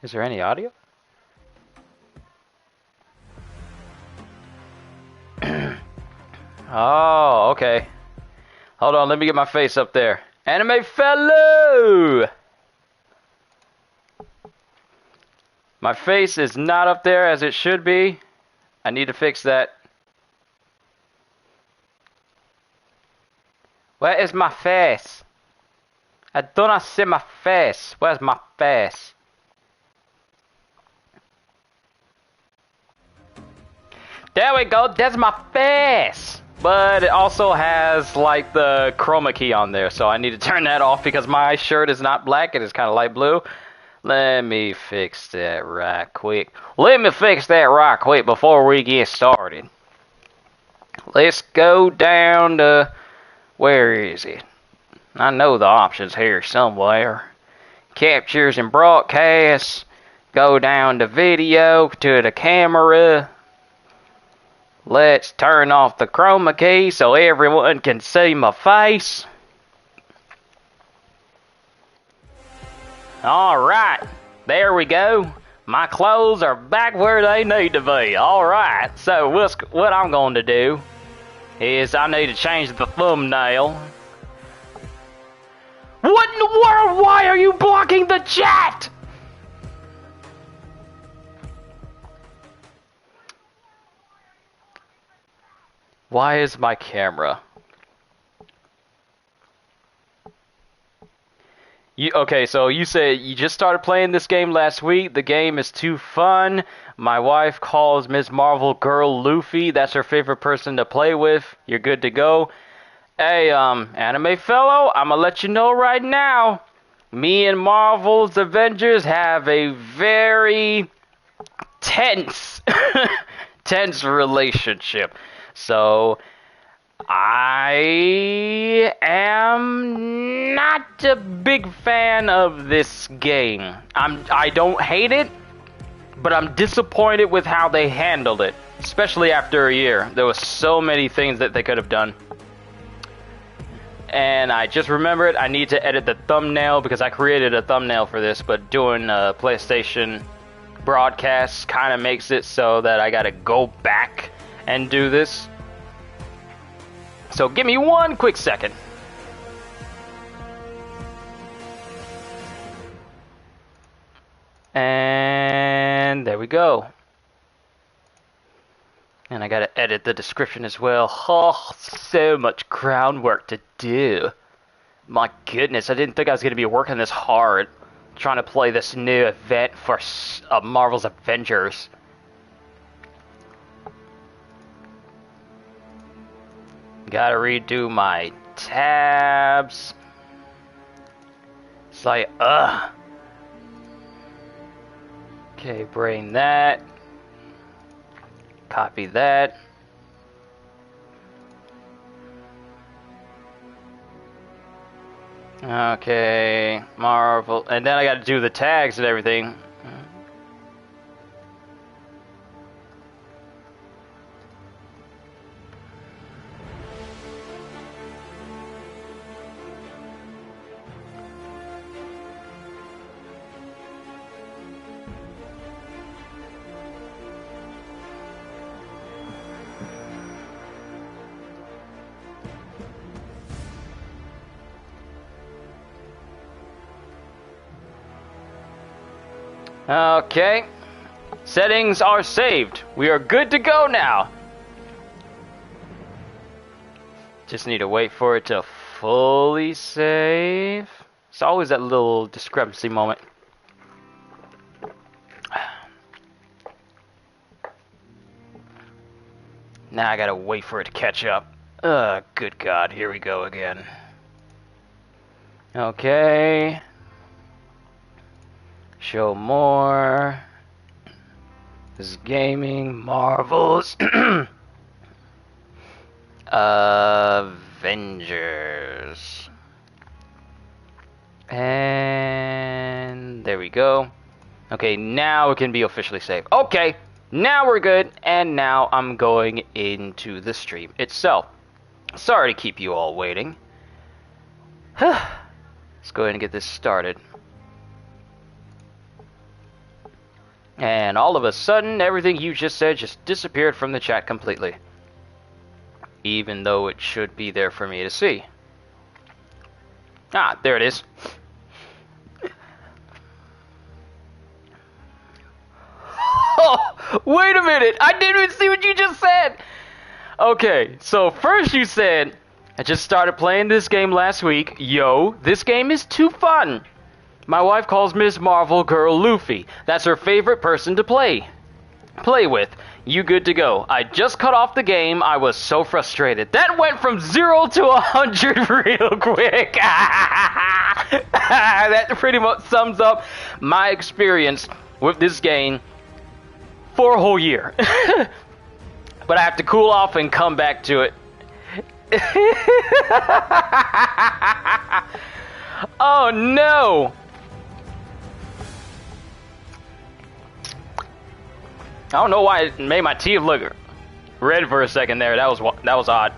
Is there any audio? Oh, okay. Hold on, let me get my face up there. Anime fellow! My face is not up there as it should be. I need to fix that. Where is my face? I do not see my face. Where's my face? There we go, that's my face! But it also has like the chroma key on there, so I need to turn that off because my shirt is not black, it is kind of light blue. Let me fix that right quick. Before we get started. Let's go down to... Where is it? I know the options here somewhere. Captures and broadcasts. Go down to video, to the camera. Let's turn off the chroma key so everyone can see my face. Alright, there we go. My clothes are back where they need to be. Alright, so what I'm going to do is I need to change the thumbnail. What in the world? Why are you blocking the chat? Why is my camera? Okay, so you said you just started playing this game last week. The game is too fun. My wife calls Ms. Marvel Girl Luffy. That's her favorite person to play with. You're good to go. Hey, anime fellow, I'ma let you know right now. Me and Marvel's Avengers have a very tense, tense relationship. So... I am not a big fan of this game. I don't hate it, but I'm disappointed with how they handled it, especially after a year. There was so many things that they could have done. And I just remembered I need to edit the thumbnail because I created a thumbnail for this, but doing a PlayStation broadcast kind of makes it so that I gotta go back and do this. So give me one quick second. And there we go. And I gotta edit the description as well. Oh, so much groundwork to do. My goodness, I didn't think I was gonna be working this hard trying to play this new event for Marvel's Avengers. Gotta redo my tabs. It's like, ugh. Okay, bring that. Copy that. Okay, Marvel. And then I gotta do the tags and everything. Okay, settings are saved. We are good to go now. Just need to wait for it to fully save. It's always that little discrepancy moment. Now I gotta wait for it to catch up. Good God, here we go again. Okay. Show more. This is gaming, Marvels. Avengers. And there we go. Okay, now it can be officially saved. Okay, now we're good. And now I'm going into the stream itself. Sorry to keep you all waiting. Let's go ahead and get this started. And all of a sudden, everything you just said just disappeared from the chat completely. Even though it should be there for me to see. Ah, there it is. Oh, wait a minute. I didn't even see what you just said. Okay, so first you said, I just started playing this game last week. Yo, this game is too fun. My wife calls Ms. Marvel Girl Luffy. That's her favorite person to play with. You good to go. I just cut off the game. I was so frustrated. That went from 0 to 100 real quick. That pretty much sums up my experience with this game for a whole year. But I have to cool off and come back to it. Oh no! I don't know why it made my teeth look red for a second there. That was odd.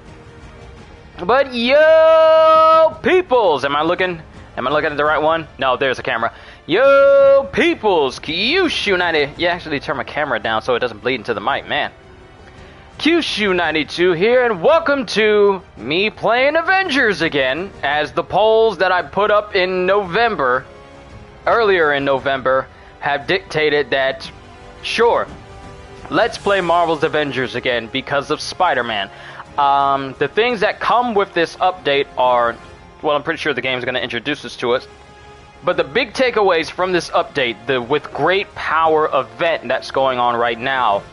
But yo, peoples, am I looking at the right one? No, there's a camera. Yo, peoples, Kyushu90. Yeah, actually turn my camera down so it doesn't bleed into the mic, man. Kyushu92 here, and welcome to me playing Avengers again, as the polls that I put up in November, earlier in November, have dictated that, sure, let's play Marvel's Avengers again because of Spider-Man. The things that come with this update are, well, I'm pretty sure the game is going to introduce this to us, but the big takeaways from this update, the with great power event that's going on right now,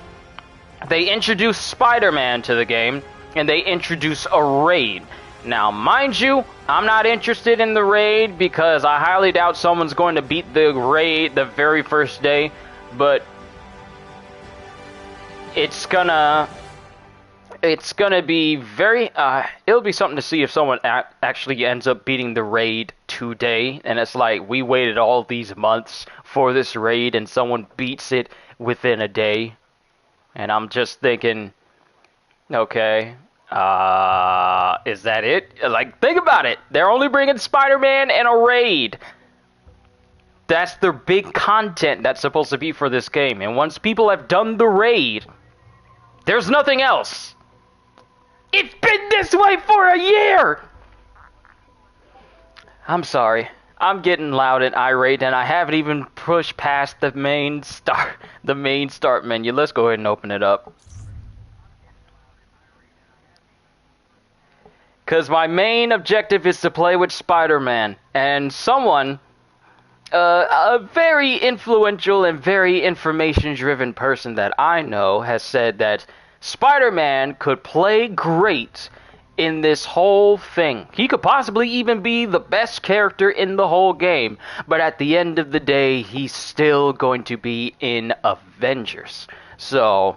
they introduce Spider-Man to the game, and they introduce a raid. Now, mind you, I'm not interested in the raid because I highly doubt someone's going to beat the raid the very first day, but it's gonna be very, it'll be something to see if someone actually ends up beating the raid today, and it's like, we waited all these months for this raid, and someone beats it within a day. And I'm just thinking, okay, is that it? Like, think about it. They're only bringing Spider-Man and a raid. That's their big content that's supposed to be for this game. And once people have done the raid, there's nothing else. It's been this way for a year. I'm sorry. I'm getting loud and irate, and I haven't even pushed past the main start menu. Let's go ahead and open it up. Because my main objective is to play with Spider-Man. And someone, a very influential and very information-driven person that I know, has said that Spider-Man could play great in this whole thing. He could possibly even be the best character in the whole game, but at the end of the day, he's still going to be in Avengers. So,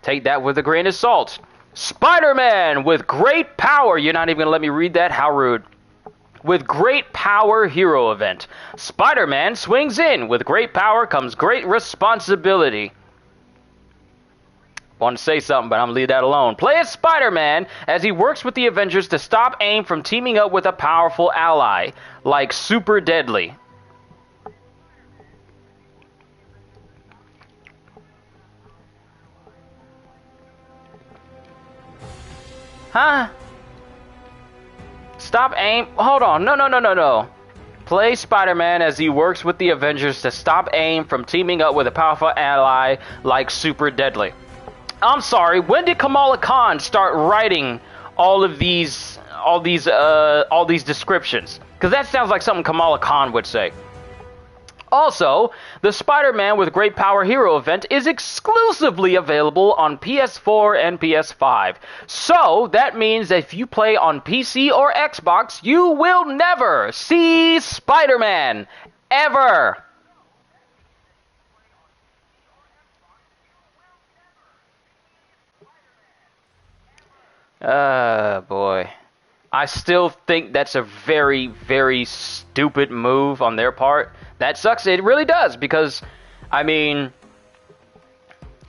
take that with a grain of salt. Spider-Man with great power. You're not even going to let me read that? How rude. With great power, hero event. Spider-Man swings in. With great power comes great responsibility. Want to say something, but I'm going to leave that alone. Play as Spider-Man as he works with the Avengers to stop AIM from teaming up with a powerful ally, like Super Deadly. Huh? Stop AIM? Hold on. No. Play Spider-Man as he works with the Avengers to stop AIM from teaming up with a powerful ally, like Super Deadly. I'm sorry, when did Kamala Khan start writing all these descriptions? Because that sounds like something Kamala Khan would say. Also, the Spider-Man with Great Power Hero event is exclusively available on PS4 and PS5. So, that means if you play on PC or Xbox, you will never see Spider-Man. Ever. Boy. I still think that's a very, very stupid move on their part. That sucks. It really does, because, I mean,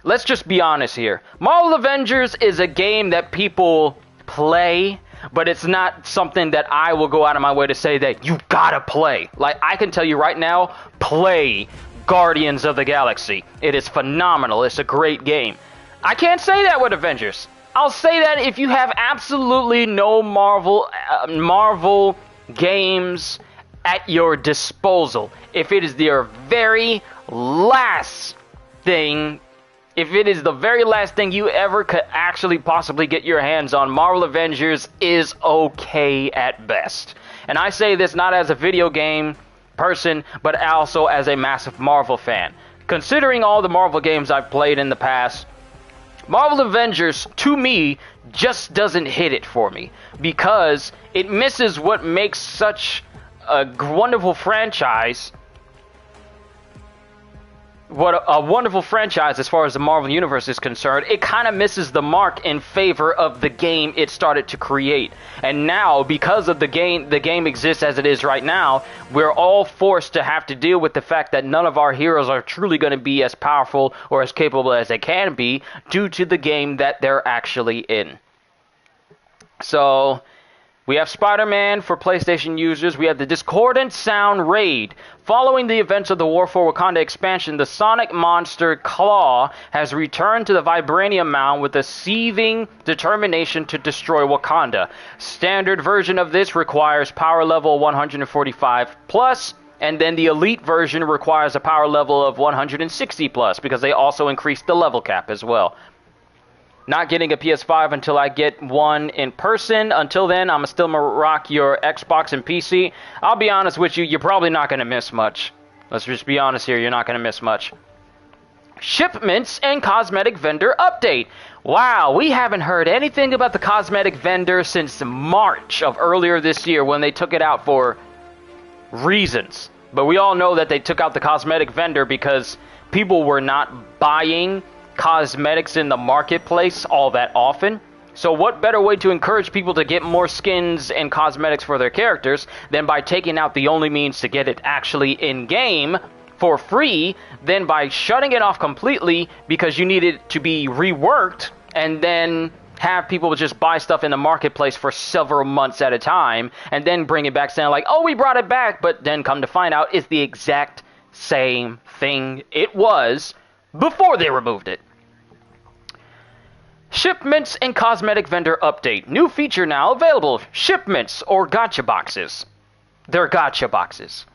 let's just be honest here. Marvel Avengers is a game that people play, but it's not something that I will go out of my way to say that you gotta play. Like, I can tell you right now, play Guardians of the Galaxy. It is phenomenal. It's a great game. I can't say that with Avengers. I'll say that if you have absolutely no Marvel games at your disposal, if it is their very last thing, if it is the very last thing you ever could actually possibly get your hands on, Marvel Avengers is okay at best. And I say this not as a video game person, but also as a massive Marvel fan. Considering all the Marvel games I've played in the past, Marvel Avengers, to me, just doesn't hit it for me, because it misses what makes such a wonderful franchise. What a wonderful franchise as far as the Marvel Universe is concerned. It kind of misses the mark in favor of the game it started to create. And now, because of the game exists as it is right now, we're all forced to have to deal with the fact that none of our heroes are truly going to be as powerful or as capable as they can be due to the game that they're actually in. So we have Spider-Man for PlayStation users. We have the Discordant Sound Raid. Following the events of the War for Wakanda expansion, the sonic monster Claw has returned to the Vibranium Mound with a seething determination to destroy Wakanda. Standard version of this requires power level 145 plus, and then the Elite version requires a power level of 160 plus, because they also increased the level cap as well. Not getting a PS5 until I get one in person. Until then, I'm still going to rock your Xbox and PC. I'll be honest with you, you're probably not going to miss much. Let's just be honest here, you're not going to miss much. Shipments and cosmetic vendor update. Wow, we haven't heard anything about the cosmetic vendor since March of earlier this year when they took it out for reasons. But we all know that they took out the cosmetic vendor because people were not buying cosmetics in the marketplace all that often. So what better way to encourage people to get more skins and cosmetics for their characters than by taking out the only means to get it actually in-game for free, than by shutting it off completely because you need it to be reworked, and then have people just buy stuff in the marketplace for several months at a time and then bring it back saying like, oh, we brought it back, but then come to find out it's the exact same thing it was before they removed it. Shipments and cosmetic vendor update. New feature now available. Shipments or gacha boxes. They're gacha boxes.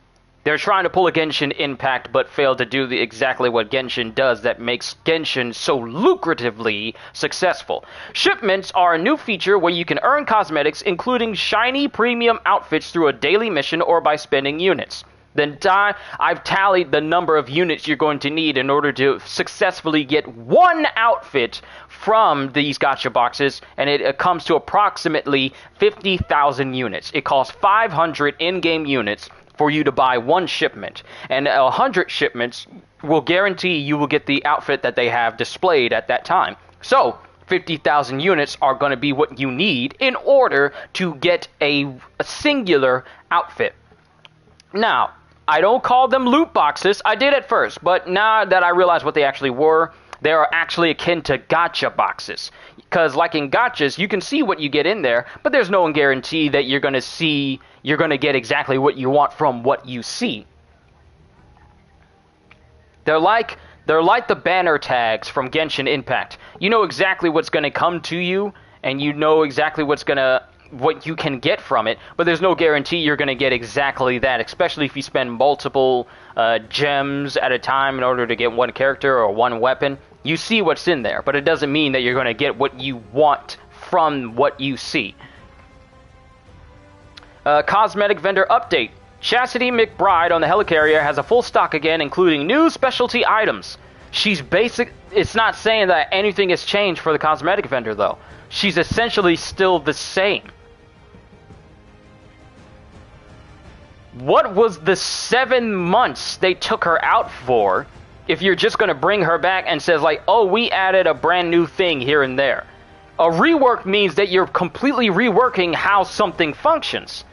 They're trying to pull a Genshin Impact but failed to do exactly what Genshin does that makes Genshin so lucratively successful. Shipments are a new feature where you can earn cosmetics including shiny premium outfits through a daily mission or by spending units. Then I've tallied the number of units you're going to need in order to successfully get one outfit from these gacha boxes, and it comes to approximately 50,000 units. It costs 500 in-game units for you to buy one shipment, and 100 shipments will guarantee you will get the outfit that they have displayed at that time. So 50,000 units are going to be what you need in order to get a singular outfit. Now, I don't call them loot boxes. I did at first, but now that I realize what they actually were, they are actually akin to gacha boxes. Because like in gachas, you can see what you get in there, but there's no guarantee that you're going to get exactly what you want from what you see. They're like the banner tags from Genshin Impact. You know exactly what's going to come to you, and you know exactly what you can get from it, but there's no guarantee you're going to get exactly that, especially if you spend multiple gems at a time in order to get one character or one weapon. You see what's in there, but it doesn't mean that you're going to get what you want from what you see. Cosmetic vendor update. Chastity McBride on the Helicarrier has a full stock again, including new specialty items. She's basic. It's not saying that anything has changed for the cosmetic vendor, though. She's essentially still the same. What was the 7 months they took her out for if you're just going to bring her back and says like, oh, we added a brand new thing here and there? A rework means that you're completely reworking how something functions.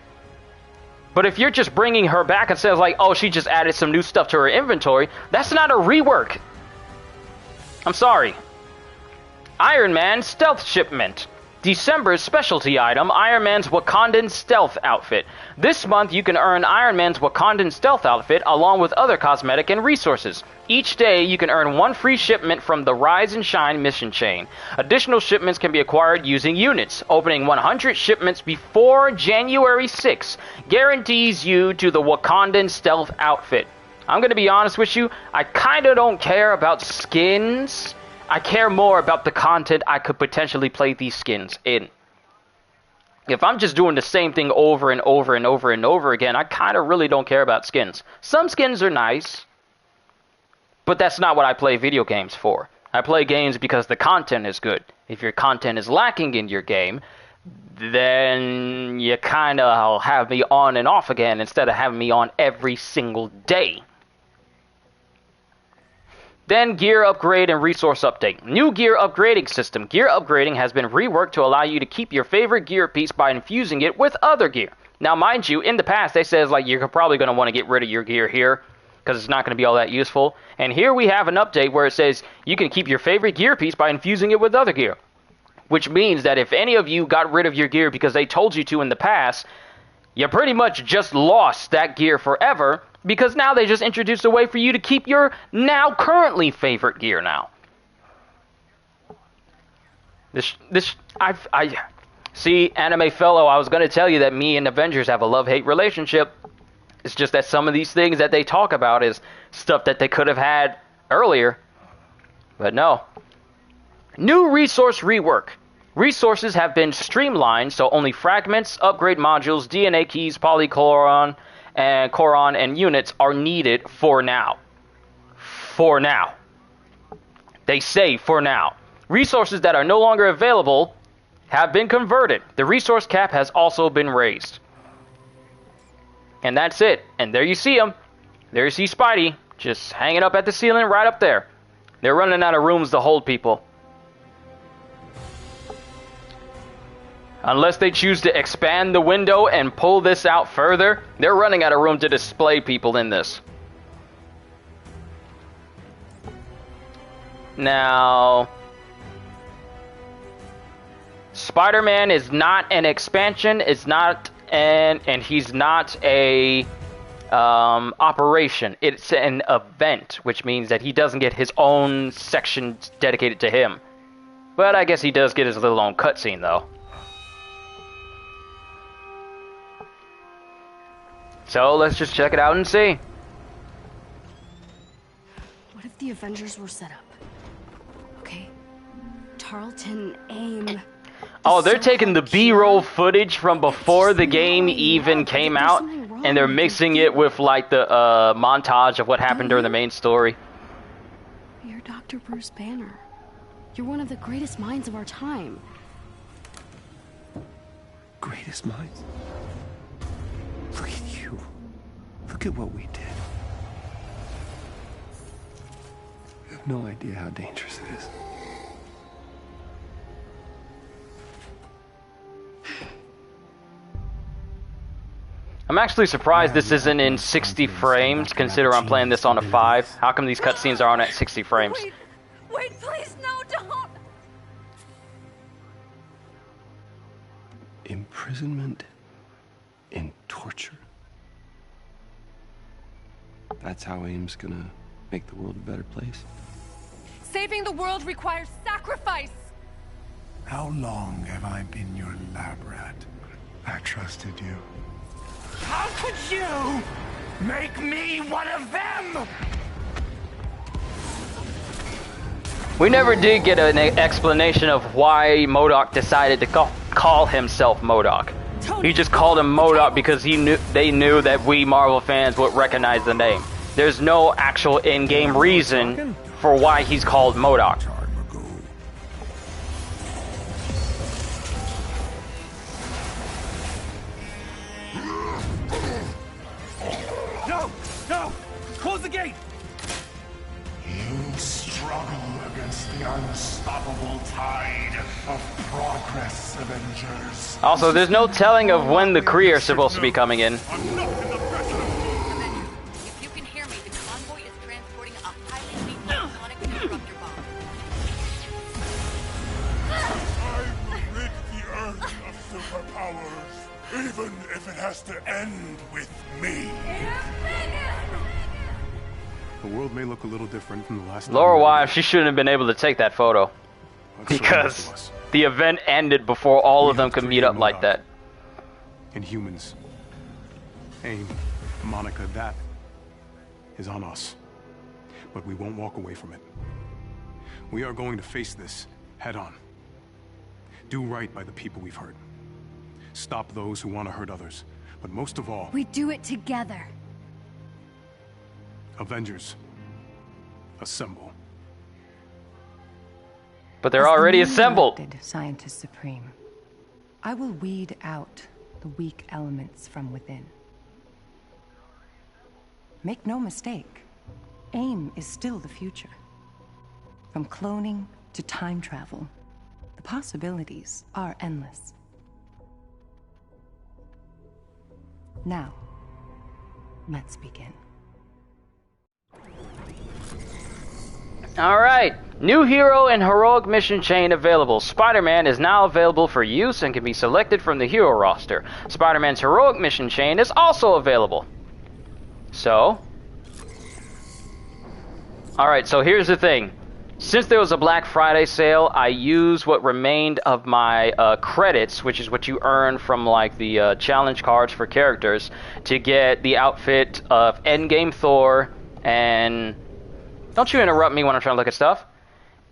But if you're just bringing her back and says like, oh, she just added some new stuff to her inventory, that's not a rework. I'm sorry. Iron Man stealth shipment. December's specialty item, Iron Man's Wakandan Stealth Outfit. This month you can earn Iron Man's Wakandan Stealth Outfit along with other cosmetic and resources. Each day you can earn one free shipment from the Rise and Shine mission chain. Additional shipments can be acquired using units. Opening 100 shipments before January 6 guarantees you to the Wakandan Stealth Outfit. I'm going to be honest with you, I kinda don't care about skins. I care more about the content I could potentially play these skins in. If I'm just doing the same thing over and over and over and over again, I kind of really don't care about skins. Some skins are nice, but that's not what I play video games for. I play games because the content is good. If your content is lacking in your game, then you kind of have me on and off again instead of having me on every single day. Then gear upgrade and resource update. New gear upgrading system. Gear upgrading has been reworked to allow you to keep your favorite gear piece by infusing it with other gear. Now, mind you, in the past, they says like you're probably going to want to get rid of your gear here because it's not going to be all that useful. And here we have an update where it says you can keep your favorite gear piece by infusing it with other gear. Which means that if any of you got rid of your gear because they told you to in the past, you pretty much just lost that gear forever. Because now they just introduced a way for you to keep your now currently favorite gear now. I see, anime fellow, I was going to tell you that me and Avengers have a love-hate relationship. It's just that some of these things that they talk about is stuff that they could have had earlier. But no. New resource rework. Resources have been streamlined, so only fragments, upgrade modules, DNA keys, polychloron, and Choron and units are needed for now. For now. They say for now. Resources that are no longer available have been converted. The resource cap has also been raised. And that's it. And there you see him. There you see Spidey, just hanging up at the ceiling right up there. They're running out of rooms to hold people. Unless they choose to expand the window and pull this out further, they're running out of room to display people in this. Now, Spider-Man is not an expansion, it's not and he's not a operation. It's an event, which means that he doesn't get his own section dedicated to him. But I guess he does get his little own cutscene though. So let's just check it out and see. What if the Avengers were set up? Okay, Tarleton, AIM. Oh, they're taking the B-roll footage from before the game even came out, and they're mixing it with like the montage of what happened during the main story. You're Dr. Bruce Banner. You're one of the greatest minds of our time. Greatest minds? Look at you. Look at what we did. You have no idea how dangerous it is. I'm actually surprised this isn't in 60 frames, considering I'm playing this on a 5. How come these cutscenes are on at 60 frames? Wait, please, no, don't! Imprisonment and torture. That's how AIM's gonna make the world a better place. Saving the world requires sacrifice! How long have I been your lab rat? I trusted you. How could you make me one of them? We never did get an explanation of why MODOK decided to call himself MODOK. He just called him MODOK because they knew that we Marvel fans would recognize the name. There's no actual in-game reason for why he's called MODOK. No! No! Close the gate! You struggle against the unstoppable tide of progress, Avengers. Also, there's no telling of when the Kree are supposed to be coming in. If you can hear me, the convoy is transporting a highly lethal sonic disruptor bomb. I will rid the if it has to end with me. The world may look a little different from the last time. Laura Wife, she shouldn't have been able to take that photo. That's so Because much to us. the event ended before all We of them have could three meet up in like Modoc. that. And humans. AIM, Monica, that is on us. But we won't walk away from it. We are going to face this head on. Do right by the people we've hurt. Stop those who want to hurt others. But most of all, We do it together. Avengers, assemble. But they're As the already newly assembled. elected Scientist Supreme, I will weed out the weak elements from within. Make no mistake, AIM is still the future. From cloning to time travel, the possibilities are endless. Now, let's begin. Alright, new hero and heroic mission chain available. Spider-Man is now available for use and can be selected from the hero roster. Spider-Man's heroic mission chain is also available. So, alright, so here's the thing. Since there was a Black Friday sale, I used what remained of my credits, which is what you earn from like the challenge cards for characters, to get the outfit of Endgame Thor and... Don't you interrupt me when I'm trying to look at stuff.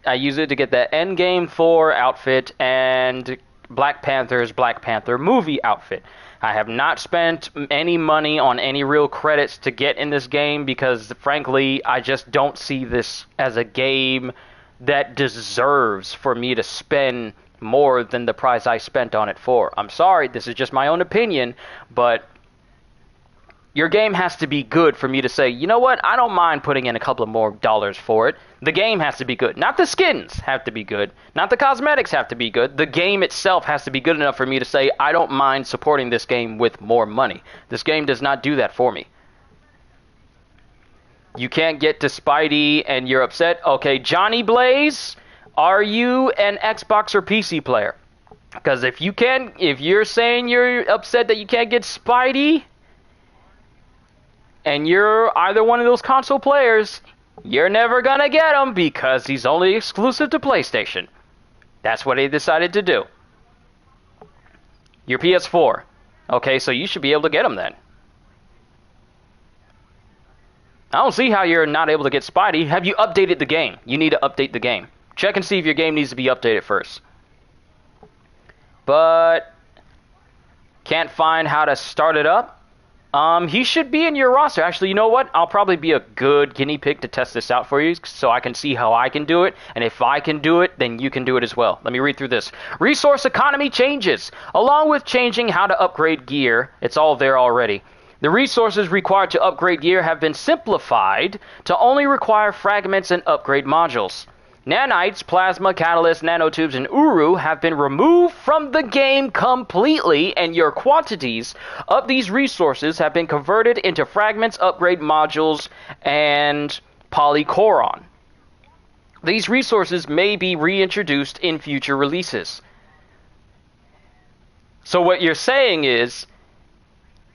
I use it to get the Endgame Thor outfit and Black Panther's Black Panther movie outfit. I have not spent any money on any real credits to get in this game because, frankly, I just don't see this as a game that deserves for me to spend more than the price I spent on it for. I'm sorry, this is just my own opinion, but your game has to be good for me to say, you know what, I don't mind putting in a couple of more dollars for it. The game has to be good. Not the skins have to be good. Not the cosmetics have to be good. The game itself has to be good enough for me to say, I don't mind supporting this game with more money. This game does not do that for me. You can't get to Spidey and you're upset. Okay, Johnny Blaze, are you an Xbox or PC player? Because if you're saying you're upset that you can't get Spidey, and you're either one of those console players, you're never gonna get him because he's only exclusive to PlayStation. That's what they decided to do. Your PS4. Okay, so you should be able to get him then. I don't see how you're not able to get Spidey. Have you updated the game? You need to update the game. Check and see if your game needs to be updated first. But can't find how to start it up. He should be in your roster. Actually, you know what? I'll probably be a good guinea pig to test this out for you so I can see how I can do it. And if I can do it, then you can do it as well. Let me read through this. Resource economy changes. Along with changing how to upgrade gear, it's all there already. The resources required to upgrade gear have been simplified to only require fragments and upgrade modules. Nanites, plasma, catalysts, nanotubes, and Uru have been removed from the game completely, and your quantities of these resources have been converted into fragments, upgrade modules, and polychoron. These resources may be reintroduced in future releases. So what you're saying is,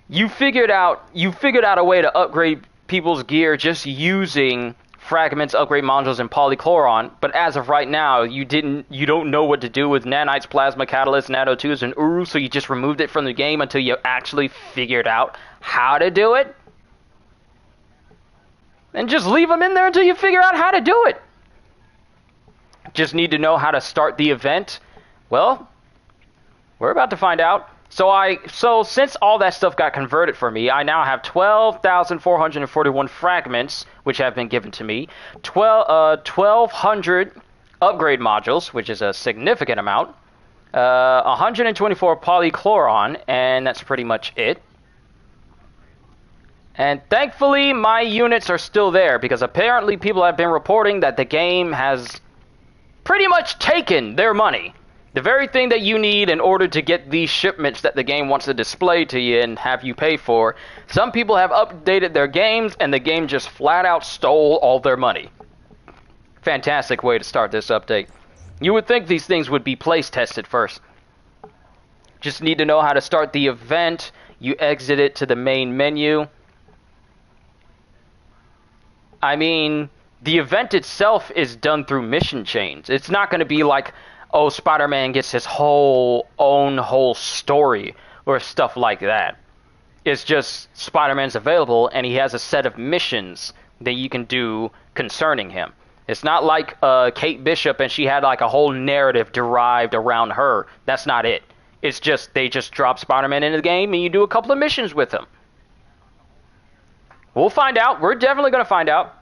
you figured out a way to upgrade people's gear just using fragments, upgrade modules, and polychloron, but as of right now, you don't know what to do with nanites, plasma, catalysts, nanotubes, and Uru, so you just removed it from the game until you actually figured out how to do it? And just leave them in there until you figure out how to do it. Just need to know how to start the event? Well, we're about to find out. So since all that stuff got converted for me, I now have 12,441 fragments, which have been given to me, 1,200 upgrade modules, which is a significant amount, 124 polychloron, and that's pretty much it. And thankfully, my units are still there, because apparently people have been reporting that the game has pretty much taken their money. The very thing that you need in order to get these shipments that the game wants to display to you and have you pay for, some people have updated their games and the game just flat out stole all their money. Fantastic way to start this update. You would think these things would be place tested first. Just need to know how to start the event, You exit it to the main menu. I mean, the event itself is done through mission chains. It's not going to be like, oh, Spider-Man gets his whole story or stuff like that. It's just Spider-Man's available and he has a set of missions that you can do concerning him. It's not like Kate Bishop and she had like a whole narrative derived around her. That's not it. It's just they just drop Spider-Man into the game and you do a couple of missions with him. We'll find out. We're definitely going to find out.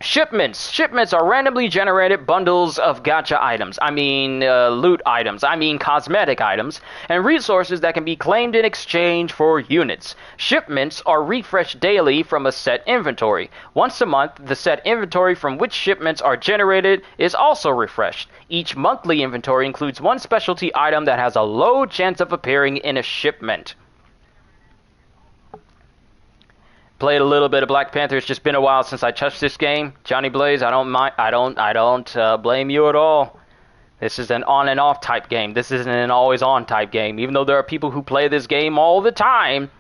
Shipments. Shipments are randomly generated bundles of gacha items. I mean, loot items. I mean, cosmetic items. And resources that can be claimed in exchange for units. Shipments are refreshed daily from a set inventory. Once a month, the set inventory from which shipments are generated is also refreshed. Each monthly inventory includes one specialty item that has a low chance of appearing in a shipment. Played a little bit of Black Panther. It's just been a while since I touched this game. Johnny Blaze, I don't mind. I don't blame you at all. This is an on and off type game. This isn't an always on type game. Even though there are people who play this game all the time,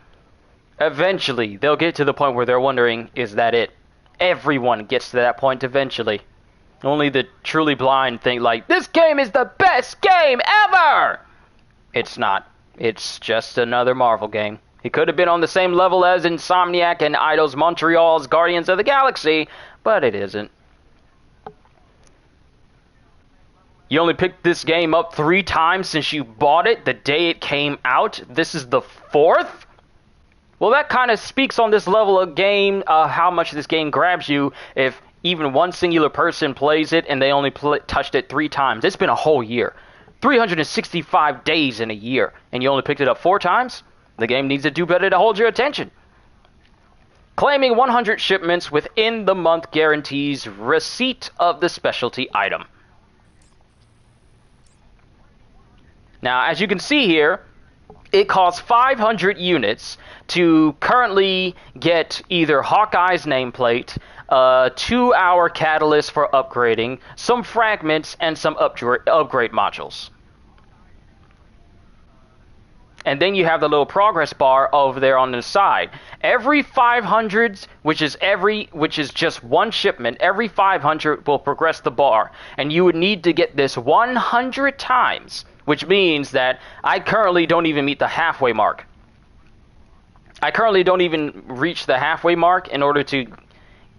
eventually they'll get to the point where they're wondering, is that it? Everyone gets to that point eventually. Only the truly blind think like, this game is the best game ever! It's not. It's just another Marvel game. It could have been on the same level as Insomniac and Eidos Montreal's Guardians of the Galaxy, but it isn't. You only picked this game up 3 times since you bought it the day it came out. This is the 4th? Well, that kind of speaks on this level of game, how much this game grabs you if even one singular person plays it and they only touched it 3 times. It's been a whole year. 365 days in a year, and you only picked it up 4 times? The game needs to do better to hold your attention. Claiming 100 shipments within the month guarantees receipt of the specialty item. Now, as you can see here, it costs 500 units to currently get either Hawkeye's nameplate, 2-hour catalyst for upgrading, some fragments, and some upgrade modules. And then you have the little progress bar over there on the side. Every 500, which is just one shipment, every 500 will progress the bar. And you would need to get this 100 times, which means that I currently don't even meet the halfway mark. I currently don't even reach the halfway mark in order to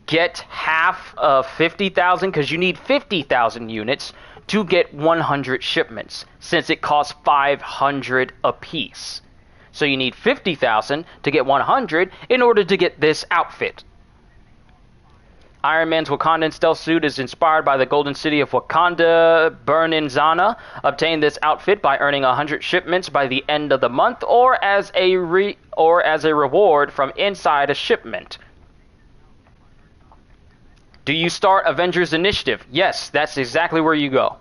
get half of 50,000, because you need 50,000 units to get 100 shipments, since it costs 500 apiece. So you need 50,000 to get 100 in order to get this outfit. Iron Man's Wakandan stealth suit is inspired by the golden city of Wakanda, Bernzana. Obtain this outfit by earning 100 shipments by the end of the month, or as a reward from inside a shipment. Do you start Avengers Initiative? Yes, that's exactly where you go.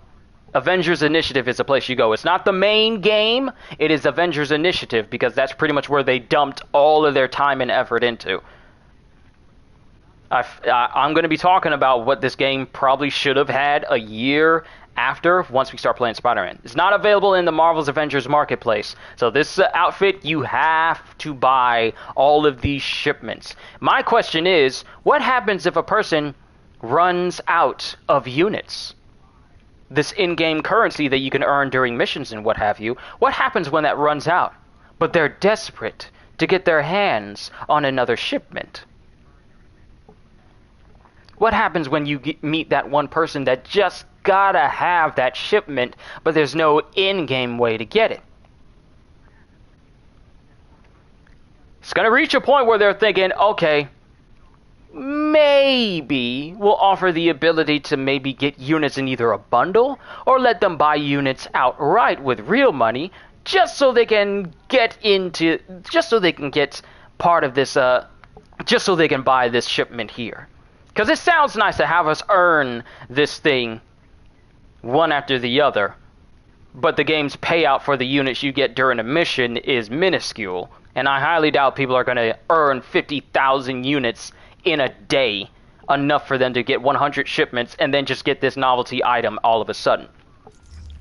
Avengers Initiative is the place you go. It's not the main game, it is Avengers Initiative, because that's pretty much where they dumped all of their time and effort into. I'm going to be talking about what this game probably should have had a year after, once we start playing Spider-Man. It's not available in the Marvel's Avengers Marketplace. So this outfit, you have to buy all of these shipments. My question is, what happens if a person runs out of units? This in-game currency that you can earn during missions and what have you. What happens when that runs out? But they're desperate to get their hands on another shipment. What happens when you meet that one person that just gotta have that shipment, but there's no in-game way to get it? It's gonna reach a point where they're thinking, okay, maybe we'll offer the ability to maybe get units in either a bundle or let them buy units outright with real money, just so they can get part of this, just so they can buy this shipment here. Because it sounds nice to have us earn this thing one after the other, but the game's payout for the units you get during a mission is minuscule, and I highly doubt people are going to earn 50,000 units in a day, enough for them to get 100 shipments and then just get this novelty item all of a sudden.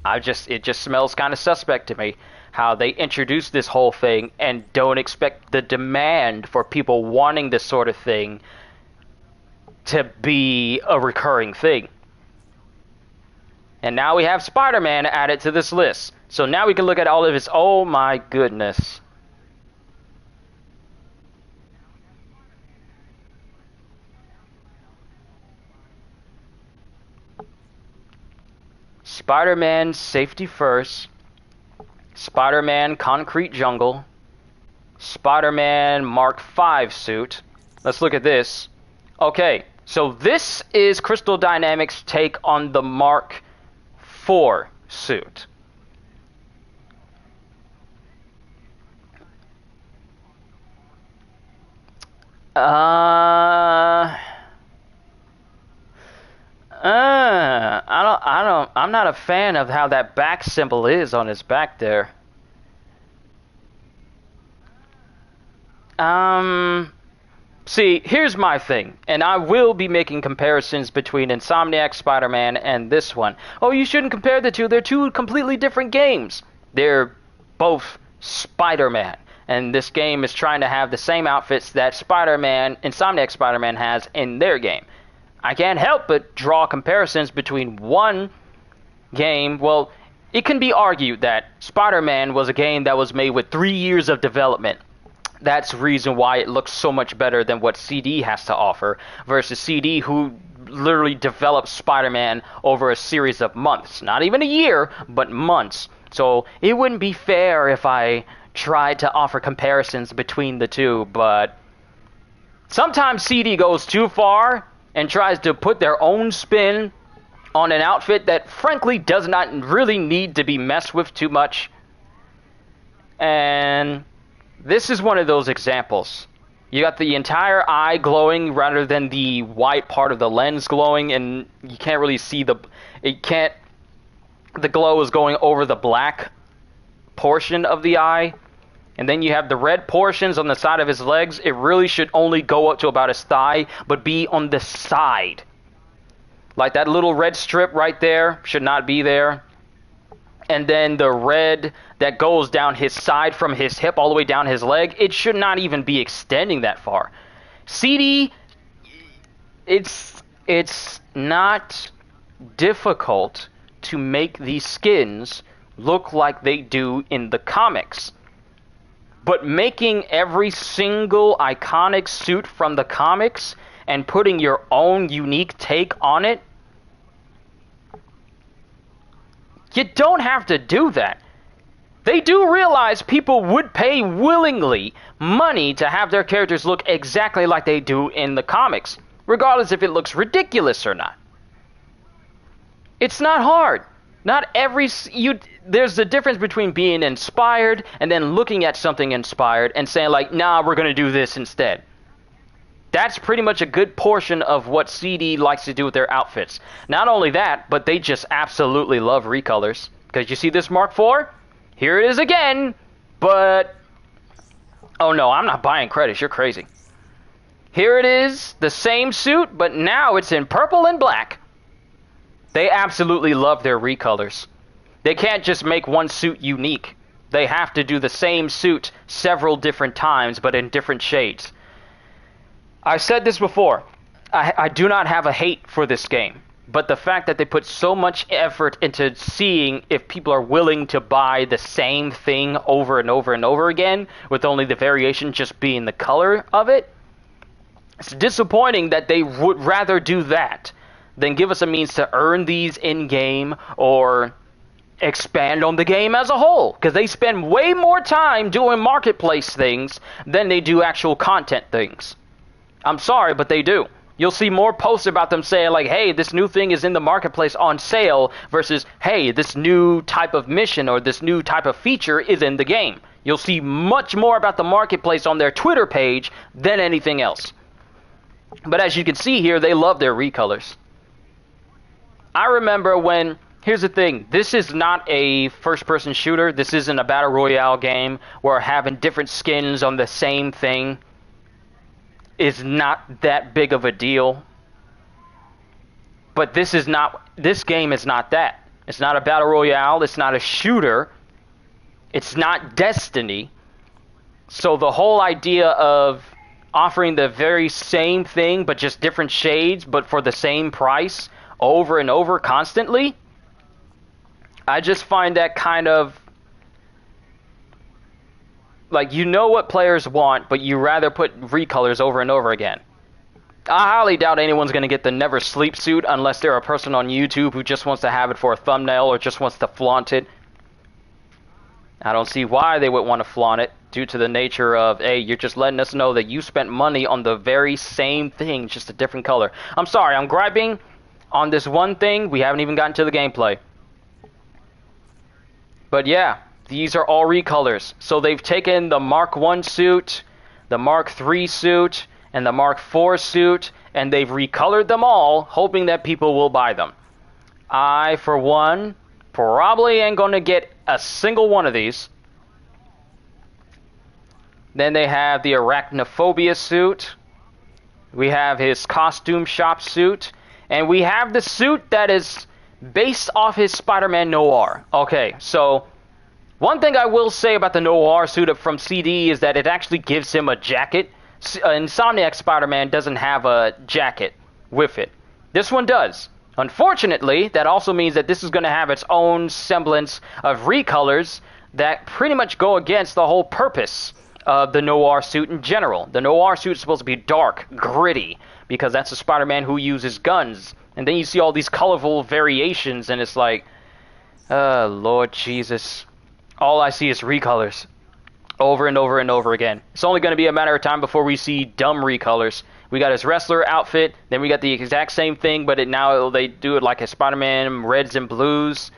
It just smells kind of suspect to me. how they introduced this whole thing and don't expect the demand for people wanting this sort of thing to be a recurring thing. And now we have Spider-Man added to this list. So now we can look at all of his... Oh my goodness. Spider-Man Safety First. Spider-Man Concrete Jungle. Spider-Man Mark V suit. Let's look at this. Okay, so this is Crystal Dynamics' take on the Mark IV suit. I'm not a fan of how that back symbol is on his back there. See, here's my thing, and I will be making comparisons between Insomniac Spider-Man and this one. Oh, you shouldn't compare the two. They're two completely different games. They're both Spider-Man, and this game is trying to have the same outfits that Insomniac Spider-Man has in their game. I can't help but draw comparisons between one game. Well, it can be argued that Spider-Man was a game that was made with 3 years of development. That's the reason why it looks so much better than what CD has to offer, versus CD, who literally developed Spider-Man over a series of months. Not even a year, but months. So it wouldn't be fair if I tried to offer comparisons between the two, but sometimes CD goes too far and tries to put their own spin on an outfit that frankly does not really need to be messed with too much. And this is one of those examples. You got the entire eye glowing rather than the white part of the lens glowing, and you can't really see the glow is going over the black portion of the eye. And then you have the red portions on the side of his legs. It really should only go up to about his thigh, but be on the side. Like that little red strip right there should not be there. And then the red that goes down his side from his hip all the way down his leg, it should not even be extending that far. CD, it's not difficult to make these skins look like they do in the comics. But making every single iconic suit from the comics and putting your own unique take on it, you don't have to do that. They do realize people would pay willingly money to have their characters look exactly like they do in the comics, regardless if it looks ridiculous or not. It's not hard. There's a difference between being inspired and then looking at something inspired and saying like, nah, we're going to do this instead. That's pretty much a good portion of what CD likes to do with their outfits. Not only that, but they just absolutely love recolors. Because you see this Mark IV? Here it is again, but... Oh no, I'm not buying credits, you're crazy. Here it is, the same suit, but now it's in purple and black. They absolutely love their recolors. They can't just make one suit unique. They have to do the same suit several different times, but in different shades. I've said this before. I do not have a hate for this game. But the fact that they put so much effort into seeing if people are willing to buy the same thing over and over and over again, with only the variation just being the color of it, it's disappointing that they would rather do that than give us a means to earn these in-game or expand on the game as a whole. Because they spend way more time doing marketplace things than they do actual content things. I'm sorry, but they do. You'll see more posts about them saying like, hey, this new thing is in the marketplace on sale versus, hey, this new type of mission or this new type of feature is in the game. You'll see much more about the marketplace on their Twitter page than anything else. But as you can see here, they love their recolors. I remember when, here's the thing, this is not a first-person shooter. This isn't a battle royale game where having different skins on the same thing is not that big of a deal. But this game is not that. It's not a battle royale. It's not a shooter. It's not Destiny. So the whole idea of offering the very same thing but just different shades but for the same price over and over constantly, I just find that kind of like, you know what players want, but you rather put recolors over and over again. I highly doubt anyone's going to get the Never Sleep suit unless they're a person on YouTube who just wants to have it for a thumbnail or just wants to flaunt it. I don't see why they would want to flaunt it due to the nature of, hey, you're just letting us know that you spent money on the very same thing, just a different color. I'm sorry, I'm griping on this one thing. We haven't even gotten to the gameplay. But yeah, these are all recolors. So they've taken the Mark 1 suit, the Mark 3 suit, and the Mark 4 suit, and they've recolored them all, hoping that people will buy them. I, for one, probably ain't going to get a single one of these. Then they have the Arachnophobia suit. We have his costume shop suit. And we have the suit that is based off his Spider-Man Noir. Okay, so one thing I will say about the Noir suit from CD is that it actually gives him a jacket. Insomniac Spider-Man doesn't have a jacket with it. This one does. Unfortunately, that also means that this is going to have its own semblance of recolors that pretty much go against the whole purpose of the Noir suit in general. The Noir suit is supposed to be dark, gritty, because that's a Spider-Man who uses guns. And then you see all these colorful variations, and it's like, Lord Jesus. All I see is recolors. Over and over and over again. It's only going to be a matter of time before we see dumb recolors. We got his wrestler outfit, then we got the exact same thing, but now they do it like a Spider-Man reds and blues.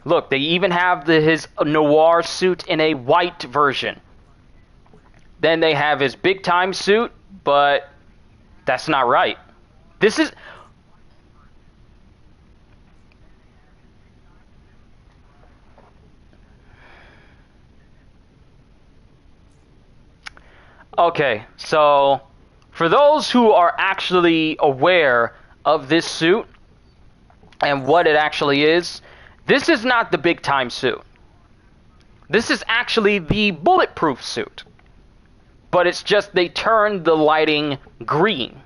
Look, they even have his Noir suit in a white version. Then they have his big time suit, but that's not right. This is... Okay, so for those who are actually aware of this suit and what it actually is, this is not the big time suit. This is actually the bulletproof suit. But it's just they turned the lighting green.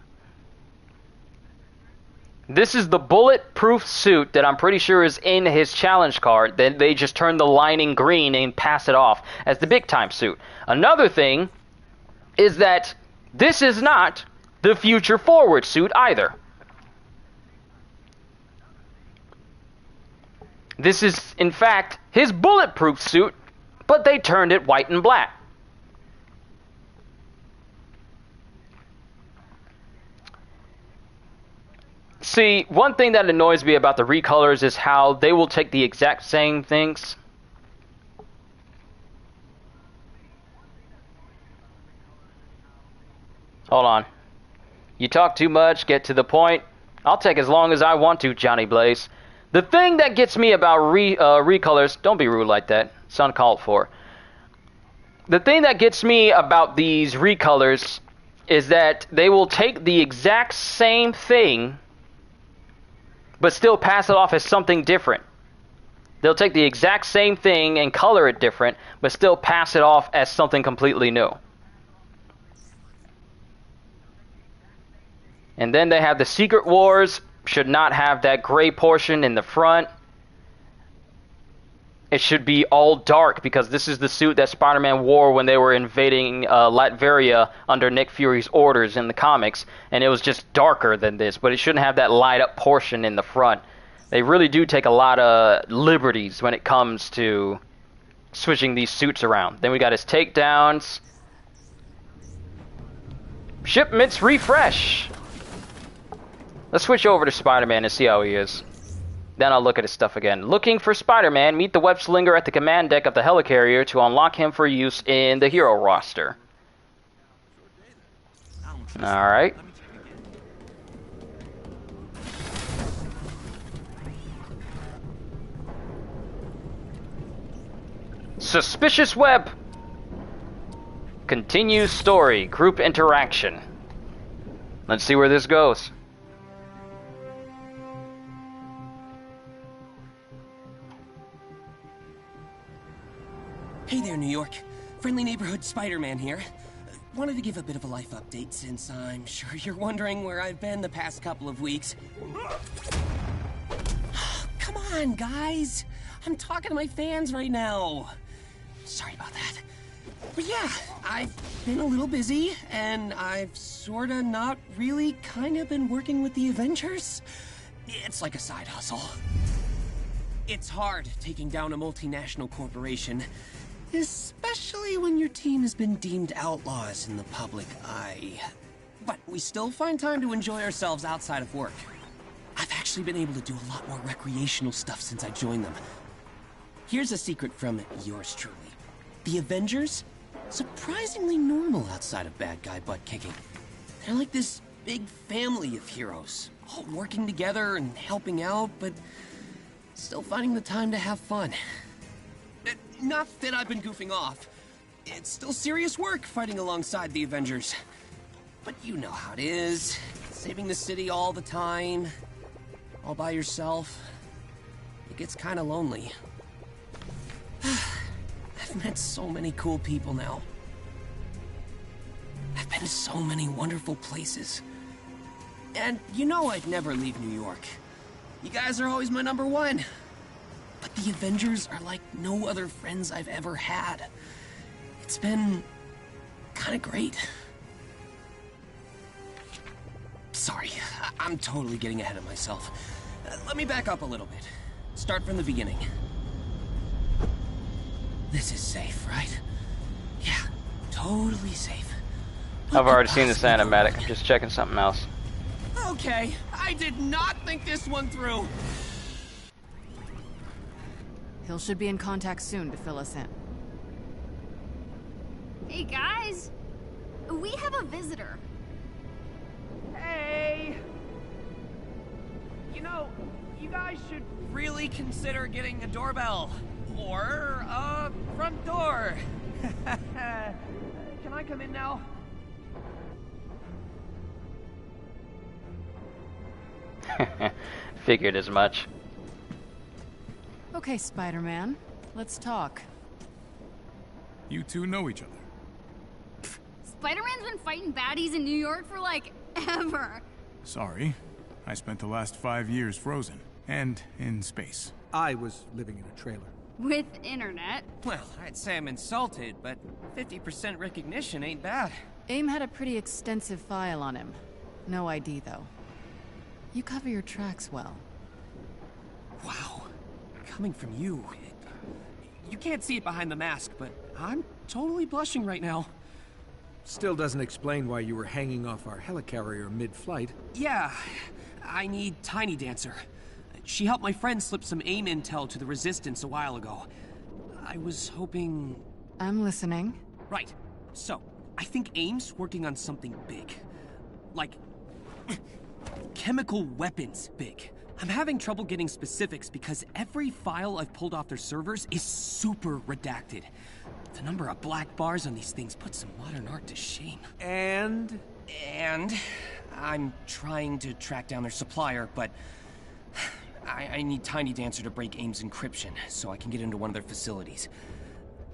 This is the bulletproof suit that I'm pretty sure is in his challenge card. Then they just turn the lining green and pass it off as the big time suit. Another thing is that this is not the future forward suit either. This is, in fact, his bulletproof suit, but they turned it white and black. See, one thing that annoys me about the recolors is how they will take the exact same things. Hold on. You talk too much, get to the point. I'll take as long as I want to, Johnny Blaze. The thing that gets me about recolors... Don't be rude like that. It's uncalled for. The thing that gets me about these recolors is that they will take the exact same thing, but still pass it off as something different. They'll take the exact same thing and color it different, but still pass it off as something completely new. And then they have the Secret Wars, should not have that gray portion in the front. It should be all dark because this is the suit that Spider-Man wore when they were invading Latveria under Nick Fury's orders in the comics. And it was just darker than this, but it shouldn't have that light up portion in the front. They really do take a lot of liberties when it comes to switching these suits around. Then we got his takedowns. Shipments refresh. Let's switch over to Spider-Man and see how he is. Then I'll look at his stuff again. Looking for Spider-Man, meet the web slinger at the command deck of the helicarrier to unlock him for use in the hero roster. Alright. Suspicious web. Continue story. Group interaction. Let's see where this goes. Hey there, New York. Friendly neighborhood Spider-Man here. Wanted to give a bit of a life update since I'm sure you're wondering where I've been the past couple of weeks. Come on, guys. I'm talking to my fans right now. Sorry about that. But yeah, I've been a little busy, and I've sorta not really kinda been working with the Avengers. It's like a side hustle. It's hard taking down a multinational corporation, especially when your team has been deemed outlaws in the public eye. But we still find time to enjoy ourselves outside of work. I've actually been able to do a lot more recreational stuff since I joined them. Here's a secret from yours truly. The Avengers? Surprisingly normal outside of bad guy butt kicking. They're like this big family of heroes, all working together and helping out, but still finding the time to have fun. Not that I've been goofing off. It's still serious work fighting alongside the Avengers. But you know how it is. Saving the city all the time. All by yourself. It gets kind of lonely. I've met so many cool people now. I've been to so many wonderful places. And you know I'd never leave New York. You guys are always my number one. But the Avengers are like no other friends I've ever had. It's been kind of great. Sorry, I'm totally getting ahead of myself. Let me back up a little bit. Start from the beginning. This is safe, right? Yeah, totally safe. I've already seen this animatic. I'm just checking something else. Okay, I did not think this one through. Hill should be in contact soon to fill us in. Hey, guys. We have a visitor. Hey! You know, you guys should really consider getting a doorbell. Or a front door. Can I come in now? Figured as much. Okay, Spider-Man. Let's talk. You two know each other. Spider-Man's been fighting baddies in New York for, like, ever. Sorry. I spent the last 5 years frozen. And in space. I was living in a trailer. With internet. Well, I'd say I'm insulted, but 50% recognition ain't bad. AIM had a pretty extensive file on him. No ID, though. You cover your tracks well. Wow. Coming from you. You can't see it behind the mask, but I'm totally blushing right now. Still doesn't explain why you were hanging off our helicarrier mid-flight. Yeah, I need Tiny Dancer. She helped my friend slip some AIM intel to the Resistance a while ago. I was hoping... I'm listening. Right. So, I think AIM's working on something big. Like... chemical weapons big. I'm having trouble getting specifics because every file I've pulled off their servers is super redacted. The number of black bars on these things puts some modern art to shame. And I'm trying to track down their supplier, but I need Tiny Dancer to break AIM's encryption so I can get into one of their facilities.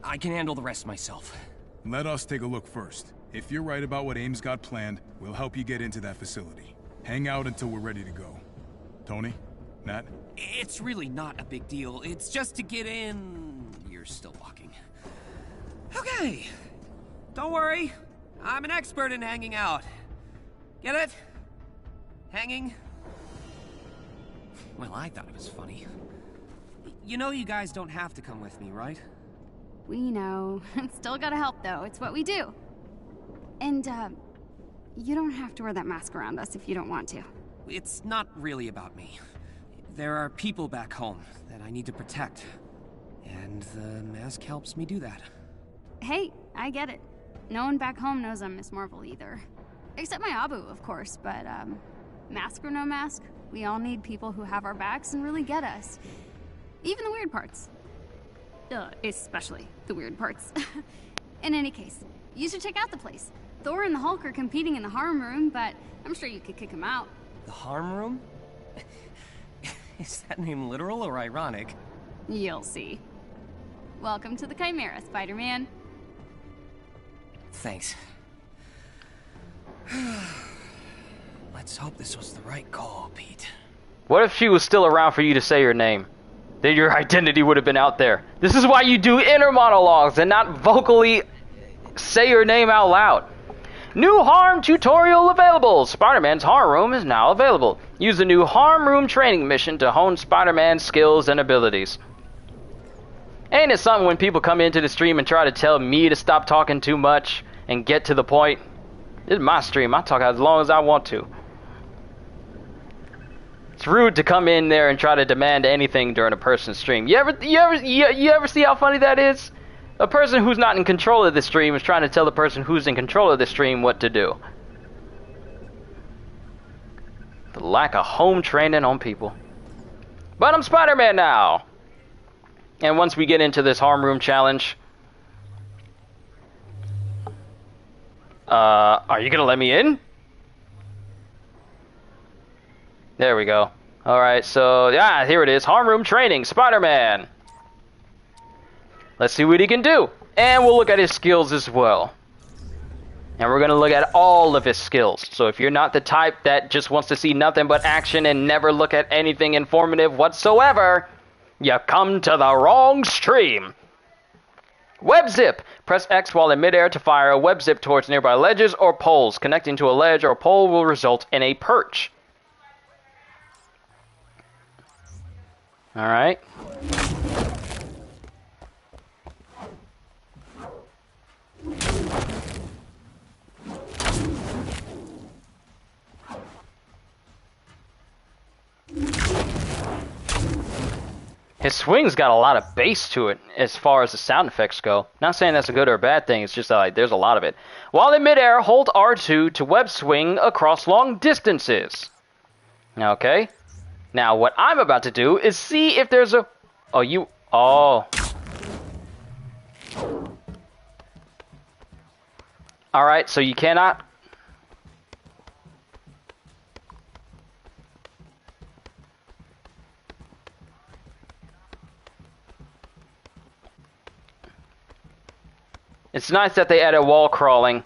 I can handle the rest myself. Let us take a look first. If you're right about what AIM's got planned, we'll help you get into that facility. Hang out until we're ready to go. Tony? Nat? It's really not a big deal. It's just to get in... You're still walking. Okay. Don't worry. I'm an expert in hanging out. Get it? Hanging? Well, I thought it was funny. You know you guys don't have to come with me, right? We know. Still gotta help, though. It's what we do. And, you don't have to wear that mask around us if you don't want to. It's not really about me. There are people back home that I need to protect. And the mask helps me do that. Hey, I get it. No one back home knows I'm Miss Marvel either. Except my Abu, of course, but, mask or no mask, we all need people who have our backs and really get us. Even the weird parts. Especially the weird parts. In any case, you should check out the place. Thor and the Hulk are competing in the harm room, but I'm sure you could kick them out. The harm room? Is that name literal or ironic? You'll see. Welcome to the Chimera, Spider-Man. Thanks. Let's hope this was the right call, Pete. What if she was still around for you to say your name? Then your identity would have been out there. This is why you do inner monologues and not vocally say your name out loud. New harm tutorial available. Spider-Man's harm room is now available. Use the new harm room training mission to hone Spider-Man's skills and abilities. Ain't it something when people come into the stream and try to tell me to stop talking too much and get to the point? This is my stream. I talk as long as I want to. It's rude to come in there and try to demand anything during a person's stream. You ever see how funny that is? A person who's not in control of the stream is trying to tell the person who's in control of the stream what to do. The lack of home training on people. But I'm Spider-Man now. And once we get into this harm room challenge, are you gonna let me in? There we go. Alright, so, yeah, here it is. Harm room training, Spider-Man. Let's see what he can do. And we'll look at his skills as well. And we're going to look at all of his skills. So if you're not the type that just wants to see nothing but action and never look at anything informative whatsoever, you come to the wrong stream. Web zip. Press X while in midair to fire a web zip towards nearby ledges or poles. Connecting to a ledge or pole will result in a perch. Alright. His swing's got a lot of bass to it as far as the sound effects go. Not saying that's a good or a bad thing, it's just that, like, there's a lot of it. While in midair, hold R2 to web swing across long distances. Okay. Now, what I'm about to do is see if there's a... Oh. Alright, so you cannot... It's nice that they added wall crawling.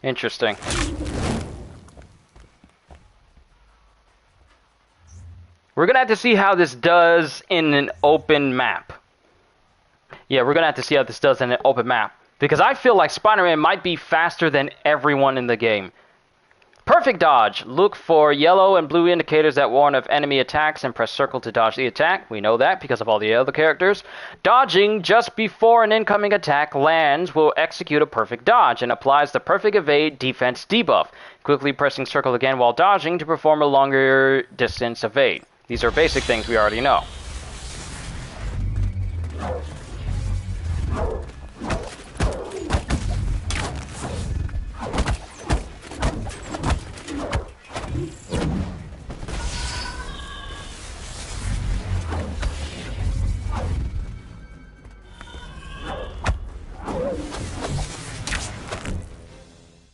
Interesting. We're gonna have to see how this does in an open map. Yeah, we're gonna have to see how this does in an open map. Because I feel like Spider-Man might be faster than everyone in the game. Perfect dodge. Look for yellow and blue indicators that warn of enemy attacks and press circle to dodge the attack. We know that because of all the other characters. Dodging just before an incoming attack lands will execute a perfect dodge and applies the perfect evade defense debuff. Quickly pressing circle again while dodging to perform a longer distance evade. These are basic things we already know.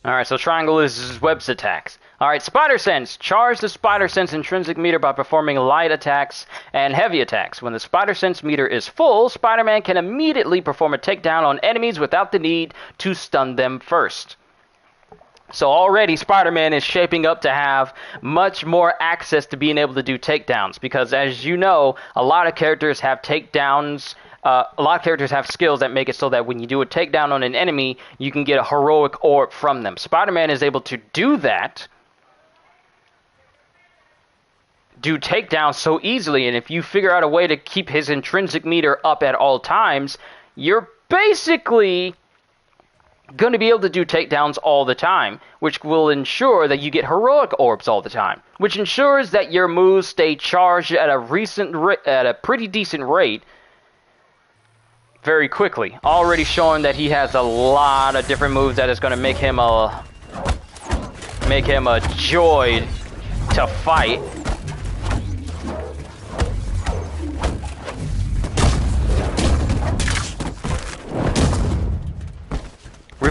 Alright, so triangle is webs attacks. Alright, Spider Sense. Charge the Spider Sense intrinsic meter by performing light attacks and heavy attacks. When the Spider Sense meter is full, Spider-Man can immediately perform a takedown on enemies without the need to stun them first. So already Spider-Man is shaping up to have much more access to being able to do takedowns. Because as you know, a lot of characters have takedowns. A lot of characters have skills that make it so that when you do a takedown on an enemy, you can get a heroic orb from them. Spider-Man is able to do that. Do takedowns so easily, and if you figure out a way to keep his intrinsic meter up at all times, you're basically going to be able to do takedowns all the time, which will ensure that you get heroic orbs all the time, which ensures that your moves stay charged at a pretty decent rate very quickly. Already showing that he has a lot of different moves that is going to make him a joy to fight.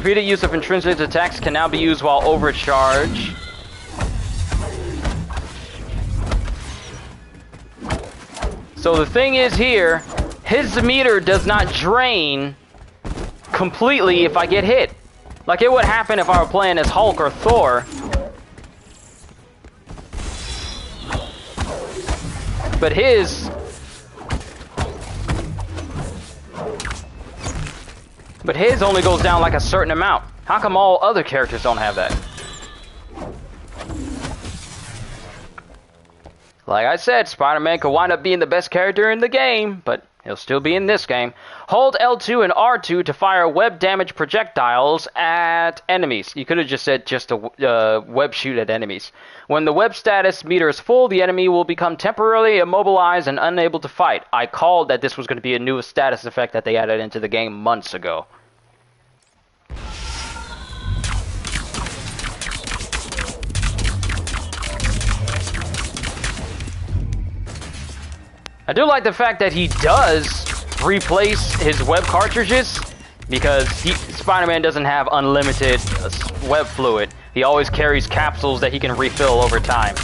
Repeated use of intrinsic attacks can now be used while overcharged. So the thing is here, his meter does not drain completely if I get hit. Like it would happen if I were playing as Hulk or Thor. But his only goes down like a certain amount. How come all other characters don't have that? Like I said, Spider-Man could wind up being the best character in the game, but he'll still be in this game. Hold L2 and R2 to fire web damage projectiles at enemies. You could have just said just a web shoot at enemies. When the web status meter is full, the enemy will become temporarily immobilized and unable to fight. I called that this was going to be a new status effect that they added into the game months ago. I do like the fact that he does replace his web cartridges, because Spider-Man doesn't have unlimited web fluid. He always carries capsules that he can refill over time.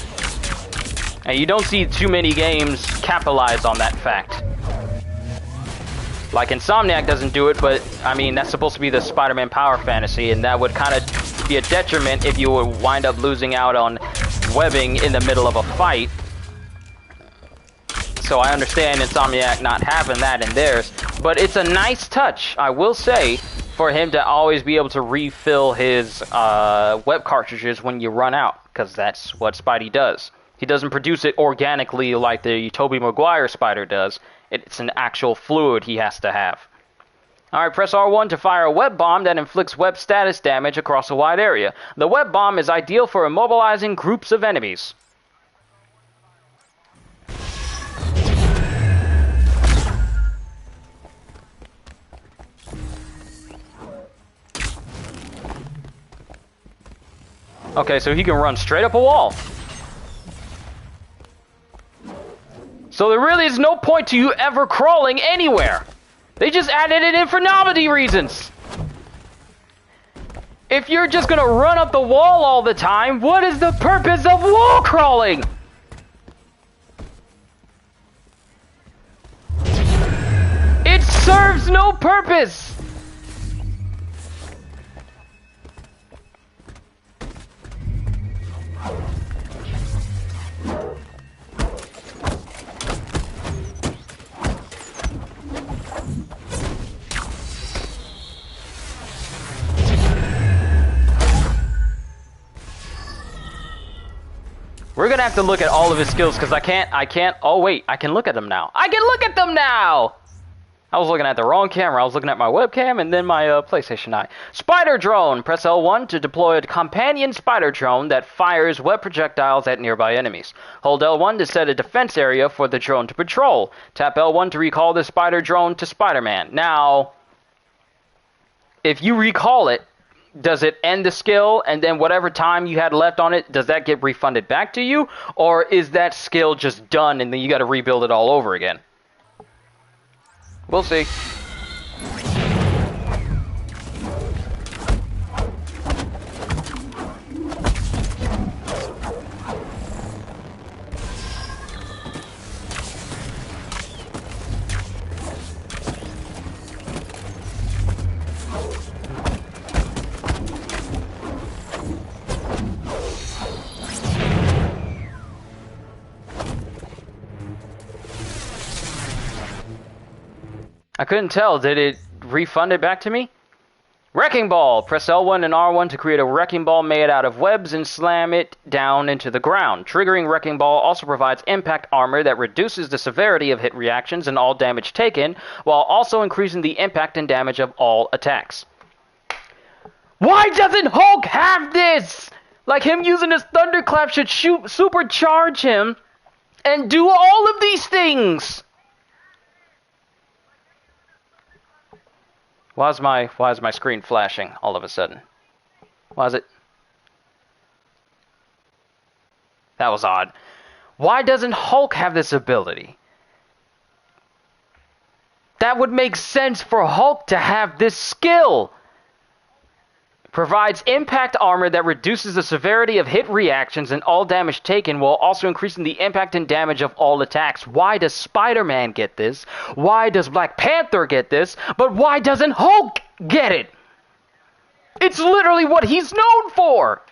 And you don't see too many games capitalize on that fact. Like Insomniac doesn't do it, but I mean, that's supposed to be the Spider-Man power fantasy, and that would kind of be a detriment if you would wind up losing out on webbing in the middle of a fight. So I understand Insomniac not having that in theirs, but it's a nice touch, I will say, for him to always be able to refill his web cartridges when you run out, because that's what Spidey does. He doesn't produce it organically like the Tobey Maguire Spider does. It's an actual fluid he has to have. Alright, press R1 to fire a web bomb that inflicts web status damage across a wide area. The web bomb is ideal for immobilizing groups of enemies. Okay, so he can run straight up a wall. So there really is no point to you ever crawling anywhere. They just added it in for novelty reasons. If you're just gonna run up the wall all the time, what is the purpose of wall crawling? It serves no purpose. We're gonna have to look at all of his skills, because I can't, oh wait, I can look at them now. I can look at them now! I was looking at the wrong camera. I was looking at my webcam and then my PlayStation Eye. Spider Drone! Press L1 to deploy a companion spider drone that fires web projectiles at nearby enemies. Hold L1 to set a defense area for the drone to patrol. Tap L1 to recall the spider drone to Spider-Man. Now, if you recall it, does it end the skill, and then whatever time you had left on it, does that get refunded back to you? Or is that skill just done and then you gotta rebuild it all over again? We'll see. I couldn't tell. Did it refund it back to me? Wrecking Ball! Press L1 and R1 to create a wrecking ball made out of webs and slam it down into the ground. Triggering Wrecking Ball also provides impact armor that reduces the severity of hit reactions and all damage taken, while also increasing the impact and damage of all attacks. Why doesn't Hulk have this? Like, him using his Thunderclap should supercharge him and do all of these things! Why is my screen flashing all of a sudden? Why is it? That was odd. Why doesn't Hulk have this ability? That would make sense for Hulk to have this skill. Provides impact armor that reduces the severity of hit reactions and all damage taken while also increasing the impact and damage of all attacks. Why does Spider-Man get this? Why does Black Panther get this? But why doesn't Hulk get it? It's literally what he's known for!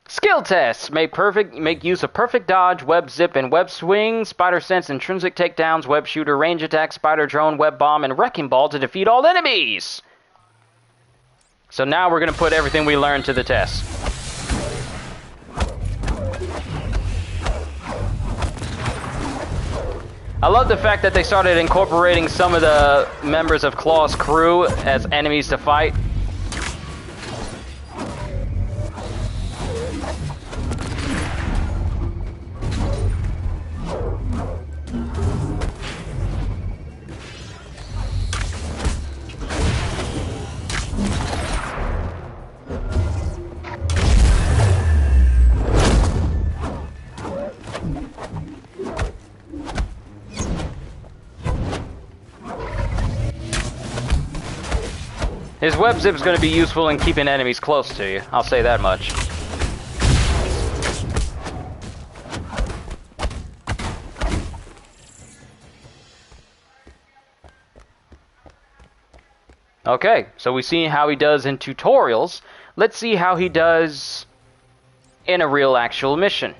Skill tests. Make use of perfect dodge, web zip, and web swing, spider sense, intrinsic takedowns, web shooter, range attack, spider drone, web bomb, and wrecking ball to defeat all enemies. So now we're going to put everything we learned to the test. I love the fact that they started incorporating some of the members of Claw's crew as enemies to fight. His web zip is going to be useful in keeping enemies close to you. I'll say that much. Okay, so we've seen how he does in tutorials. Let's see how he does in a real actual mission.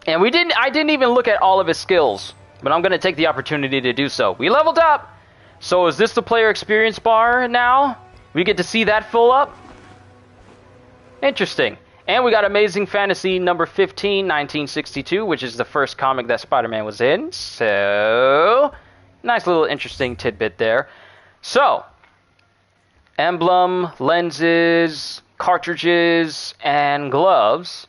And I didn't even look at all of his skills, but I'm going to take the opportunity to do so. We leveled up! So is this the player experience bar now? We get to see that full up? Interesting. And we got Amazing Fantasy number 15, 1962, which is the first comic that Spider-Man was in. So, nice little interesting tidbit there. So, emblem, lenses, cartridges, and gloves.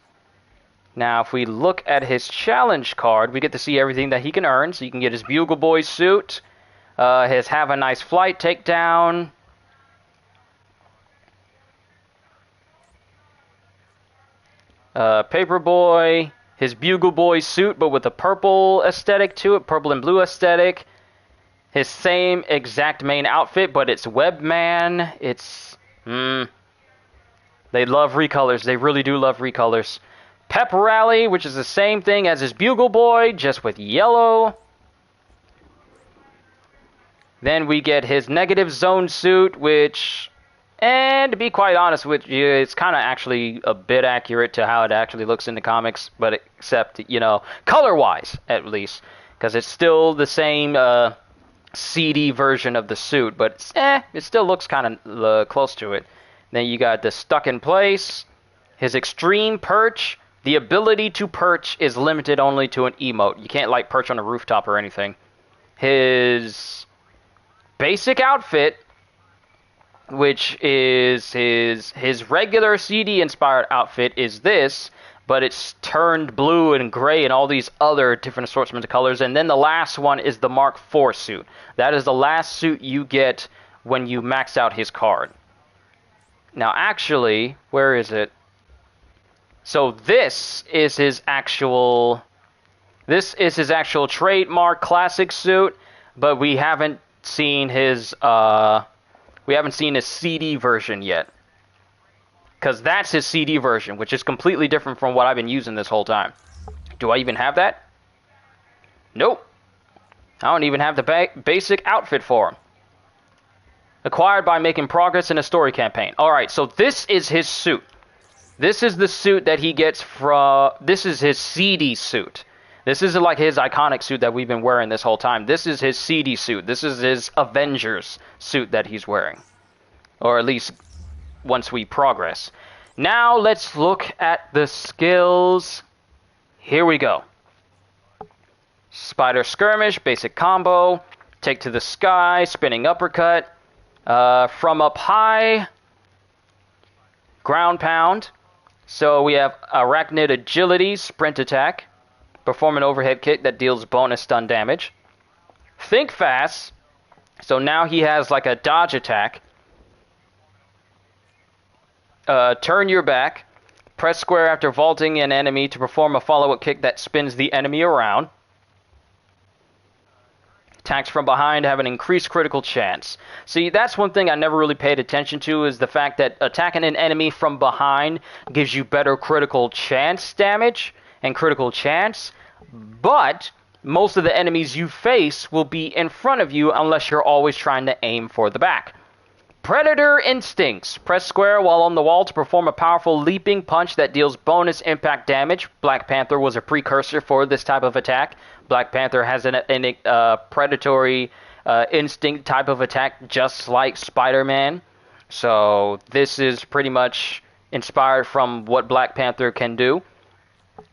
Now, if we look at his challenge card, we get to see everything that he can earn. So you can get his Bugle Boy suit, his Have a Nice Flight takedown, Paperboy, his Bugle Boy suit, but with a purple aesthetic to it, purple and blue aesthetic. His same exact main outfit, but it's Webman. It's, they love recolors. They really do love recolors. Pep Rally, which is the same thing as his Bugle Boy, just with yellow. Then we get his Negative Zone suit, which, and to be quite honest with you, it's kind of actually a bit accurate to how it actually looks in the comics, but except, you know, color-wise, at least, because it's still the same CD version of the suit, but it still looks kind of close to it. Then you got the Stuck in Place, his Extreme Perch. The ability to perch is limited only to an emote. You can't, like, perch on a rooftop or anything. His basic outfit, which is his regular CD-inspired outfit, is this, but it's turned blue and gray and all these other different assortments of colors. And then the last one is the Mark IV suit. That is the last suit you get when you max out his card. Now, actually, where is it? So this is his actual trademark classic suit, but we haven't seen his CD version yet. Because that's his CD version, which is completely different from what I've been using this whole time. Do I even have that? Nope. I don't even have the basic outfit for him. Acquired by making progress in a story campaign. Alright, so this is his suit. This is the suit that he gets from... This is his CD suit. This isn't like his iconic suit that we've been wearing this whole time. This is his CD suit. This is his Avengers suit that he's wearing. Or at least once we progress. Now let's look at the skills. Here we go. Spider Skirmish, basic combo. Take to the sky, spinning uppercut. From up high, ground pound. So we have Arachnid Agility, sprint attack. Perform an overhead kick that deals bonus stun damage. Think fast. So now he has like a dodge attack. Turn your back. Press square after vaulting an enemy to perform a follow-up kick that spins the enemy around. Attacks from behind have an increased critical chance. See, that's one thing I never really paid attention to, is the fact that attacking an enemy from behind gives you better critical chance damage and critical chance, but most of the enemies you face will be in front of you unless you're always trying to aim for the back. Predator Instincts. Press square while on the wall to perform a powerful leaping punch that deals bonus impact damage. Black Panther was a precursor for this type of attack. Black Panther has a predatory instinct type of attack just like Spider-Man. So this is pretty much inspired from what Black Panther can do.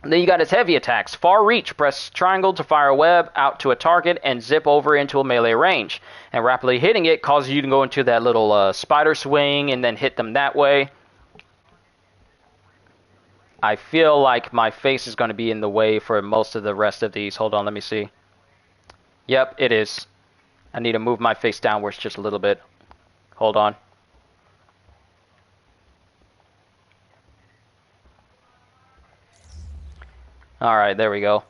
And then you got his heavy attacks. Far reach. Press triangle to fire a web out to a target and zip over into a melee range. And rapidly hitting it causes you to go into that little spider swing and then hit them that way. I feel like my face is going to be in the way for most of the rest of these. Hold on, let me see. Yep, it is. I need to move my face downwards just a little bit. Hold on. Alright, there we go.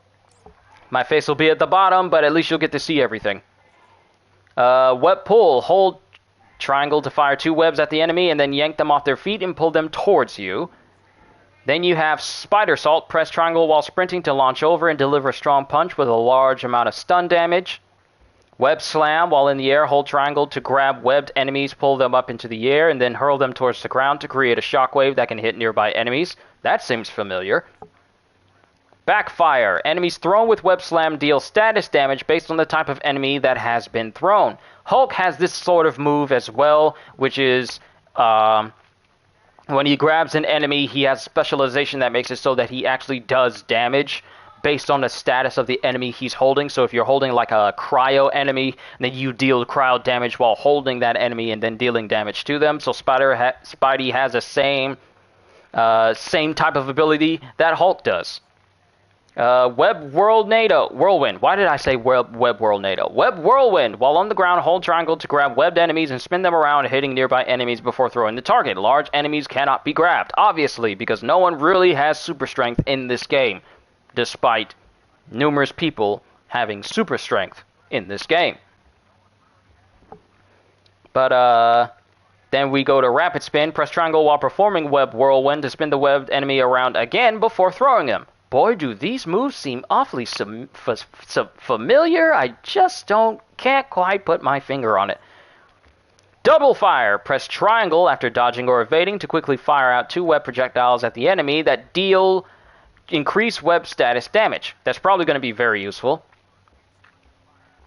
My face will be at the bottom, but at least you'll get to see everything. Web pull. Hold triangle to fire 2 webs at the enemy and then yank them off their feet and pull them towards you. Then you have Spider Salt. Press triangle while sprinting to launch over and deliver a strong punch with a large amount of stun damage. Web Slam. While in the air, hold triangle to grab webbed enemies, pull them up into the air, and then hurl them towards the ground to create a shockwave that can hit nearby enemies. That seems familiar. Backfire. Enemies thrown with Web Slam deal status damage based on the type of enemy that has been thrown. Hulk has this sort of move as well, which is when he grabs an enemy, he has specialization that makes it so that he actually does damage based on the status of the enemy he's holding. So if you're holding like a cryo enemy, then you deal cryo damage while holding that enemy and then dealing damage to them. So Spidey has the same type of ability that Hulk does. Web Whirlwind. Why did I say Web Whirlnado? Web Whirlwind. While on the ground, hold triangle to grab webbed enemies and spin them around, hitting nearby enemies before throwing the target. Large enemies cannot be grabbed, obviously, because no one really has super strength in this game, despite numerous people having super strength in this game. But, then we go to Rapid Spin. Press triangle while performing Web Whirlwind to spin the webbed enemy around again before throwing him. Boy, do these moves seem awfully familiar. I just can't quite put my finger on it. Double fire. Press triangle after dodging or evading to quickly fire out 2 web projectiles at the enemy that deal increased web status damage. That's probably going to be very useful.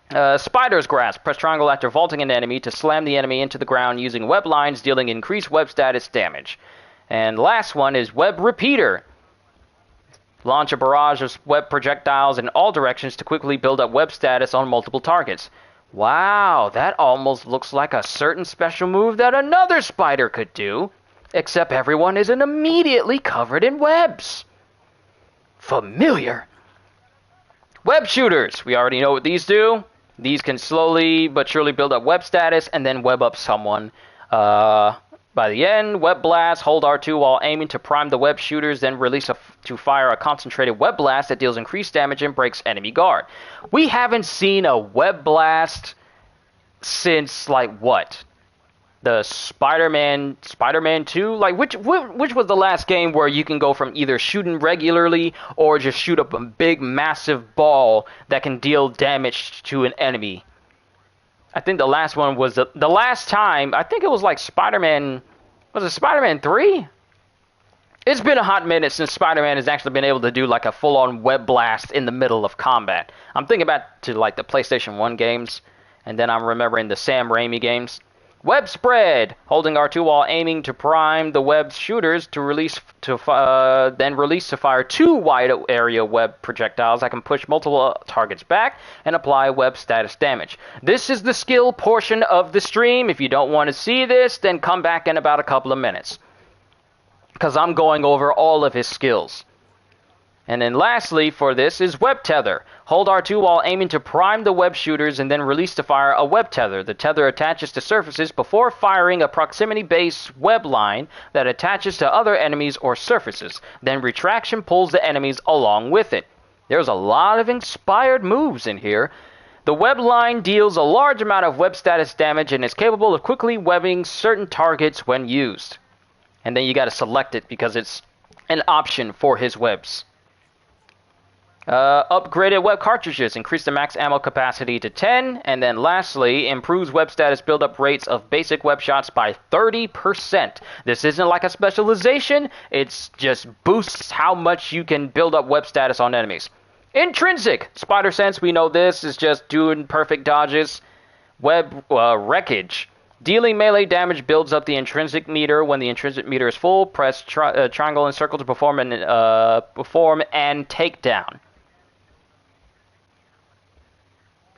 Spider's Grasp. Press triangle after vaulting an enemy to slam the enemy into the ground using web lines, dealing increased web status damage. And last one is Web Repeater. Launch a barrage of web projectiles in all directions to quickly build up web status on multiple targets. Wow, that almost looks like a certain special move that another spider could do, except everyone isn't immediately covered in webs. Familiar. Web shooters. We already know what these do. These can slowly but surely build up web status and then web up someone. By the end, Web Blast, hold R2 while aiming to prime the web shooters, then release to fire a concentrated Web Blast that deals increased damage and breaks enemy guard. We haven't seen a Web Blast since, like, what? The Spider-Man 2? Like, which was the last game where you can go from either shooting regularly or just shoot up a big, massive ball that can deal damage to an enemy? I think the last one was the last time. I think it was like Spider-Man. Was it Spider-Man 3? It's been a hot minute since Spider-Man has actually been able to do like a full-on web blast in the middle of combat. I'm thinking back to like the PlayStation 1 games, and then I'm remembering the Sam Raimi games. Web Spread, holding R2 while aiming to prime the web shooters to then release to fire 2 wide area web projectiles that can push multiple targets back and apply web status damage. This is the skill portion of the stream. If you don't want to see this, then come back in about a couple of minutes, because I'm going over all of his skills. And then lastly for this is Web Tether. Hold R2 while aiming to prime the web shooters and then release to fire a web tether. The tether attaches to surfaces before firing a proximity-based web line that attaches to other enemies or surfaces. Then retraction pulls the enemies along with it. There's a lot of inspired moves in here. The web line deals a large amount of web status damage and is capable of quickly webbing certain targets when used. And then you got to select it because it's an option for his webs. Upgraded web cartridges increase the max ammo capacity to 10, and then lastly, improves web status buildup rates of basic web shots by 30%. This isn't like a specialization, it's just boosts how much you can build up web status on enemies. Intrinsic Spider Sense, we know this is just doing perfect dodges. Web Wreckage. Dealing melee damage builds up the intrinsic meter. When the intrinsic meter is full, press triangle and circle to perform an takedown.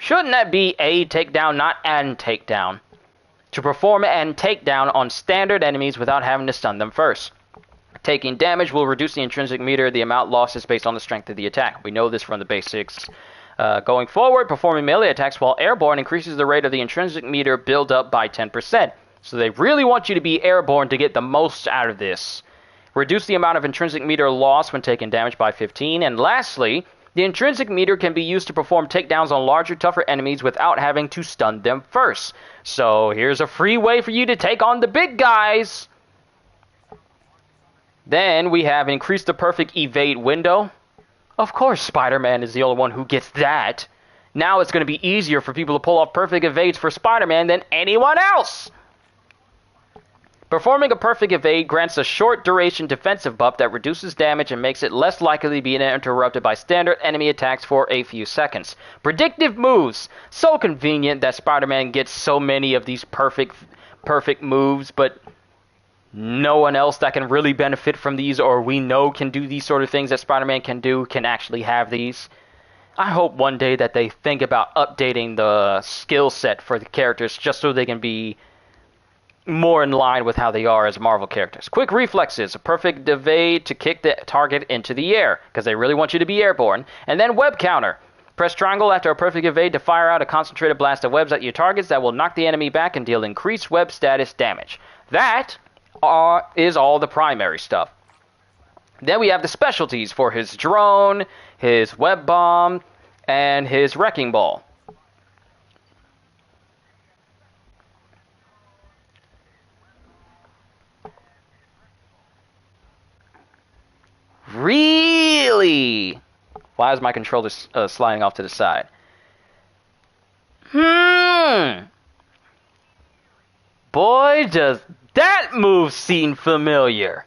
Shouldn't that be a takedown, not an takedown? To perform an takedown on standard enemies without having to stun them first. Taking damage will reduce the intrinsic meter. The amount lost is based on the strength of the attack. We know this from the basics. Going forward, performing melee attacks while airborne increases the rate of the intrinsic meter build up by 10%. So they really want you to be airborne to get the most out of this. Reduce the amount of intrinsic meter loss when taking damage by 15. And lastly, the intrinsic meter can be used to perform takedowns on larger, tougher enemies without having to stun them first. So here's a free way for you to take on the big guys. Then we have increased the perfect evade window. Of course, Spider-Man is the only one who gets that. Now it's going to be easier for people to pull off perfect evades for Spider-Man than anyone else. Performing a perfect evade grants a short duration defensive buff that reduces damage and makes it less likely to be interrupted by standard enemy attacks for a few seconds. Predictive moves. So convenient that Spider-Man gets so many of these perfect moves, but no one else that can really benefit from these or we know can do these sort of things that Spider-Man can do can actually have these. I hope one day that they think about updating the skill set for the characters just so they can be more in line with how they are as Marvel characters. Quick reflexes, a perfect evade to kick the target into the air, because they really want you to be airborne. And then web counter. Press triangle after a perfect evade to fire out a concentrated blast of webs at your targets that will knock the enemy back and deal increased web status damage. That is all the primary stuff. Then we have the specialties for his drone, his web bomb, and his wrecking ball. Really? Why is my controller sliding off to the side? Boy, does that move seem familiar.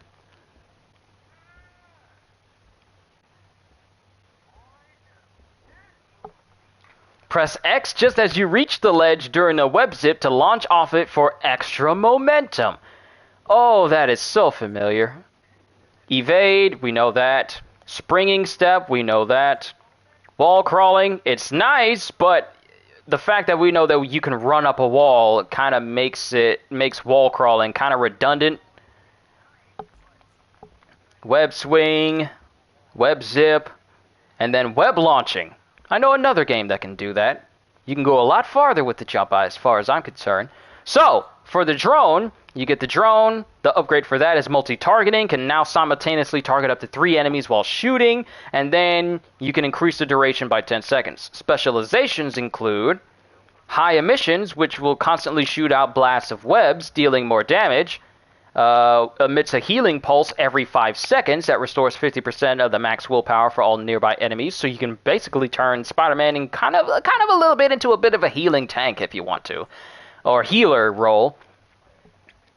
Press X just as you reach the ledge during a web zip to launch off it for extra momentum. Oh, that is so familiar. Evade, we know that. Springing step, we know that. Wall crawling, it's nice, but the fact that we know that you can run up a wall kind of makes wall crawling kind of redundant. Web swing, web zip, and then web launching. I know another game that can do that. You can go a lot farther with the jump as far as I'm concerned. So, for the drone, you get the drone. The upgrade for that is multi-targeting, can now simultaneously target up to 3 enemies while shooting, and then you can increase the duration by 10 seconds. Specializations include high emissions, which will constantly shoot out blasts of webs, dealing more damage. Emits a healing pulse every 5 seconds that restores 50% of the max willpower for all nearby enemies, so you can basically turn Spider-Man in kind of a little bit into a bit of a healing tank if you want to, or healer role.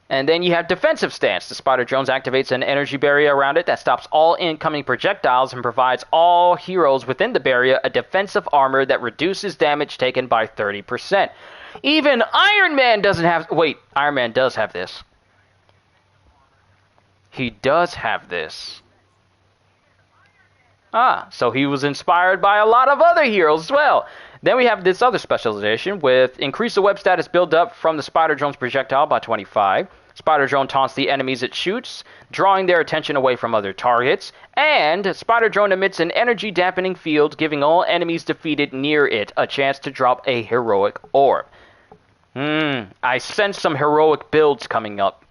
And then you have defensive stance. The Spider Drones activates an energy barrier around it that stops all incoming projectiles and provides all heroes within the barrier a defensive armor that reduces damage taken by 30%. Even Iron Man doesn't have... Wait, Iron Man does have this. He does have this. So he was inspired by a lot of other heroes as well. Then we have this other specialization with increase the web status build up from the Spider Drone's projectile by 25. Spider Drone taunts the enemies it shoots, drawing their attention away from other targets. And Spider Drone emits an energy dampening field, giving all enemies defeated near it a chance to drop a heroic orb. I sense some heroic builds coming up.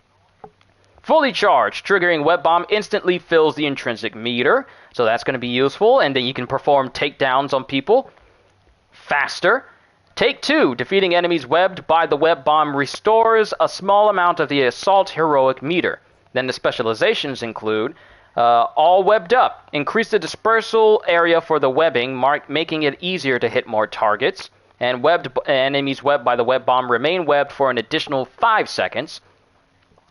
Fully charged, triggering Web Bomb instantly fills the intrinsic meter, so that's going to be useful, and then you can perform takedowns on people faster. Take 2, defeating enemies webbed by the Web Bomb restores a small amount of the Assault heroic meter. Then the specializations include all webbed up, increase the dispersal area for the webbing, making it easier to hit more targets, and enemies webbed by the Web Bomb remain webbed for an additional 5 seconds.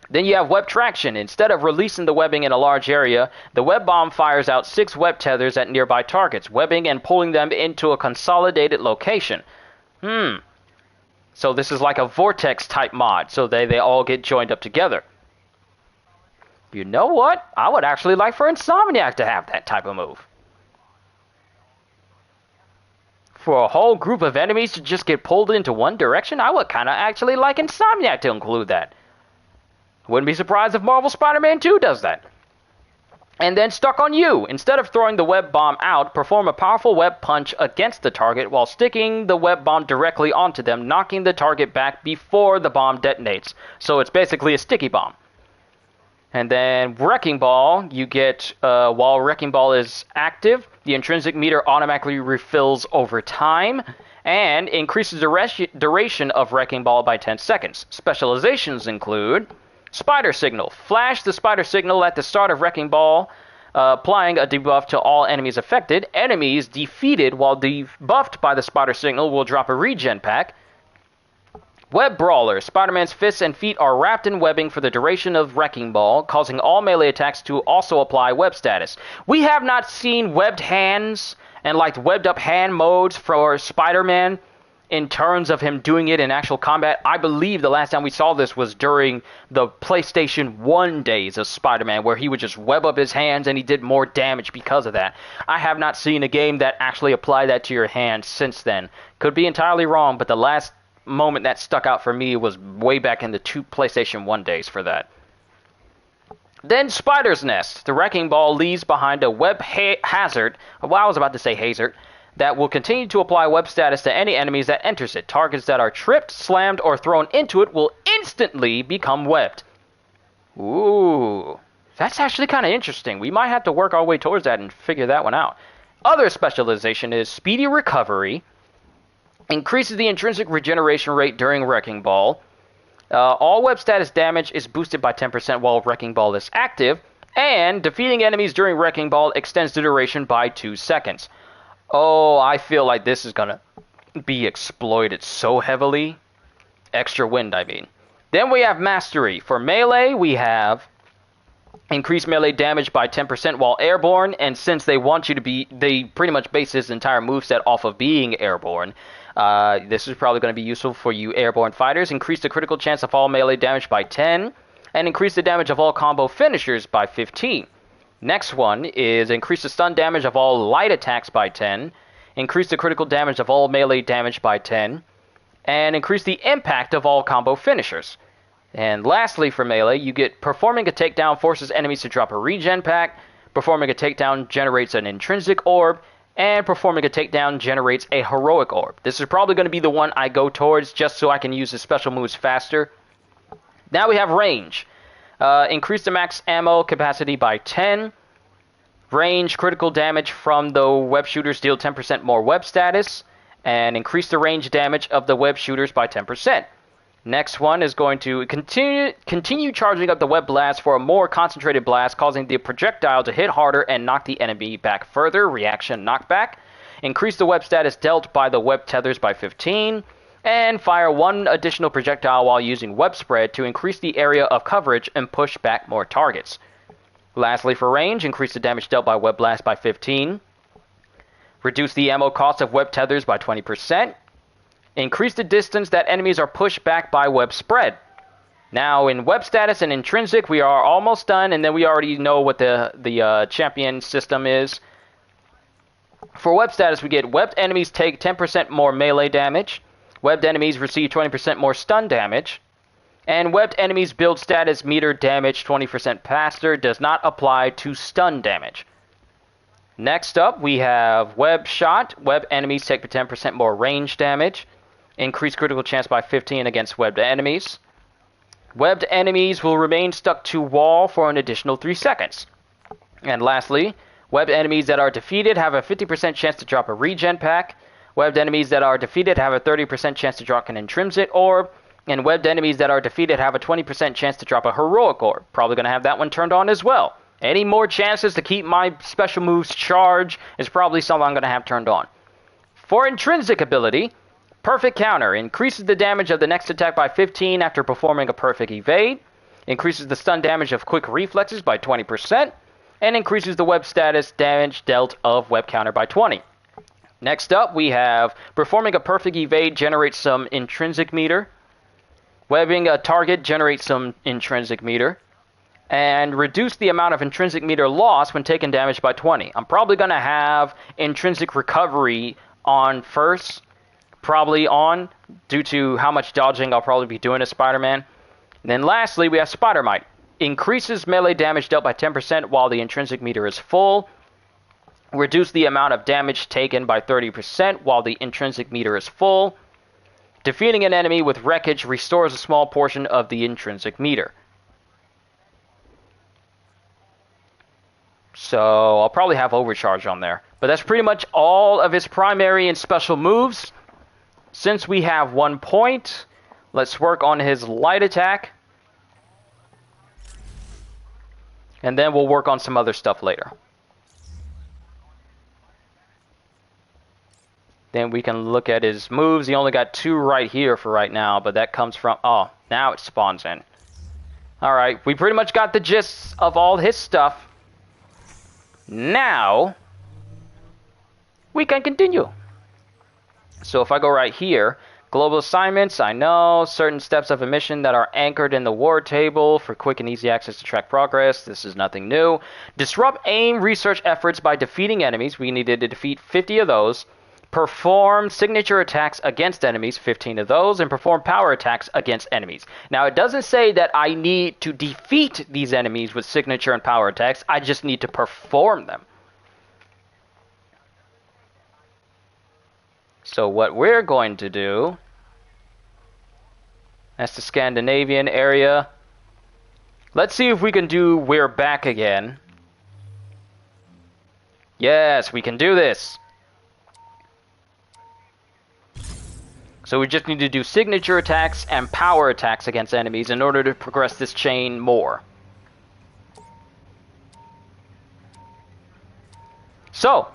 Then you have web traction. Instead of releasing the webbing in a large area, the Web Bomb fires out 6 web tethers at nearby targets, webbing and pulling them into a consolidated location. So this is like a vortex type mod, so they all get joined up together. You know what? I would actually like for Insomniac to have that type of move. For a whole group of enemies to just get pulled into one direction, I would kind of actually like Insomniac to include that. Wouldn't be surprised if Marvel Spider-Man 2 does that. And then Stuck on You. Instead of throwing the Web Bomb out, perform a powerful web punch against the target while sticking the Web Bomb directly onto them, knocking the target back before the bomb detonates. So it's basically a sticky bomb. And then Wrecking Ball, you get, while Wrecking Ball is active, the intrinsic meter automatically refills over time, and increases the duration of Wrecking Ball by 10 seconds. Specializations include Spider Signal. Flash the Spider Signal at the start of Wrecking Ball, applying a debuff to all enemies affected. Enemies defeated while debuffed by the Spider Signal will drop a regen pack. Web Brawler. Spider-Man's fists and feet are wrapped in webbing for the duration of Wrecking Ball, causing all melee attacks to also apply web status. We have not seen webbed hands and like webbed up hand modes for Spider-Man in terms of him doing it in actual combat. I believe the last time we saw this was during the PlayStation 1 days of Spider-Man, where he would just web up his hands and he did more damage because of that. I have not seen a game that actually applied that to your hands since then. Could be entirely wrong, but the last moment that stuck out for me was way back in the PlayStation 1 days for that. Then Spider's Nest. The Wrecking Ball leaves behind a web hazard. Well, I was about to say hazard. That will continue to apply web status to any enemies that enters it. Targets that are tripped, slammed, or thrown into it will instantly become webbed. Ooh, that's actually kind of interesting. We might have to work our way towards that and figure that one out. Other specialization is Speedy Recovery. Increases the intrinsic regeneration rate during Wrecking Ball. All web status damage is boosted by 10% while Wrecking Ball is active. And defeating enemies during Wrecking Ball extends the duration by 2 seconds. Oh, I feel like this is going to be exploited so heavily. Extra wind, I mean. Then we have Mastery. For melee, we have increased melee damage by 10% while airborne. And since they want you to be, they pretty much base this entire moveset off of being airborne. This is probably going to be useful for you airborne fighters. Increase the critical chance of all melee damage by 10. And increase the damage of all combo finishers by 15. Next one is increase the stun damage of all light attacks by 10, increase the critical damage of all melee damage by 10, and increase the impact of all combo finishers. And lastly for melee, you get performing a takedown forces enemies to drop a regen pack, performing a takedown generates an intrinsic orb, and performing a takedown generates a heroic orb. This is probably going to be the one I go towards just so I can use the special moves faster. Now we have range. Increase the max ammo capacity by 10. Range critical damage from the web shooters deal 10% more web status. And increase the range damage of the web shooters by 10%. Next one is going to continue charging up the web blast for a more concentrated blast, causing the projectile to hit harder and knock the enemy back further. Reaction knockback. Increase the web status dealt by the web tethers by 15. And fire one additional projectile while using web spread to increase the area of coverage and push back more targets. Lastly, for range, increase the damage dealt by web blast by 15. Reduce the ammo cost of web tethers by 20%. Increase the distance that enemies are pushed back by web spread. Now, in web status and intrinsic, we are almost done, and then we already know what the champion system is. For web status, we get webbed enemies take 10% more melee damage. Webbed enemies receive 20% more stun damage. And webbed enemies build status meter damage 20% faster. Does not apply to stun damage. Next up, we have web shot. Web enemies take 10% more range damage. Increase critical chance by 15 against webbed enemies. Webbed enemies will remain stuck to wall for an additional 3 seconds. And lastly, webbed enemies that are defeated have a 50% chance to drop a regen pack. Webbed enemies that are defeated have a 30% chance to drop an intrinsic orb. And webbed enemies that are defeated have a 20% chance to drop a heroic orb. Probably going to have that one turned on as well. Any more chances to keep my special moves charged is probably something I'm going to have turned on. For intrinsic ability, perfect counter increases the damage of the next attack by 15 after performing a perfect evade. Increases the stun damage of quick reflexes by 20%. And increases the web status damage dealt of web counter by 20. Next up, we have performing a perfect evade generates some intrinsic meter. Webbing a target generates some intrinsic meter. And reduce the amount of intrinsic meter loss when taking damage by 20. I'm probably going to have intrinsic recovery on first. Probably on, due to how much dodging I'll probably be doing as Spider-Man. Then lastly, we have Spider Mite. Increases melee damage dealt by 10% while the intrinsic meter is full. Reduce the amount of damage taken by 30% while the intrinsic meter is full. Defeating an enemy with wreckage restores a small portion of the intrinsic meter. So I'll probably have overcharge on there. But that's pretty much all of his primary and special moves. Since we have 1 point, let's work on his light attack. And then we'll work on some other stuff later. Then we can look at his moves. He only got 2 right here for right now, but that comes from... Oh, now it spawns in. Alright, we pretty much got the gist of all his stuff. Now, we can continue. So if I go right here, global assignments, I know, certain steps of a mission that are anchored in the war table for quick and easy access to track progress. This is nothing new. Disrupt aim research efforts by defeating enemies. We needed to defeat 50 of those. Perform signature attacks against enemies, 15 of those, and perform power attacks against enemies. Now, it doesn't say that I need to defeat these enemies with signature and power attacks. I just need to perform them. So what we're going to do, that's the Scandinavian area. Let's see if we can do We're Back Again. Yes, we can do this. So we just need to do signature attacks and power attacks against enemies in order to progress this chain more. So,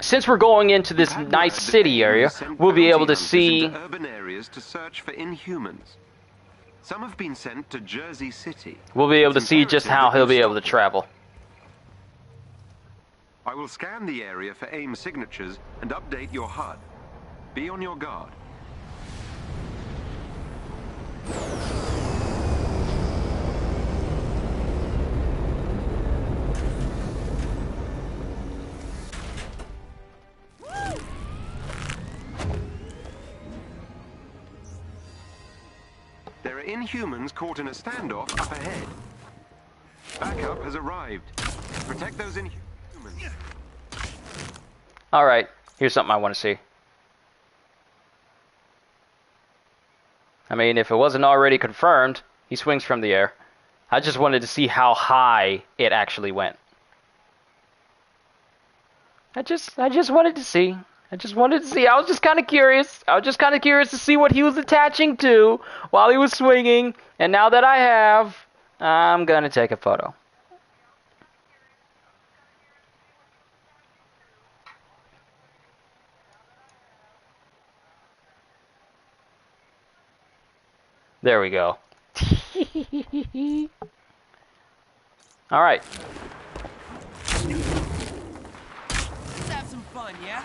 since we're going into this nice city area, we'll be able to see urban areas to search for Inhumans. Some have been sent to Jersey City. We'll be able to see just how he'll be able to travel. I will scan the area for AIM signatures and update your HUD. Be on your guard. There are Inhumans caught in a standoff up ahead. Backup has arrived. Protect those Inhumans. Alright, here's something I want to see. I mean, if it wasn't already confirmed, he swings from the air. I just wanted to see how high it actually went. I just wanted to see. I was just kind of curious. I was just kind of curious to see what he was attaching to while he was swinging. And now that I have, I'm going to take a photo. There we go. All right. Let's have some fun, yeah?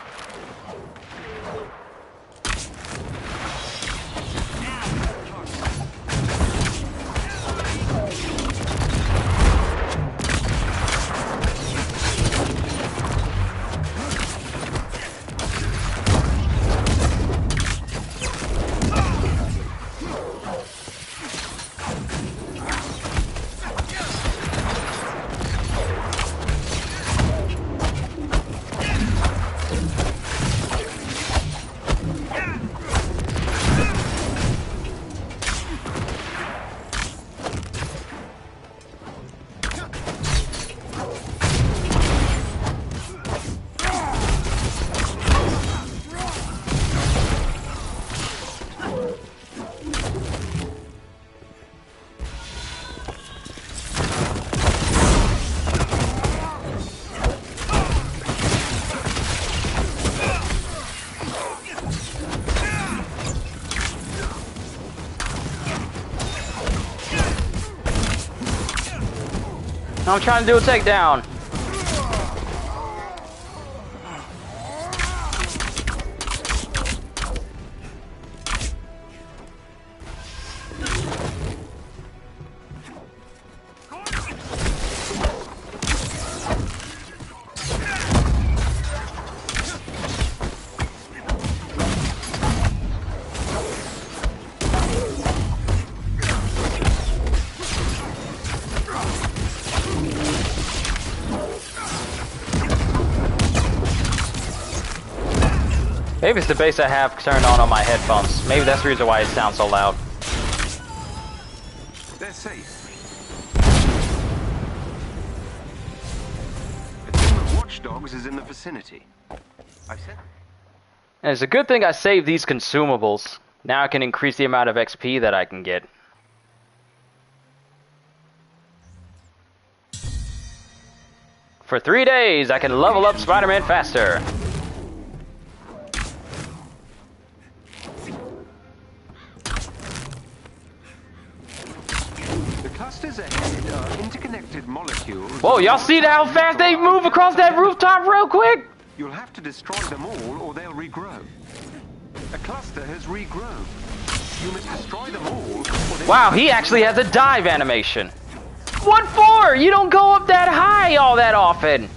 I'm trying to do a takedown. Maybe it's the bass I have turned on my headphones. Maybe that's the reason why it sounds so loud. They're safe. A team of watchdogs is in the vicinity. I've sent. And it's a good thing I saved these consumables. Now I can increase the amount of XP that I can get. For 3 days, I can level up Spider-Man faster. The clusters ahead are interconnected molecules. Whoa, y'all see how fast they move across that rooftop real quick? You'll have to destroy them all or they'll regrow. A cluster has regrown. You must destroy them all or they... Wow, he actually has a dive animation. What for? You don't go up that high all that often.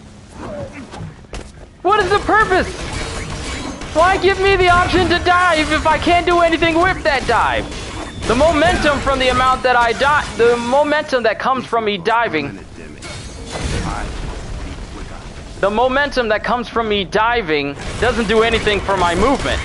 What is the purpose? Why give me the option to dive if I can't do anything with that dive? The momentum from the amount that I dive, the momentum that comes from me diving, the momentum that comes from me diving doesn't do anything for my movement.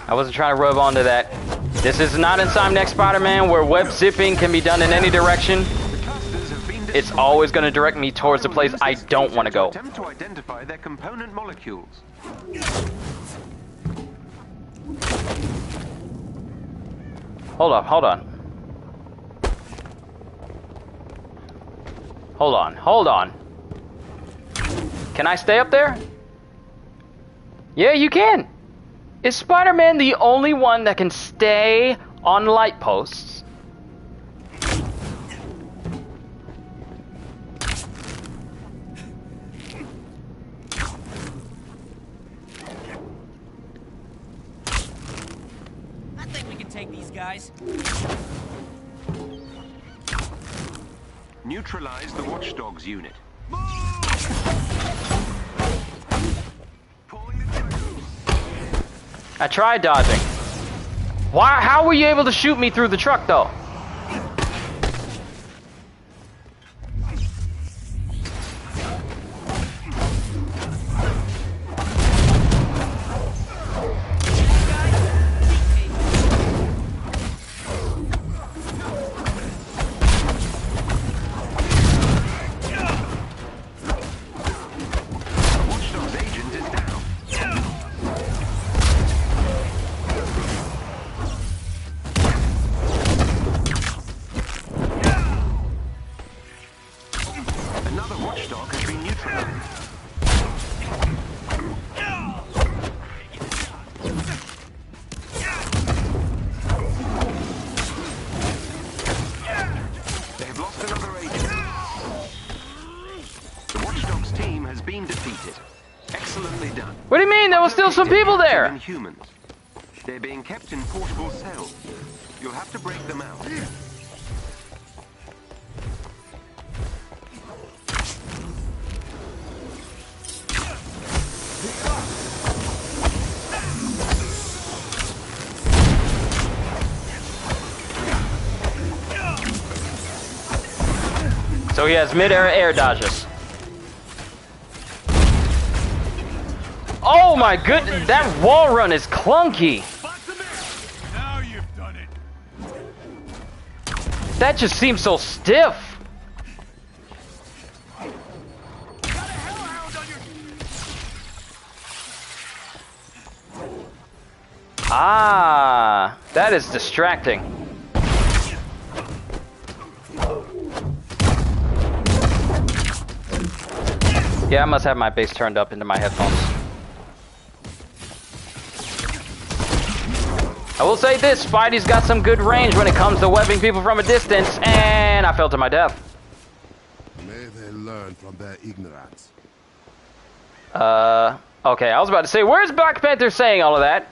I wasn't trying to rub onto that. This is not Inside Next Spider-Man where web zipping can be done in any direction. It's always going to direct me towards the place I don't want to go. Attempt to identify their component molecules. Hold up, hold on. Hold on, hold on. Can I stay up there? Yeah, you can. Is Spider-Man the only one that can stay on light posts? I think we can take these guys. Neutralize the watchdogs unit. I tried dodging. Why? How were you able to shoot me through the truck, though? What do you mean? There were still some people there. Humans. They're being kept in portable cells. You'll have to break them out. So he has mid-air air dodges. Oh my goodness, that wall run is clunky. Now you've done it. That just seems so stiff. Ah, that is distracting. Yeah, I must have my bass turned up into my headphones. I will say this, Spidey's got some good range when it comes to webbing people from a distance, and I fell to my death. May they learn from their ignorance. Okay, I was about to say, where's Black Panther saying all of that?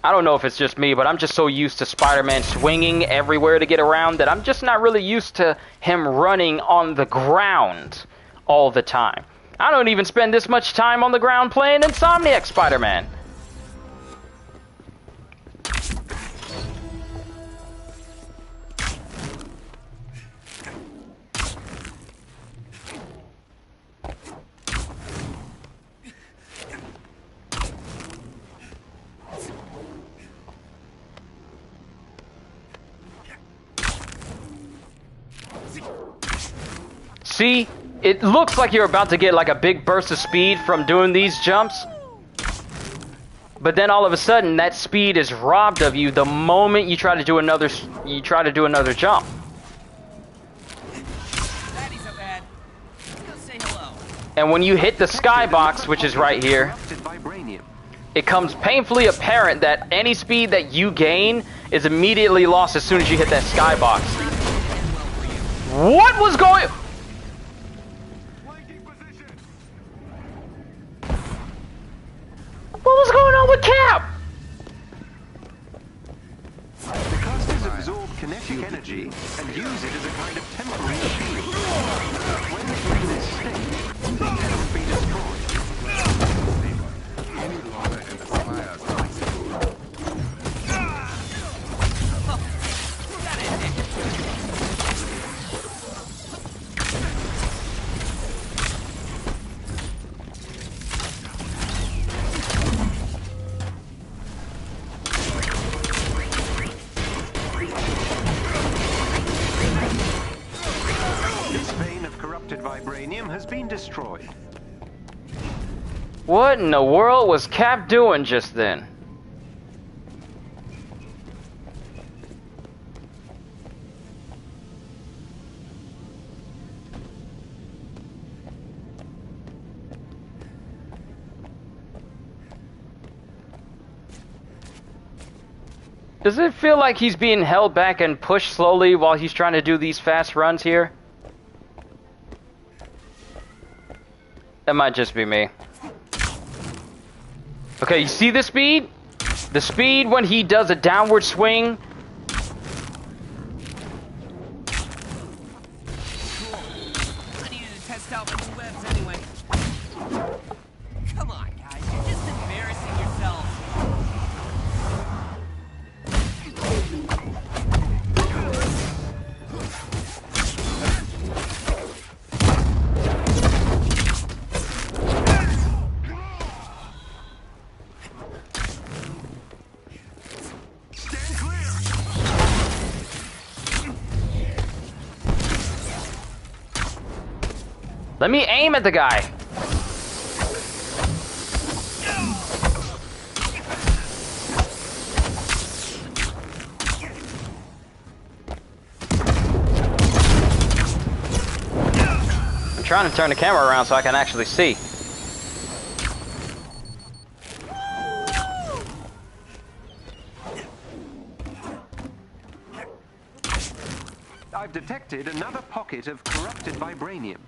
I don't know if it's just me, but I'm just so used to Spider-Man swinging everywhere to get around that I'm just not really used to him running on the ground all the time. I don't even spend this much time on the ground playing Insomniac Spider-Man. See, it looks like you're about to get like a big burst of speed from doing these jumps. But then all of a sudden that speed is robbed of you the moment you try to do another jump. And when you hit the skybox, which is right here, it comes painfully apparent that any speed that you gain is immediately lost as soon as you hit that skybox. What was going? What was going on with Cap? The clusters absorb kinetic energy and use it as a kind of temporary shield. When in this state, they cannot be destroyed. Any longer in the fire's light. Vibranium has been destroyed. What in the world was Cap doing just then? Does it feel like he's being held back and pushed slowly while he's trying to do these fast runs here? That might just be me. Okay, you see the speed? The speed when he does a downward swing. I needed to test out my new webs anyway. Come on, guys, you're just embarrassing yourselves. Let me aim at the guy. I'm trying to turn the camera around so I can actually see. I've detected another pocket of corrupted vibranium.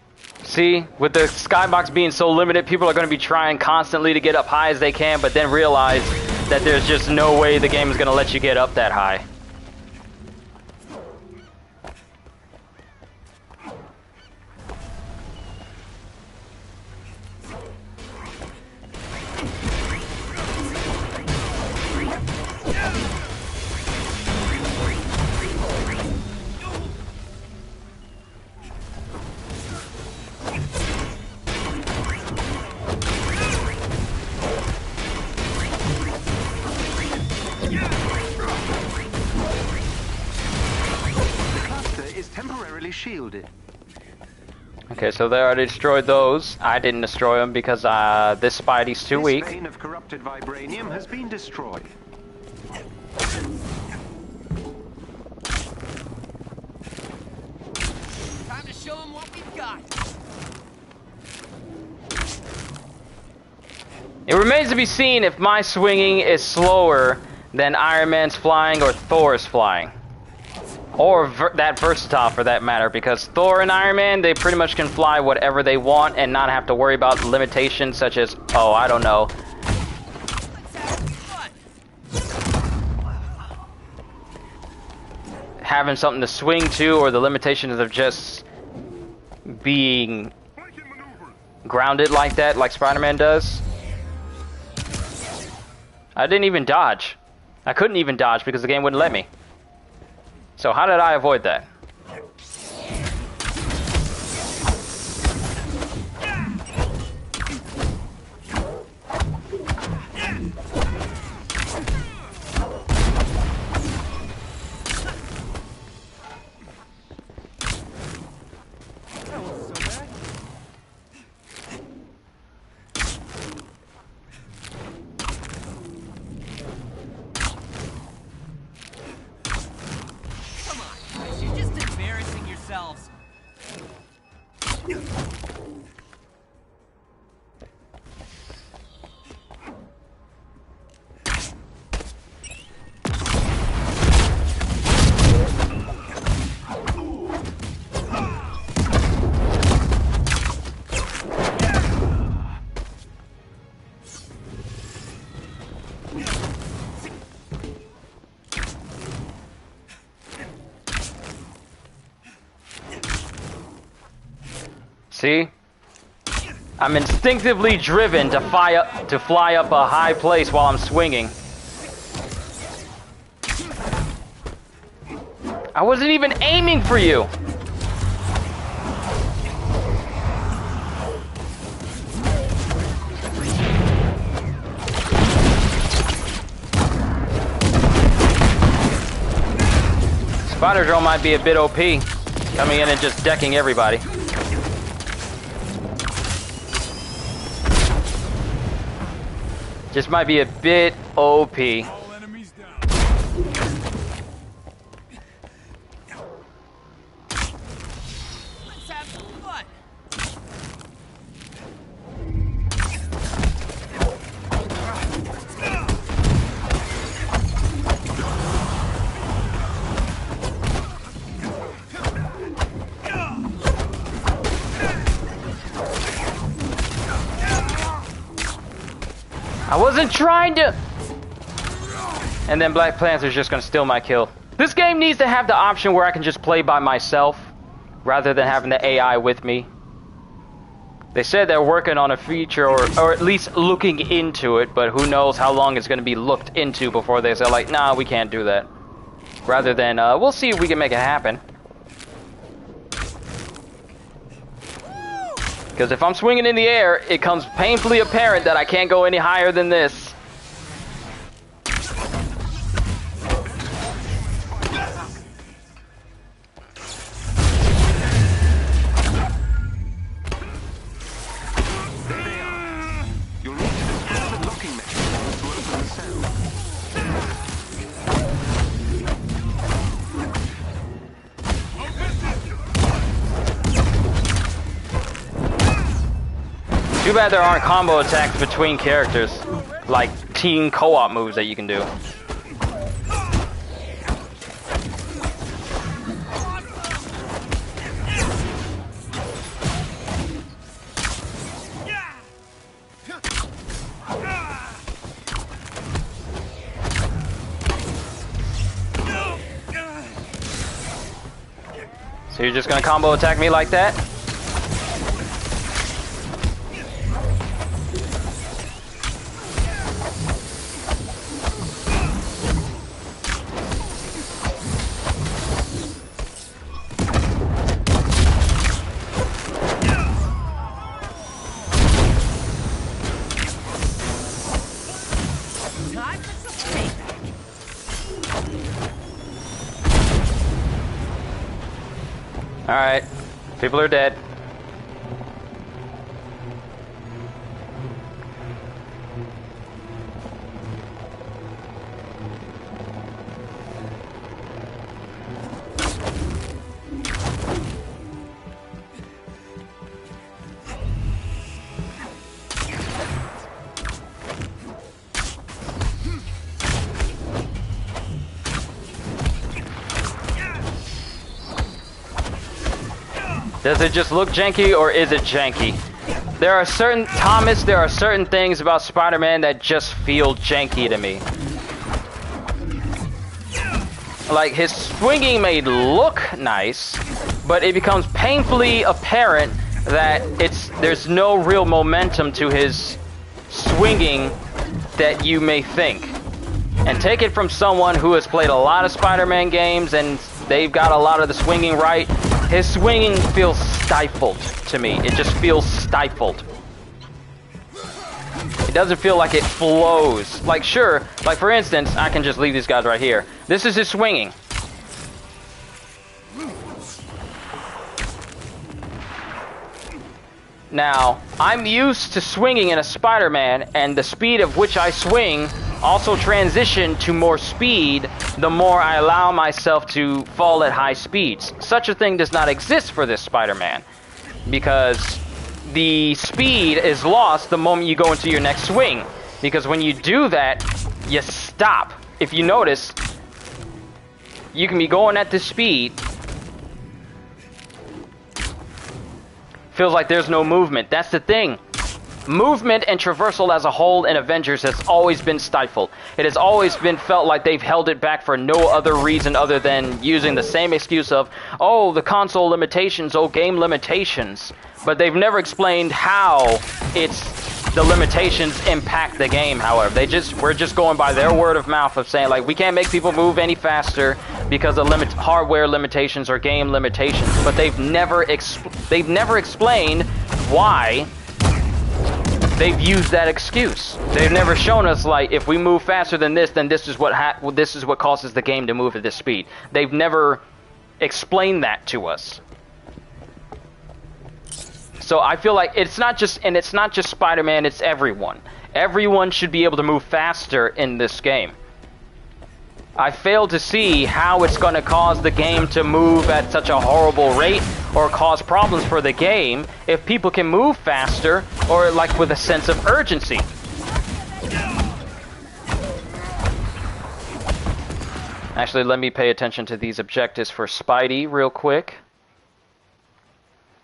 See, with the skybox being so limited, people are going to be trying constantly to get up high as they can, but then realize that there's just no way the game is going to let you get up that high. Okay, so they already destroyed those. I didn't destroy them because this Spidey's too weak. This vein of corrupted vibranium has been destroyed. Time to show him what we've got. It remains to be seen if my swinging is slower than Iron Man's flying or Thor's flying. Or that versatile for that matter, because Thor and Iron Man, they pretty much can fly whatever they want and not have to worry about limitations such as, oh, I don't know, having something to swing to, or the limitations of just being grounded like that, like Spider-Man does. I didn't even dodge. I couldn't even dodge because the game wouldn't let me. So how did I avoid that? See? I'm instinctively driven to fly up a high place while I'm swinging. I wasn't even aiming for you. Spider drone might be a bit OP, coming in and just decking everybody. Just might be a bit OP. I wasn't trying to... And then Black Panther's just gonna steal my kill. This game needs to have the option where I can just play by myself, rather than having the AI with me. They said they're working on a feature, or at least looking into it, but who knows how long it's gonna be looked into before they say, like, nah, we can't do that. Rather than, we'll see if we can make it happen. Because if I'm swinging in the air, it comes painfully apparent that I can't go any higher than this. You'll need to disable the locking mechanism to open the cell. Too bad there aren't combo attacks between characters, like team co-op moves that you can do. So you're just gonna combo attack me like that? Alright, people are dead. Does it just look janky or is it janky? There are certain things about Spider-Man that just feel janky to me. Like, his swinging may look nice, but it becomes painfully apparent that there's no real momentum to his swinging that you may think. And take it from someone who has played a lot of Spider-Man games and they've got a lot of the swinging right. His swinging feels stifled to me. It just feels stifled. It doesn't feel like it flows. Like, sure, like for instance, I can just leave these guys right here. This is his swinging. Now, I'm used to swinging in a Spider-Man, and the speed of which I swing also transition to more speed the more I allow myself to fall at high speeds. Such a thing does not exist for this Spider-Man, because the speed is lost the moment you go into your next swing. Because when you do that, you stop. If you notice, you can be going at this speed. Feels like there's no movement. That's the thing. Movement and traversal as a whole in Avengers has always been stifled. It has always been felt like they've held it back for no other reason other than using the same excuse of, oh, the console limitations, oh, game limitations. But they've never explained how the limitations impact the game, however. We're just going by their word of mouth of saying, like, we can't make people move any faster because of hardware limitations or game limitations. But they've never explained why they've used that excuse. They've never shown us, like, if we move faster than this, then this is what causes the game to move at this speed. They've never explained that to us. So I feel like it's not just Spider-Man, it's everyone. Everyone should be able to move faster in this game. I fail to see how it's going to cause the game to move at such a horrible rate or cause problems for the game if people can move faster or like with a sense of urgency. Actually, let me pay attention to these objectives for Spidey real quick.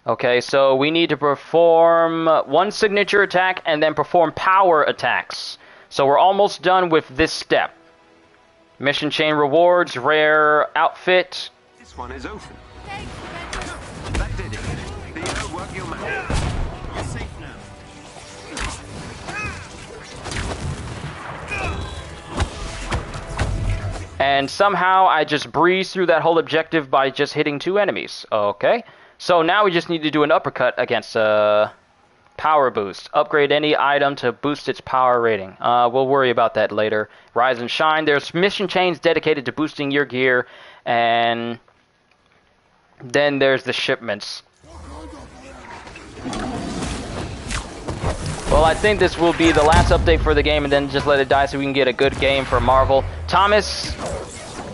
Okay, so we need to perform one signature attack and then perform power attacks. So we're almost done with this step. Mission chain rewards, rare outfit. This one is open. That did it. Theo, work your magic. You're safe now. And somehow I just breezed through that whole objective by just hitting 2 enemies. Okay. So now we just need to do an uppercut against power boost. Upgrade any item to boost its power rating. We'll worry about that later. Rise and shine. There's mission chains dedicated to boosting your gear. And then there's the shipments. Well, I think this will be the last update for the game and then just let it die so we can get a good game for Marvel. Thomas,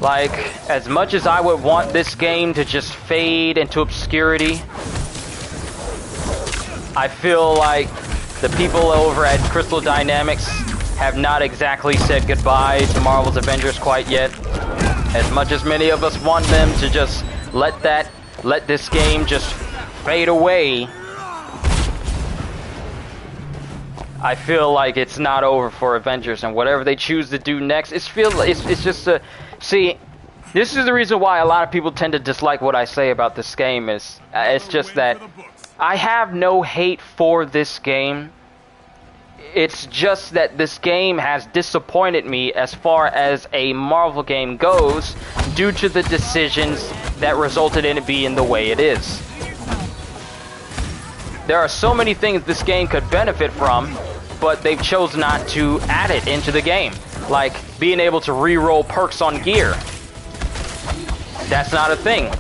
like, as much as I would want this game to just fade into obscurity, I feel like the people over at Crystal Dynamics have not exactly said goodbye to Marvel's Avengers quite yet. As much as many of us want them to just let this game just fade away, I feel like it's not over for Avengers, and whatever they choose to do next, it's just a... See, this is the reason why a lot of people tend to dislike what I say about this game. It's just that I have no hate for this game. It's just that this game has disappointed me as far as a Marvel game goes due to the decisions that resulted in it being the way it is. There are so many things this game could benefit from, but they've chosen not to add it into the game. Like being able to re-roll perks on gear. That's not a thing.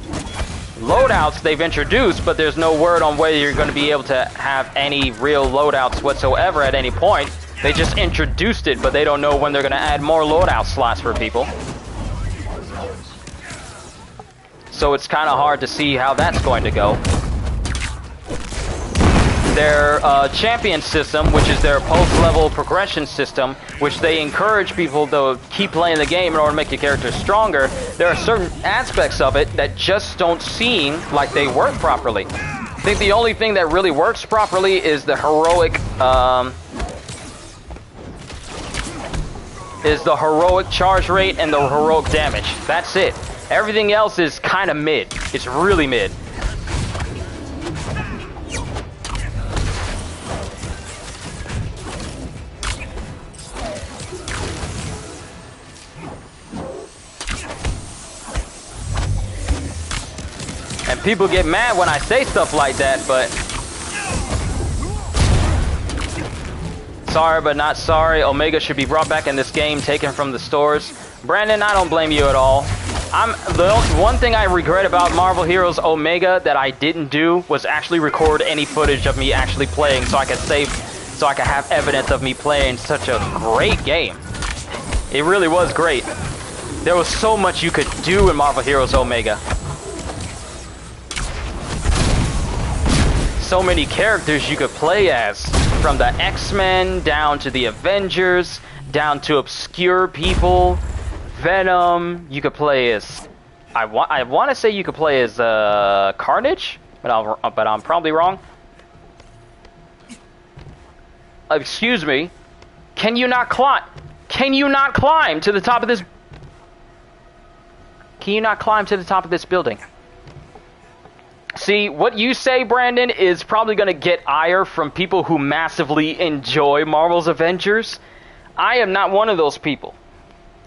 Loadouts they've introduced, but there's no word on whether you're going to be able to have any real loadouts whatsoever at any point. They just introduced it, but they don't know when they're going to add more loadout slots for people. So it's kind of hard to see how that's going to go. Their champion system, which is their post-level progression system, which they encourage people to keep playing the game in order to make your character stronger, there are certain aspects of it that just don't seem like they work properly. I think the only thing that really works properly is the heroic, charge rate and the heroic damage. That's it. Everything else is kind of mid. It's really mid. And people get mad when I say stuff like that, but sorry but not sorry. Omega should be brought back in this game, taken from the stores. Brandon, I don't blame you at all. One thing I regret about Marvel Heroes Omega that I didn't do was actually record any footage of me actually playing, so I could have evidence of me playing such a great game. It really was great. There was so much you could do in Marvel Heroes Omega. So many characters you could play as, from the X-Men down to the Avengers, down to obscure people. Venom, you could play as... I want to say you could play as Carnage, but I'm probably wrong. Excuse me. Can you not climb? Can you not climb to the top of this? Can you not climb to the top of this building? See, what you say, Brandon, is probably going to get ire from people who massively enjoy Marvel's Avengers. I am not one of those people.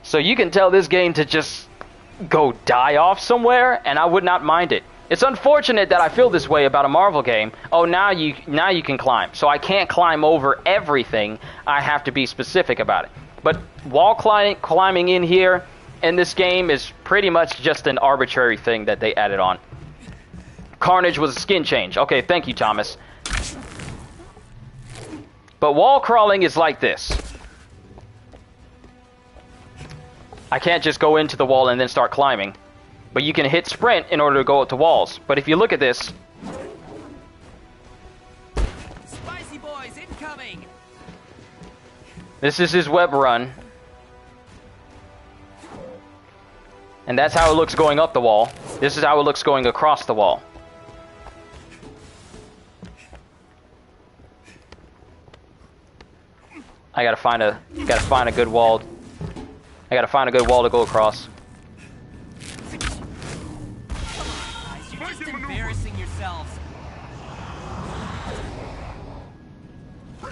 So you can tell this game to just go die off somewhere, and I would not mind it. It's unfortunate that I feel this way about a Marvel game. Oh, now you can climb. So I can't climb over everything. I have to be specific about it. But wall climbing in here in this game is pretty much just an arbitrary thing that they added on. Carnage was a skin change. Okay, thank you, Thomas. But wall crawling is like this. I can't just go into the wall and then start climbing. But you can hit sprint in order to go up to walls. But if you look at this... Spicy boys incoming. This is his web run. And that's how it looks going up the wall. This is how it looks going across the wall. I gotta find a good wall. I gotta find a good wall to go across. Guys, you're just embarrassing yourselves.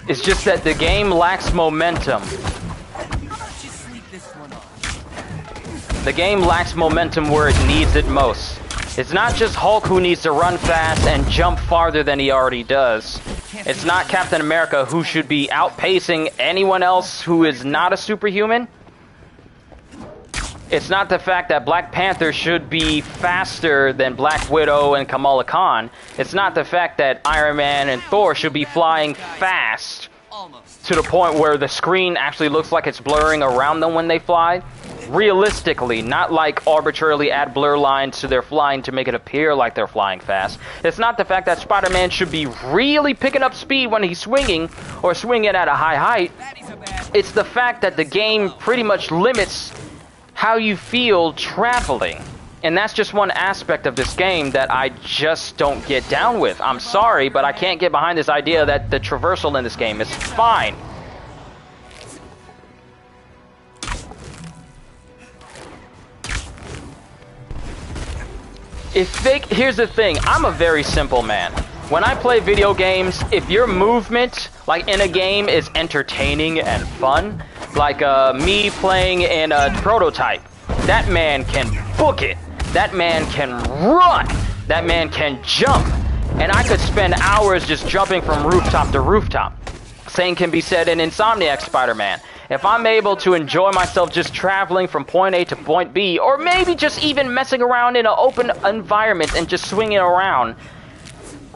It's just that the game lacks momentum. How about you sleep this one off? The game lacks momentum where it needs it most. It's not just Hulk who needs to run fast and jump farther than he already does. It's not Captain America who should be outpacing anyone else who is not a superhuman. It's not the fact that Black Panther should be faster than Black Widow and Kamala Khan. It's not the fact that Iron Man and Thor should be flying fast to the point where the screen actually looks like it's blurring around them when they fly. Realistically, not like arbitrarily add blur lines to their flying to make it appear like they're flying fast. It's not the fact that Spider-Man should be really picking up speed when he's swinging or swinging at a high height. It's the fact that the game pretty much limits how you feel traveling. And that's just one aspect of this game that I just don't get down with. I'm sorry, but I can't get behind this idea that the traversal in this game is fine. Here's the thing, I'm a very simple man. When I play video games, if your movement, like in a game, is entertaining and fun, like me playing in a Prototype, that man can book it. That man can run. That man can jump. And I could spend hours just jumping from rooftop to rooftop. Same can be said in Insomniac Spider-Man. If I'm able to enjoy myself just traveling from point A to point B, or maybe just even messing around in an open environment and just swinging around,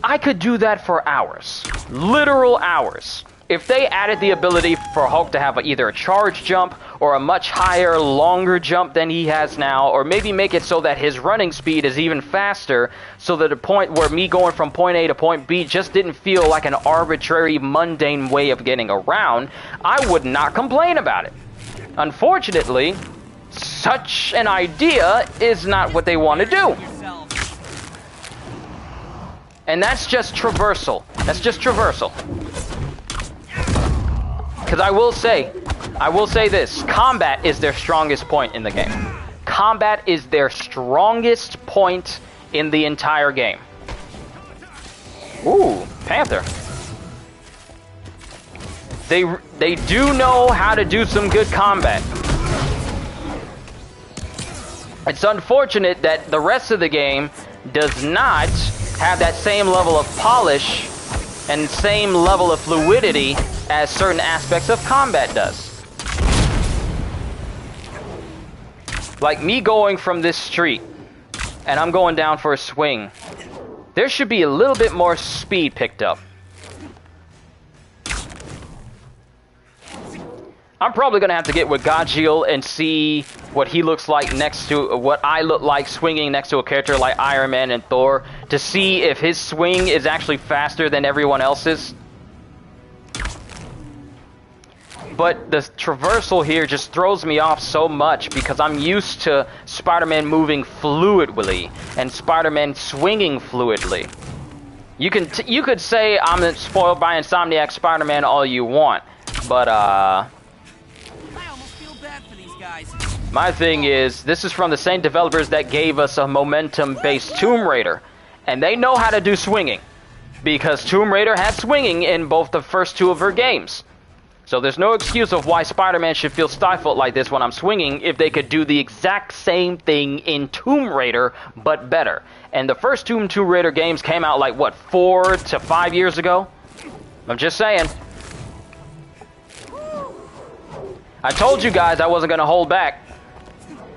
I could do that for hours. Literal hours. If they added the ability for Hulk to have either a charge jump or a much higher, longer jump than he has now, or maybe make it so that his running speed is even faster, so that the point where me going from point A to point B just didn't feel like an arbitrary, mundane way of getting around, I would not complain about it. Unfortunately, such an idea is not what they want to do. And that's just traversal. That's just traversal. Because I will say this. Combat is their strongest point in the game. Combat is their strongest point in the entire game. Ooh, Panther. They do know how to do some good combat. It's unfortunate that the rest of the game does not have that same level of polish and same level of fluidity as certain aspects of combat does. Like me going from this street and I'm going down for a swing. There should be a little bit more speed picked up. I'm probably going to have to get with Gajiel and see what he looks like next to what I look like swinging next to a character like Iron Man and Thor to see if his swing is actually faster than everyone else's. But the traversal here just throws me off so much because I'm used to Spider-Man moving fluidly and Spider-Man swinging fluidly. You could say I'm spoiled by Insomniac Spider-Man all you want, but my thing is, this is from the same developers that gave us a momentum-based Tomb Raider. And they know how to do swinging. Because Tomb Raider had swinging in both the first two of her games. So there's no excuse of why Spider-Man should feel stifled like this when I'm swinging if they could do the exact same thing in Tomb Raider, but better. And the first Tomb Raider games came out like, what, 4 to 5 years ago? I'm just saying. I told you guys I wasn't going to hold back.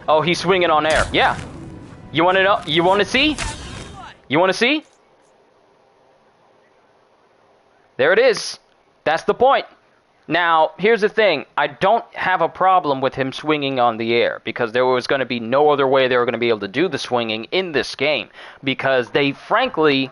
Oh, he's swinging on air. Yeah. You want to know? You want to see? You want to see? There it is. That's the point. Now, here's the thing. I don't have a problem with him swinging on the air because there was going to be no other way they were going to be able to do the swinging in this game because they frankly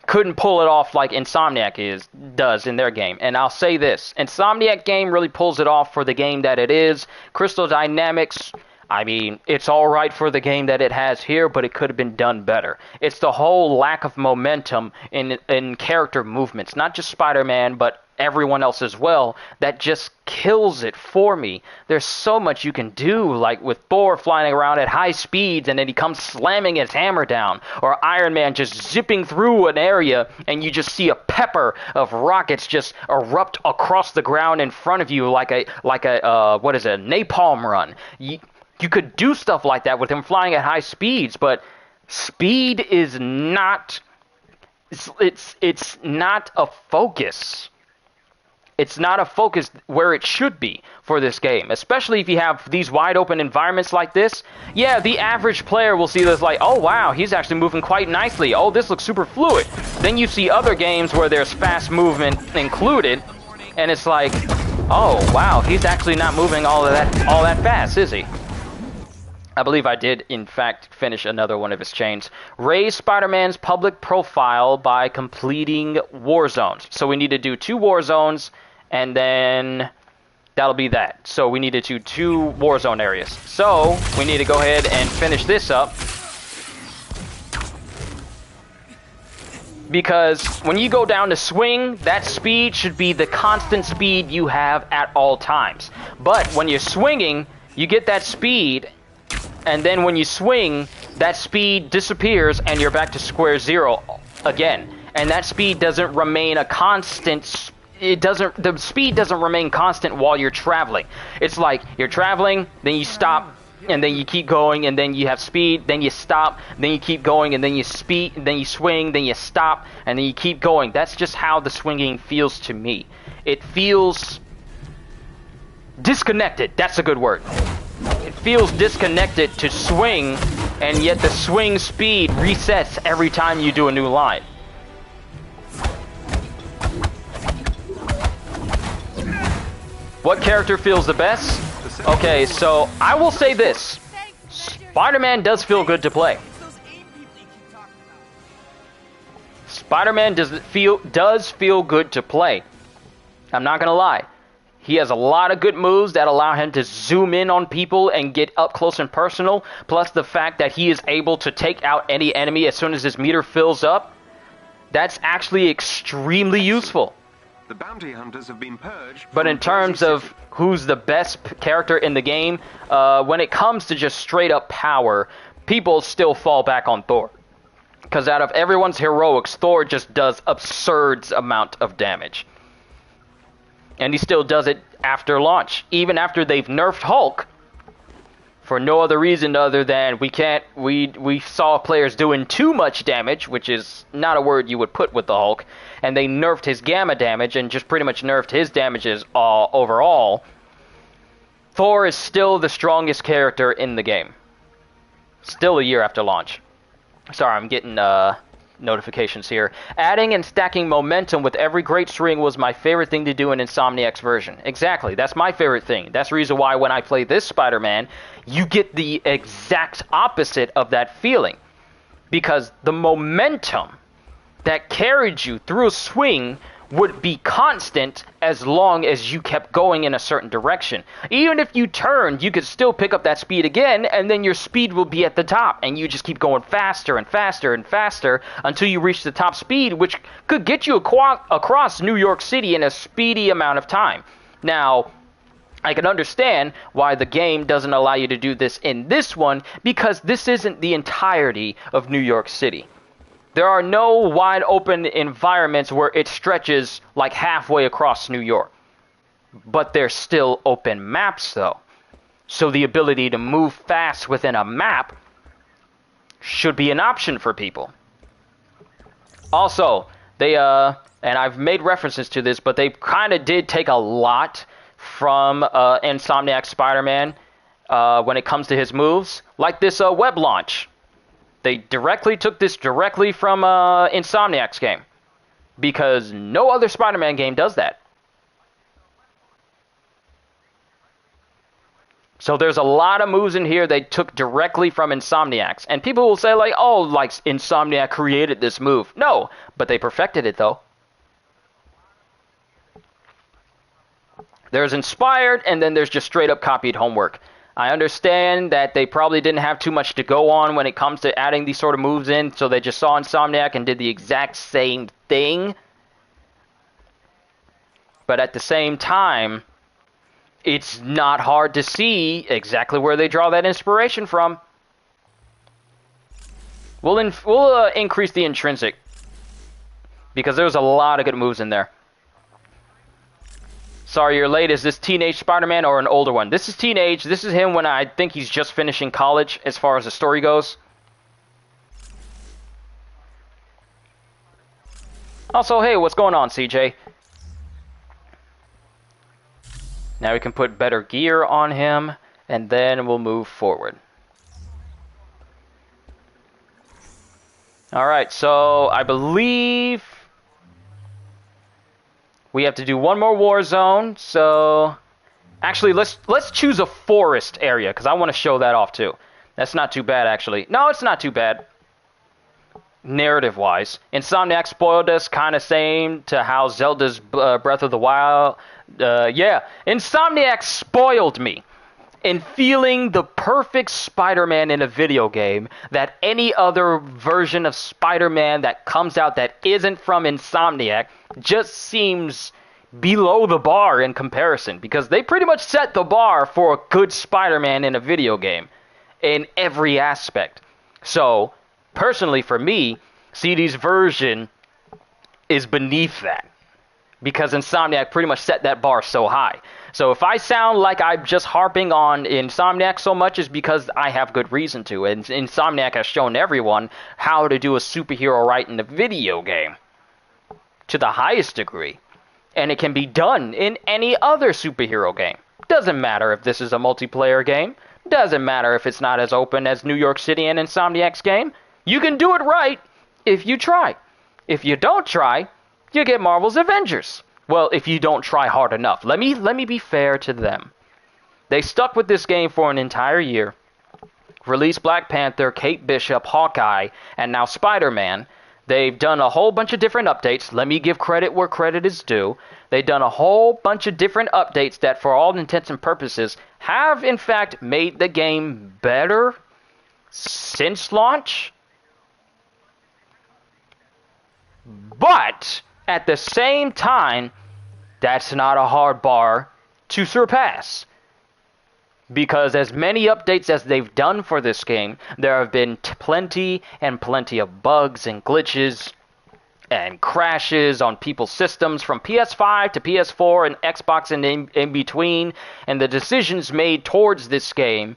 couldn't pull it off like Insomniac does in their game. And I'll say this. Insomniac game really pulls it off for the game that it is. Crystal Dynamics, I mean, it's alright for the game that it has here, but it could have been done better. It's the whole lack of momentum in character movements, not just Spider-Man, but everyone else as well, that just kills it for me. There's so much you can do, like with Thor flying around at high speeds and then he comes slamming his hammer down, or Iron Man just zipping through an area and you just see a pepper of rockets just erupt across the ground in front of you like a what is it, a napalm run. You could do stuff like that with him flying at high speeds, but speed is not, it's not a focus. It's not a focus where it should be for this game, especially if you have these wide open environments like this. Yeah, the average player will see this like, oh wow, he's actually moving quite nicely. Oh, this looks super fluid. Then you see other games where there's fast movement included, and it's like, oh wow, he's actually not moving all that fast, is he? I believe I did, in fact, finish another one of his chains. Raise Spider-Man's public profile by completing war zones. So we need to do 2 war zones, and then that'll be that. So we need to do 2 war zone areas. So we need to go ahead and finish this up. Because when you go down to swing, that speed should be the constant speed you have at all times. But when you're swinging, you get that speed, and then when you swing, that speed disappears and you're back to square zero again. And that speed doesn't remain a constant. The speed doesn't remain constant while you're traveling. It's like you're traveling, then you stop, and then you keep going, and then you have speed, then you stop, then you keep going, and then you speed, and then you swing, then you stop, and then you keep going. That's just how the swinging feels to me. It feels disconnected. That's a good word. It feels disconnected to swing, and yet the swing speed resets every time you do a new line. What character feels the best? Okay, so I will say this. Spider-Man does feel good to play. Spider-Man does feel good to play. I'm not gonna lie. He has a lot of good moves that allow him to zoom in on people and get up close and personal, plus the fact that he is able to take out any enemy as soon as his meter fills up. That's actually extremely useful. The bounty hunters have been purged. But in terms of who's the best character in the game, when it comes to just straight up power, people still fall back on Thor. Because out of everyone's heroics, Thor just does absurd amount of damage. And he still does it after launch. Even after they've nerfed Hulk, for no other reason other than we saw players doing too much damage, which is not a word you would put with the Hulk, and they nerfed his gamma damage and just pretty much nerfed his damages overall. Thor is still the strongest character in the game. Still a year after launch. Sorry, I'm getting notifications here. Adding and stacking momentum with every great swing was my favorite thing to do in Insomniac's version. Exactly, that's my favorite thing. That's the reason why when I play this Spider-Man, you get the exact opposite of that feeling. Because the momentum that carried you through a swing would be constant as long as you kept going in a certain direction. Even if you turned, you could still pick up that speed again, and then your speed will be at the top, and you just keep going faster and faster and faster until you reach the top speed, which could get you across New York City in a speedy amount of time. Now, I can understand why the game doesn't allow you to do this in this one, because this isn't the entirety of New York City. There are no wide open environments where it stretches like halfway across New York. But there's still open maps though. So the ability to move fast within a map should be an option for people. Also, they and I've made references to this, but they kind of did take a lot from Insomniac Spider-Man when it comes to his moves, like this web launch. They took this directly from Insomniac's game, because no other Spider-Man game does that. So there's a lot of moves in here they took directly from Insomniac's. And people will say like, oh, like Insomniac created this move. No, but they perfected it though. There's inspired, and then there's just straight up copied homework. I understand that they probably didn't have too much to go on when it comes to adding these sort of moves in, so they just saw Insomniac and did the exact same thing. But at the same time, it's not hard to see exactly where they draw that inspiration from. We'll increase the intrinsic, because there's a lot of good moves in there. Sorry, you're late. Is this teenage Spider-Man or an older one? This is teenage. This is him when I think he's just finishing college as far as the story goes. Also, hey, what's going on, CJ? Now we can put better gear on him, and then we'll move forward. Alright, so I believe we have to do one more war zone, so actually let's choose a forest area, because I want to show that off too. That's not too bad, actually. No, it's not too bad, narrative-wise. Insomniac spoiled us, kind of same to how Zelda's Breath of the Wild... yeah, Insomniac spoiled me in feeling the perfect Spider-Man in a video game that any other version of Spider-Man that comes out that isn't from Insomniac just seems below the bar in comparison, because they pretty much set the bar for a good Spider-Man in a video game in every aspect. So, personally for me, CD's version is beneath that, because Insomniac pretty much set that bar so high. So if I sound like I'm just harping on Insomniac so much, it's because I have good reason to. And Insomniac has shown everyone how to do a superhero right in a video game to the highest degree. And it can be done in any other superhero game. Doesn't matter if this is a multiplayer game. Doesn't matter if it's not as open as New York City and Insomniac's game. You can do it right if you try. If you don't try, you get Marvel's Avengers. Well, if you don't try hard enough. Let me be fair to them. They stuck with this game for an entire year. Released Black Panther, Kate Bishop, Hawkeye, and now Spider-Man. They've done a whole bunch of different updates. Let me give credit where credit is due. They've done a whole bunch of different updates that, for all intents and purposes, have in fact made the game better since launch. But at the same time, that's not a hard bar to surpass. Because as many updates as they've done for this game, there have been plenty and plenty of bugs and glitches and crashes on people's systems from PS5 to PS4 and Xbox and in between. And the decisions made towards this game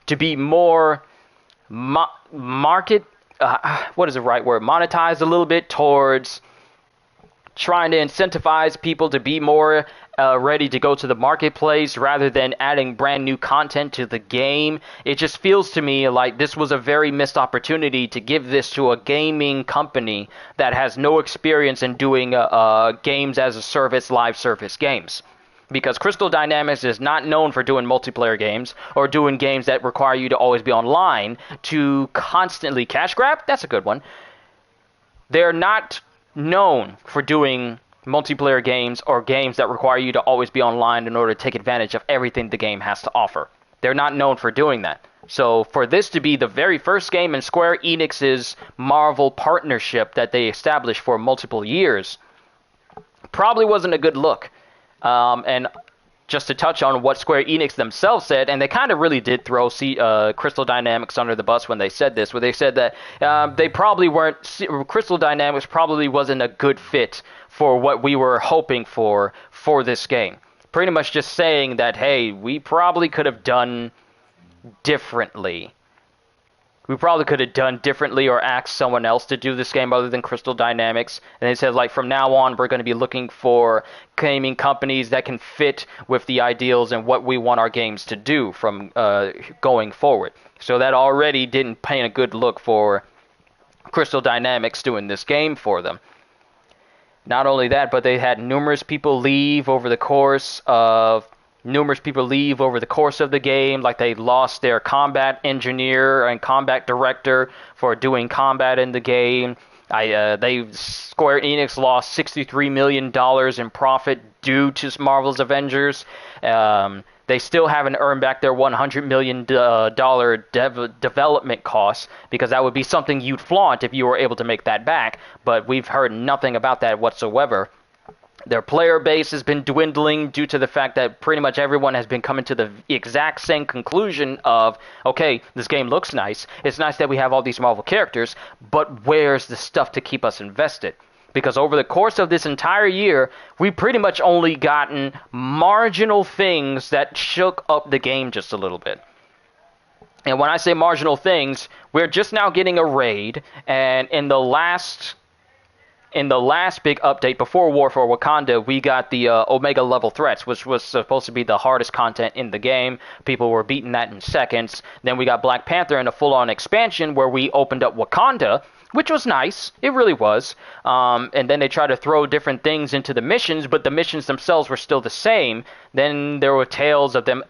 to be more monetized a little bit, towards trying to incentivize people to be more ready to go to the marketplace rather than adding brand new content to the game. It just feels to me like this was a very missed opportunity to give this to a gaming company that has no experience in doing games as a service, live service games. Because Crystal Dynamics is not known for doing multiplayer games or doing games that require you to always be online to constantly cash grab. That's a good one. They're not known for doing multiplayer games or games that require you to always be online in order to take advantage of everything the game has to offer. They're not known for doing that. So for this to be the very first game in Square Enix's Marvel partnership that they established for multiple years probably wasn't a good look. And just to touch on what Square Enix themselves said, and they kind of really did throw Crystal Dynamics under the bus when they said this, where they said that they probably weren't, Crystal Dynamics probably wasn't a good fit for what we were hoping for this game. Pretty much just saying that, hey, we probably could have done differently. We probably could have done differently or asked someone else to do this game other than Crystal Dynamics. And they said, like, from now on, we're going to be looking for gaming companies that can fit with the ideals and what we want our games to do from going forward. So that already didn't paint a good look for Crystal Dynamics doing this game for them. Not only that, but they had numerous people leave over the course of the game, like they lost their combat engineer and combat director for doing combat in the game. Square Enix lost $63 million in profit due to Marvel's Avengers. They still haven't earned back their $100 million development costs, because that would be something you'd flaunt if you were able to make that back, but we've heard nothing about that whatsoever. Their player base has been dwindling due to the fact that pretty much everyone has been coming to the exact same conclusion of, okay, this game looks nice. It's nice that we have all these Marvel characters, but where's the stuff to keep us invested? Because over the course of this entire year, we pretty much only gotten marginal things that shook up the game just a little bit. And when I say marginal things, we're just now getting a raid, and in the last big update before War for Wakanda, we got the Omega level threats, which was supposed to be the hardest content in the game. People were beating that in seconds. Then we got Black Panther in a full-on expansion where we opened up Wakanda, which was nice. It really was. And then they tried to throw different things into the missions, but the missions themselves were still the same. Then there were tales of them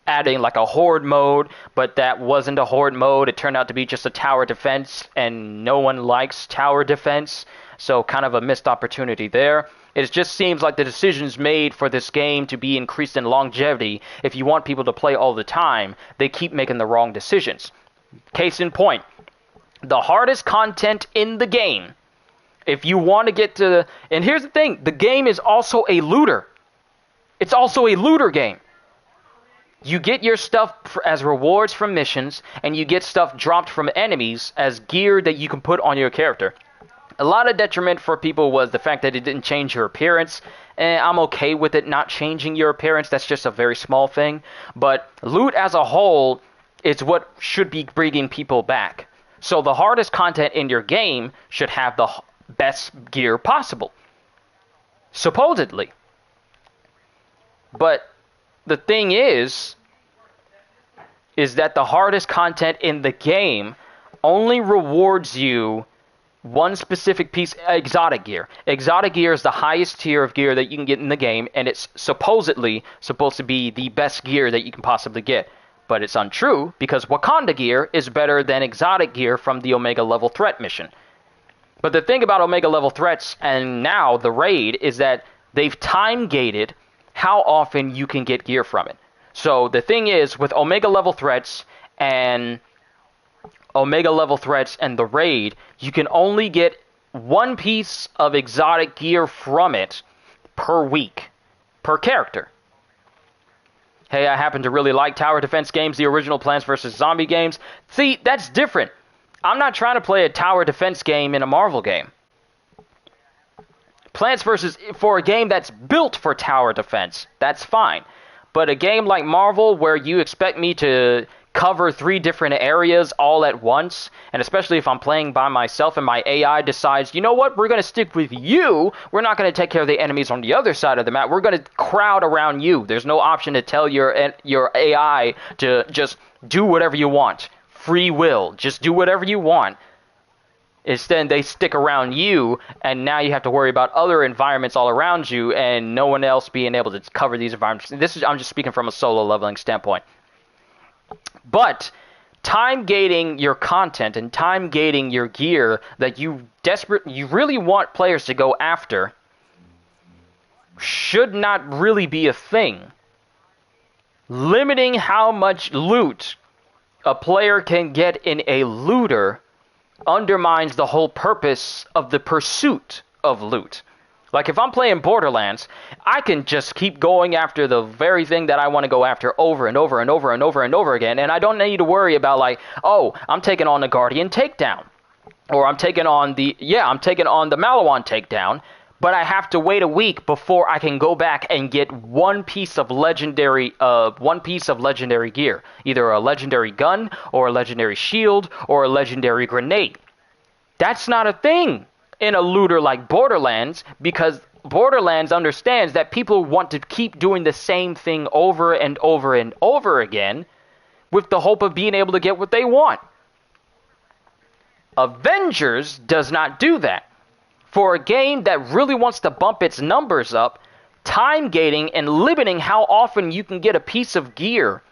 adding like a horde mode, but that wasn't a horde mode. It turned out to be just a tower defense, and no one likes tower defense, so kind of a missed opportunity there. It just seems like the decisions made for this game to be increased in longevity, if you want people to play all the time, they keep making the wrong decisions. Case in point, the hardest content in the game, if you want to get to, and here's the thing, the game is also a looter. It's also a looter game. You get your stuff as rewards from missions, and you get stuff dropped from enemies as gear that you can put on your character. A lot of detriment for people was the fact that it didn't change your appearance, and I'm okay with it not changing your appearance. That's just a very small thing. But loot as a whole is what should be bringing people back. So the hardest content in your game should have the best gear possible, supposedly. But the thing is that the hardest content in the game only rewards you one specific piece, exotic gear. Exotic gear is the highest tier of gear that you can get in the game, and it's supposedly supposed to be the best gear that you can possibly get. But it's untrue, because Wakanda gear is better than exotic gear from the Omega level threat mission. But the thing about Omega level threats, and now the raid, is that they've time-gated how often you can get gear from it. So the thing is, with Omega level threats and the raid, you can only get one piece of exotic gear from it per week, per character. Hey, I happen to really like tower defense games, the original Plants vs. Zombie games. See, that's different. I'm not trying to play a tower defense game in a Marvel game. Plants vs. for a game that's built for tower defense, that's fine. But a game like Marvel where you expect me to cover 3 different areas all at once, and especially if I'm playing by myself and my AI decides, you know what, we're going to stick with you, we're not going to take care of the enemies on the other side of the map, we're going to crowd around you. There's no option to tell your AI to just do whatever you want. Free will, just do whatever you want. Instead, they stick around you, and now you have to worry about other environments all around you, and no one else being able to cover these environments. I'm just speaking from a solo leveling standpoint. But time gating your content and time gating your gear that you really want players to go after should not really be a thing. Limiting how much loot a player can get in a looter undermines the whole purpose of the pursuit of loot. Like, if I'm playing Borderlands, I can just keep going after the very thing that I want to go after over and over and over and over and over again, and I don't need to worry about, like, oh, I'm taking on the Guardian takedown, or I'm taking on the Malawan takedown, but I have to wait a week before I can go back and get one piece of legendary gear, either a legendary gun, or a legendary shield, or a legendary grenade. That's not a thing in a looter like Borderlands, because Borderlands understands that people want to keep doing the same thing over and over and over again with the hope of being able to get what they want. Avengers does not do that. For a game that really wants to bump its numbers up, time gating and limiting how often you can get a piece of gear,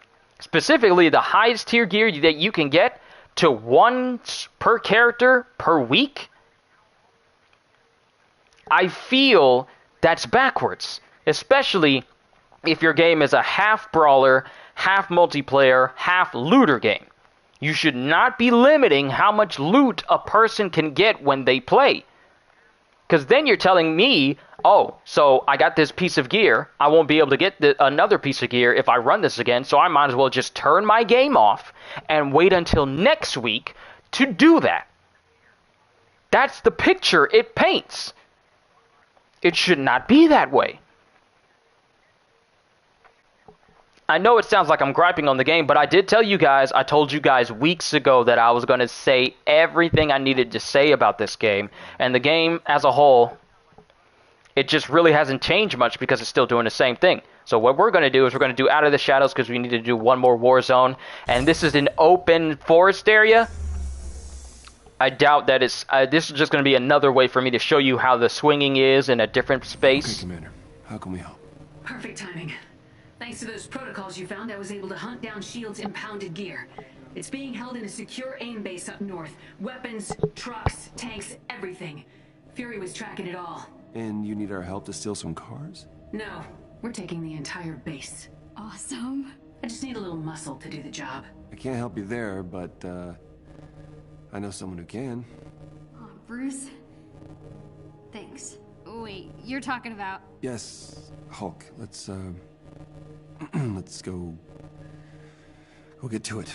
specifically the highest tier gear that you can get, to 1 per character per week, I feel that's backwards, especially if your game is a half brawler, half multiplayer, half looter game. You should not be limiting how much loot a person can get when they play. Because then you're telling me, oh, so I got this piece of gear, I won't be able to get another piece of gear if I run this again, so I might as well just turn my game off and wait until next week to do that. That's the picture it paints. It should not be that way. I know it sounds like I'm griping on the game, but I did tell you guys, I told you guys weeks ago that I was going to say everything I needed to say about this game. And the game as a whole, it just really hasn't changed much because it's still doing the same thing. So what we're going to do is we're going to do Out of the Shadows because we need to do one more war zone. And this is an open forest area. I doubt that it's... this is just going to be another way for me to show you how the swinging is in a different space. Okay, Commander. How can we help? Perfect timing. Thanks to those protocols you found, I was able to hunt down S.H.I.E.L.D.'s impounded gear. It's being held in a secure AIM base up north. Weapons, trucks, tanks, everything. Fury was tracking it all. And you need our help to steal some cars? No, we're taking the entire base. Awesome. I just need a little muscle to do the job. I can't help you there, but, I know someone who can. Oh, Bruce. Thanks. Wait, you're talking about... Yes, Hulk. Let's go get to it.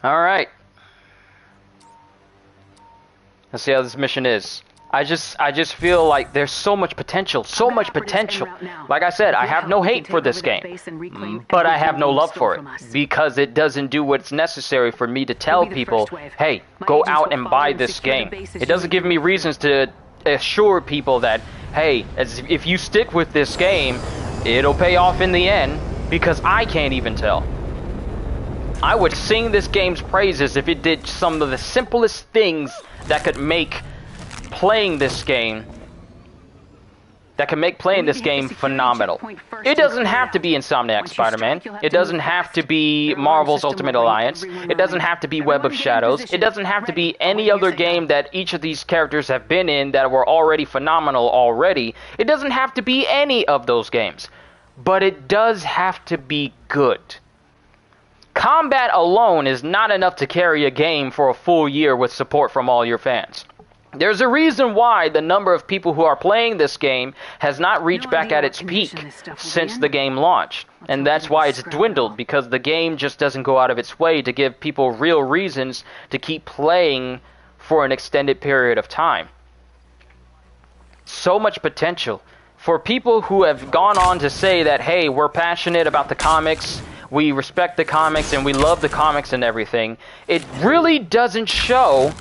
All right. Let's see how this mission is. I just feel like there's so much potential, Like I said, I have no hate for this game, but I have no love for it because it doesn't do what's necessary for me to tell people, hey, go out and buy this game. It doesn't give me reasons to assure people that, hey, if you stick with this game, it'll pay off in the end, because I can't even tell. I would sing this game's praises if it did some of the simplest things that could make playing this game that can make playing this game phenomenal. It doesn't have to be Insomniac Spider-Man. It doesn't have to be Marvel's Ultimate Alliance. It doesn't have to be Web of Shadows. It doesn't have to be any other game that each of these characters have been in that were already phenomenal already. It doesn't have to be any of those games. But it does have to be good. Combat alone is not enough to carry a game for a full year with support from all your fans. There's a reason why the number of people who are playing this game has not reached back at its peak since the game launched. And that's why it's dwindled, because the game just doesn't go out of its way to give people real reasons to keep playing for an extended period of time. So much potential. For people who have gone on to say that, hey, we're passionate about the comics, we respect the comics, and we love the comics and everything, it really doesn't show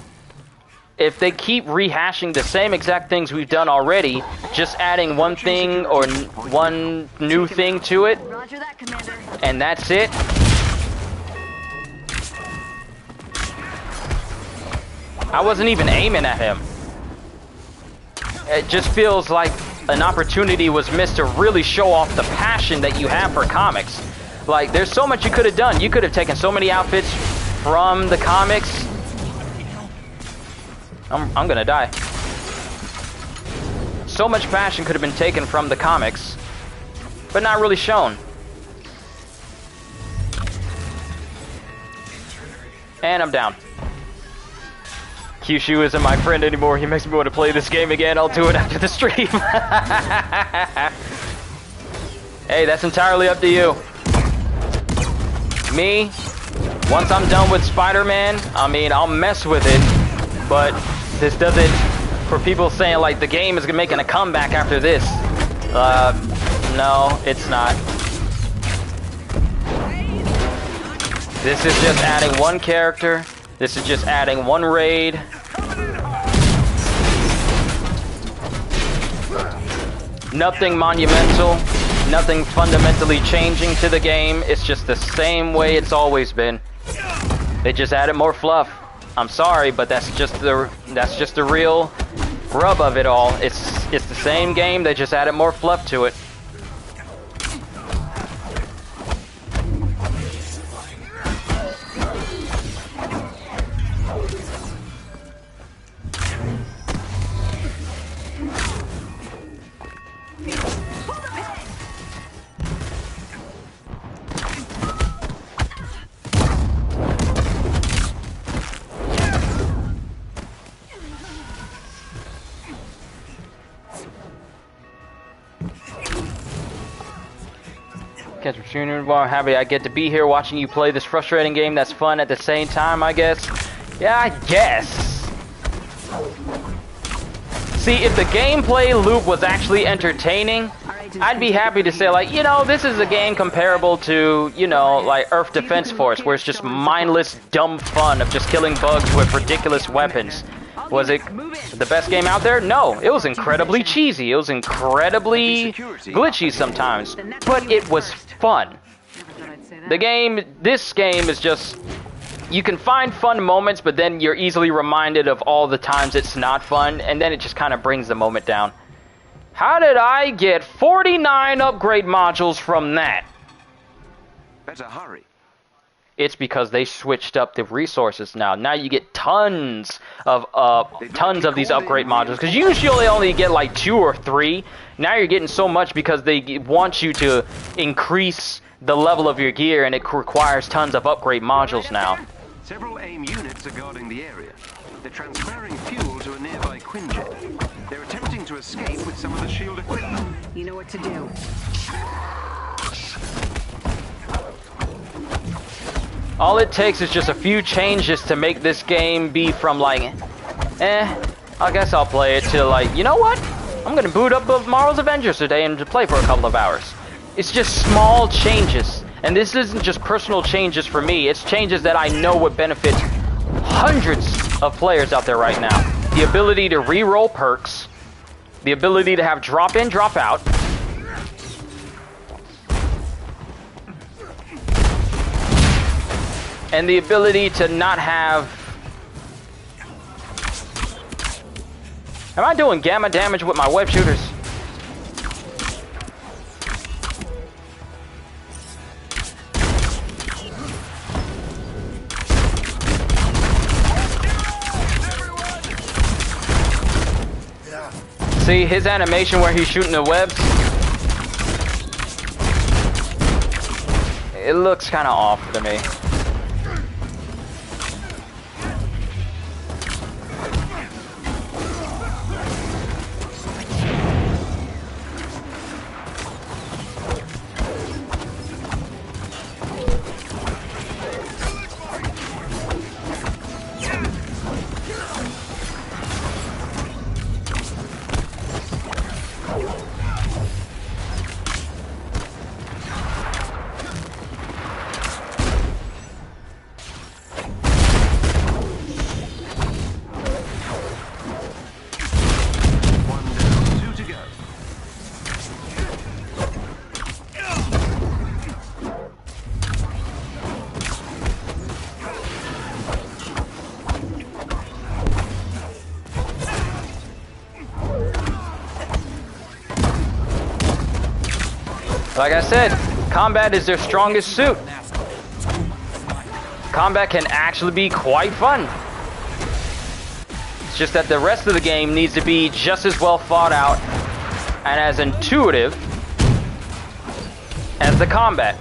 if they keep rehashing the same exact things we've done already, just adding one thing or one new thing to it, and that's it. I wasn't even aiming at him. It just feels like an opportunity was missed to really show off the passion that you have for comics. Like, there's so much you could have done. You could have taken so many outfits from the comics. I'm gonna die. So much passion could have been taken from the comics, but not really shown. And I'm down. Kyushu isn't my friend anymore. He makes me want to play this game again. I'll do it after the stream. Hey, that's entirely up to you. Me, once I'm done with Spider-Man, I mean, I'll mess with it, but this doesn't, for people saying like the game is making a comeback after this, no, it's not. This is just adding one character, this is just adding one raid. Nothing monumental, nothing fundamentally changing to the game, it's just the same way it's always been. They just added more fluff. I'm sorry, but that's just the real rub of it all. It's the same game, they just added more fluff to it. Well, I'm happy I get to be here watching you play this frustrating game that's fun at the same time, I guess. Yeah, I guess. See, if the gameplay loop was actually entertaining, I'd be happy to say, like, you know, this is a game comparable to, you know, like Earth Defense Force, where it's just mindless, dumb fun of just killing bugs with ridiculous weapons. Was it the best game out there? No, it was incredibly cheesy. It was incredibly glitchy sometimes, but it was fun. This game is just, you can find fun moments, but then you're easily reminded of all the times it's not fun, and then it just kind of brings the moment down. How did I get 49 upgrade modules from that? Better hurry. It's because they switched up the resources now. Now you get tons of these upgrade modules. Because usually you only get like 2 or 3. Now you're getting so much because they want you to increase the level of your gear, and it requires tons of upgrade modules now. Several AIM units are guarding the area. They're transferring fuel to a nearby Quinjet. They're attempting to escape with some of the shield equipment. You know what to do. All it takes is just a few changes to make this game be from like, I guess I'll play it, to like, you know what? I'm gonna boot up Marvel's Avengers today and play for a couple of hours. It's just small changes. And this isn't just personal changes for me, it's changes that I know would benefit hundreds of players out there right now. The ability to re-roll perks, the ability to have drop in, drop out, and the ability to not have... Am I doing gamma damage with my web shooters? See his animation where he's shooting the webs? It looks kind of off to me. Like I said, combat is their strongest suit. Combat can actually be quite fun. It's just that the rest of the game needs to be just as well thought out and as intuitive as the combat.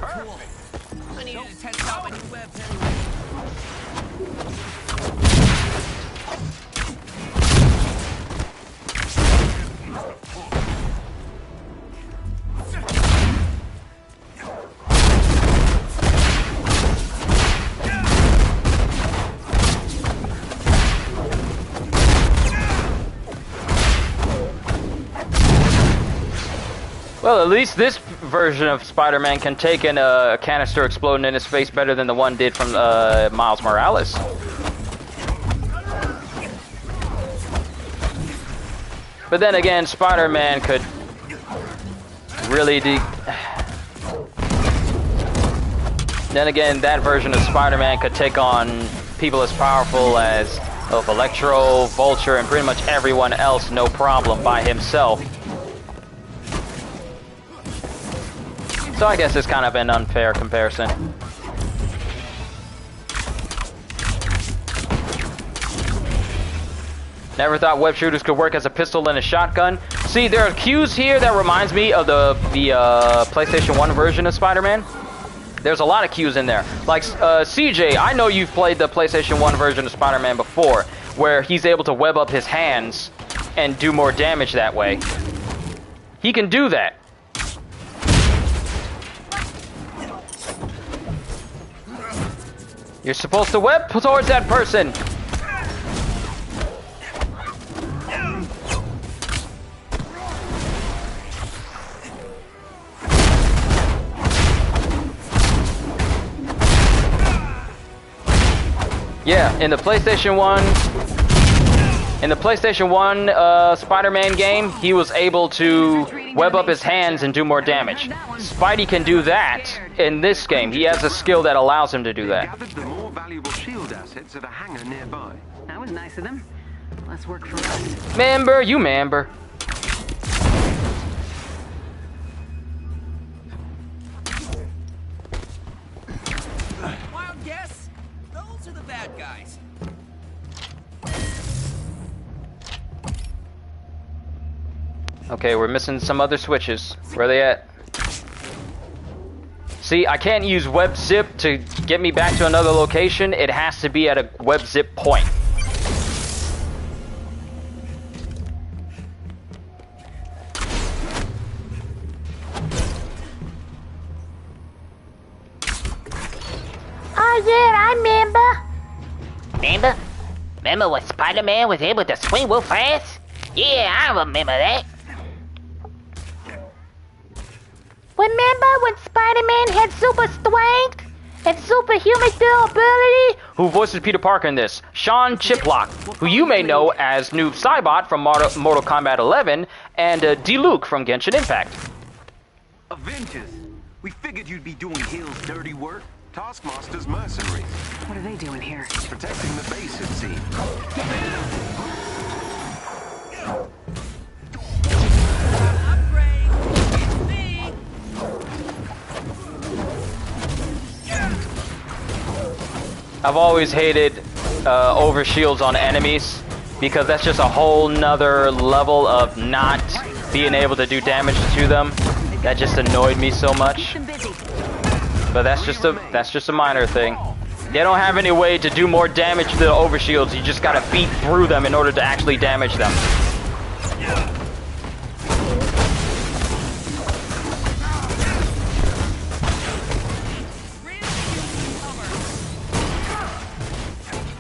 I needed to test out my new webs anyway. Well, at least this version of Spider-Man can take in a canister exploding in his face better than the one did from Miles Morales. But then again, Spider-Man could really Then again, that version of Spider-Man could take on people as powerful as Electro, Vulture, and pretty much everyone else, no problem, by himself. So I guess it's kind of an unfair comparison. Never thought web shooters could work as a pistol and a shotgun. See, there are cues here that reminds me of the PlayStation 1 version of Spider-Man. There's a lot of cues in there. Like, CJ, I know you've played the PlayStation 1 version of Spider-Man before, where he's able to web up his hands and do more damage that way. He can do that. You're supposed to web towards that person. Yeah, in the PlayStation 1 Spider-Man game, he was able to web up his hands and do more damage. Spidey can do that in this game. He has a skill that allows him to do that. Gathered the more valuable shield assets at a hangar nearby. That was nice of them. Less work for us. Member, you member. Wild guess? Those are the bad guys. Okay, we're missing some other switches. Where are they at? See, I can't use web zip to get me back to another location. It has to be at a web zip point. Oh yeah, I remember. Remember when Spider-Man was able to swing real fast? Yeah, I remember that. Remember when Spider-Man had super strength and superhuman durability? Who voices Peter Parker in this? Sean Chiplock, who you may know as Noob Saibot from Mortal Kombat 11 and D-Luke from Genshin Impact. Avengers! We figured you'd be doing Hill's dirty work. Taskmaster's mercenaries. What are they doing here? Protecting the base, it seems. I've always hated overshields on enemies because that's just a whole nother level of not being able to do damage to them. That just annoyed me so much. But that's just a minor thing. They don't have any way to do more damage to the overshields. You just gotta beat through them in order to actually damage them.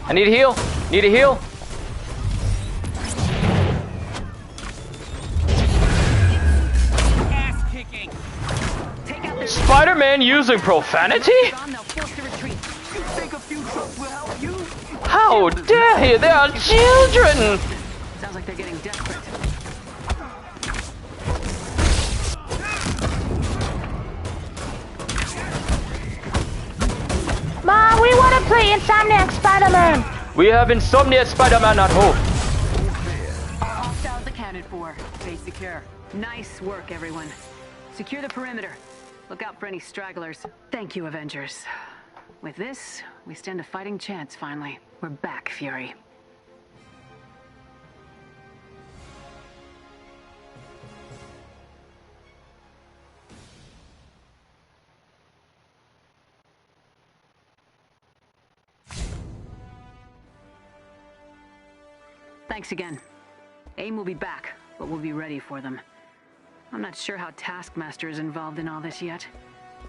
I need a heal. Need a heal. Spider-Man using profanity? How dare he? They are children! Sounds like they're getting desperate. Mom, we want to play Insomniac Spider-Man. We have Insomniac Spider-Man at home. All hostiles accounted for. Stay secure. Nice work, everyone. Secure the perimeter. Look out for any stragglers. Thank you, Avengers. With this, we stand a fighting chance, finally. We're back, Fury. Thanks again. AIM will be back, but we'll be ready for them. I'm not sure how Taskmaster is involved in all this yet.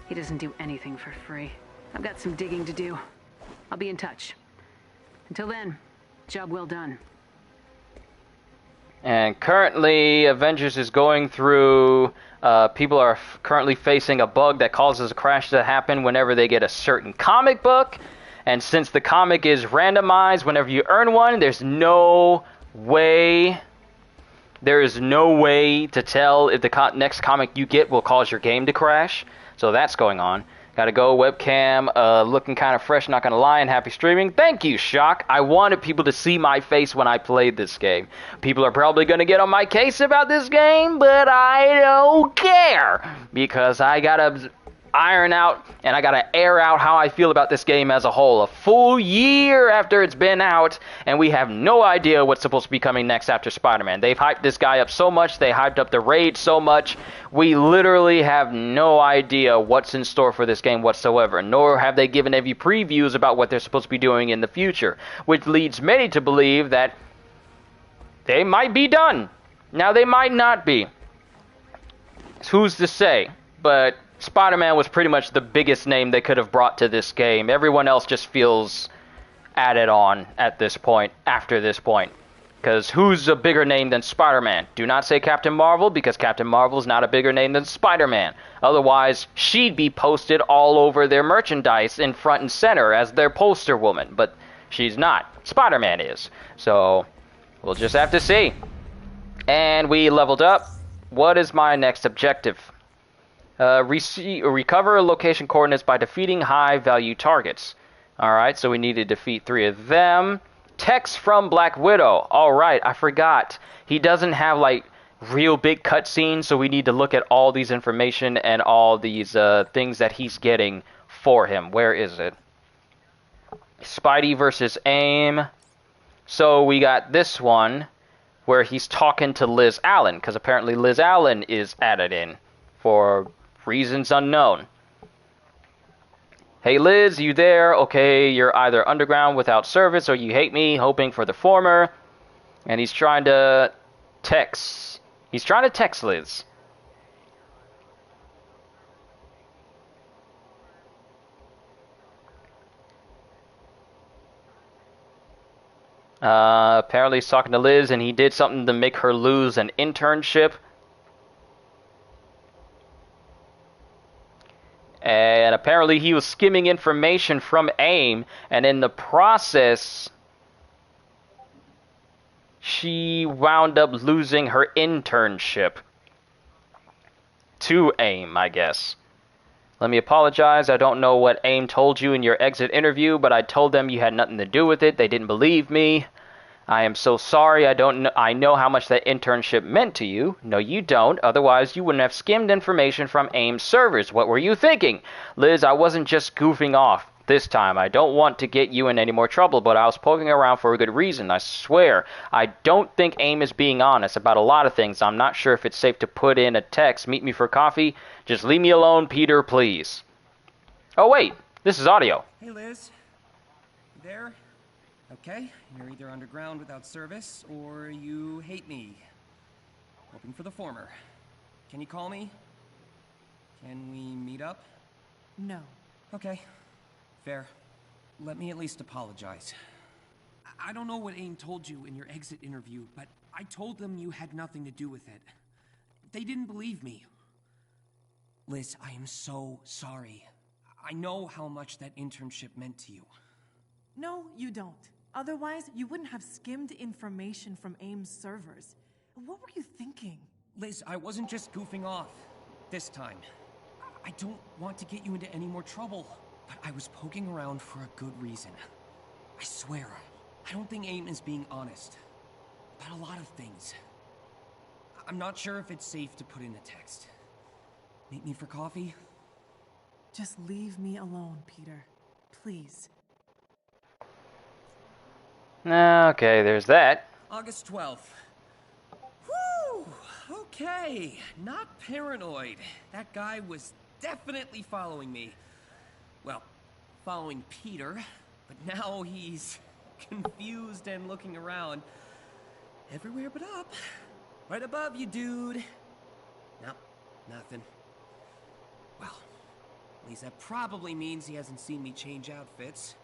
He doesn't do anything for free. I've got some digging to do. I'll be in touch. Until then, job well done. And currently, Avengers is going through... people are currently facing a bug that causes a crash to happen whenever they get a certain comic book. And since the comic is randomized whenever you earn one, there's no way... There is no way to tell if the next comic you get will cause your game to crash. So that's going on. Gotta go, webcam, looking kind of fresh, not gonna lie, and happy streaming. Thank you, Shock. I wanted people to see my face when I played this game. People are probably gonna get on my case about this game, but I don't care. Because I gotta iron out and I gotta air out how I feel about this game as a whole. A full year after it's been out, and we have no idea what's supposed to be coming next after Spider-Man. They've hyped this guy up so much, they hyped up the raid so much, we literally have no idea what's in store for this game whatsoever, nor have they given any previews about what they're supposed to be doing in the future, which leads many to believe that they might be done. Now, they might not be. Who's to say? But Spider-Man was pretty much the biggest name they could have brought to this game. Everyone else just feels added on at this point, after this point. Because who's a bigger name than Spider-Man? Do not say Captain Marvel, because Captain Marvel is not a bigger name than Spider-Man. Otherwise, she'd be posted all over their merchandise in front and center as their poster woman. But she's not. Spider-Man is. So, we'll just have to see. And we leveled up. What is my next objective? Recover location coordinates by defeating high-value targets. Alright, so we need to defeat 3 of them. Text from Black Widow. Alright, I forgot. He doesn't have, like, real big cutscenes, so we need to look at all these information and all these things that he's getting for him. Where is it? Spidey versus AIM. So we got this one where he's talking to Liz Allen, because apparently Liz Allen is added in for reasons unknown. Hey Liz, you there? Okay, you're either underground without service or you hate me, hoping for the former. And he's trying to text. He's trying to text Liz. Apparently he's talking to Liz and he did something to make her lose an internship. And apparently he was skimming information from AIM, and in the process, she wound up losing her internship to AIM, I guess. Let me apologize. I don't know what AIM told you in your exit interview, but I told them you had nothing to do with it. They didn't believe me. I am so sorry. I know how much that internship meant to you. No, you don't. Otherwise, you wouldn't have skimmed information from AIM's servers. What were you thinking? Liz, I wasn't just goofing off. this time. I don't want to get you in any more trouble, but I was poking around for a good reason. I swear. I don't think AIM is being honest about a lot of things. I'm not sure if it's safe to put in a text. Meet me for coffee. Just leave me alone, Peter, please. Oh, wait. This is audio. Hey, Liz. You there? Okay, you're either underground without service, or you hate me. Hoping for the former. Can you call me? Can we meet up? No. Okay. Fair. Let me at least apologize. I don't know what AIM told you in your exit interview, but I told them you had nothing to do with it. They didn't believe me. Liz, I am so sorry. I know how much that internship meant to you. No, you don't. Otherwise, you wouldn't have skimmed information from AIM's servers. What were you thinking? Liz, I wasn't just goofing off. This time. I don't want to get you into any more trouble, but I was poking around for a good reason. I swear, I don't think AIM is being honest. About a lot of things. I'm not sure if it's safe to put in a text. Meet me for coffee? Just leave me alone, Peter. Please. Okay, there's that. August 12th. Whew! Okay, not paranoid. That guy was definitely following me. Well, following Peter, but now he's confused and looking around. Everywhere but up. Right above you, dude. Nope, nothing. Well, at least that probably means he hasn't seen me change outfits.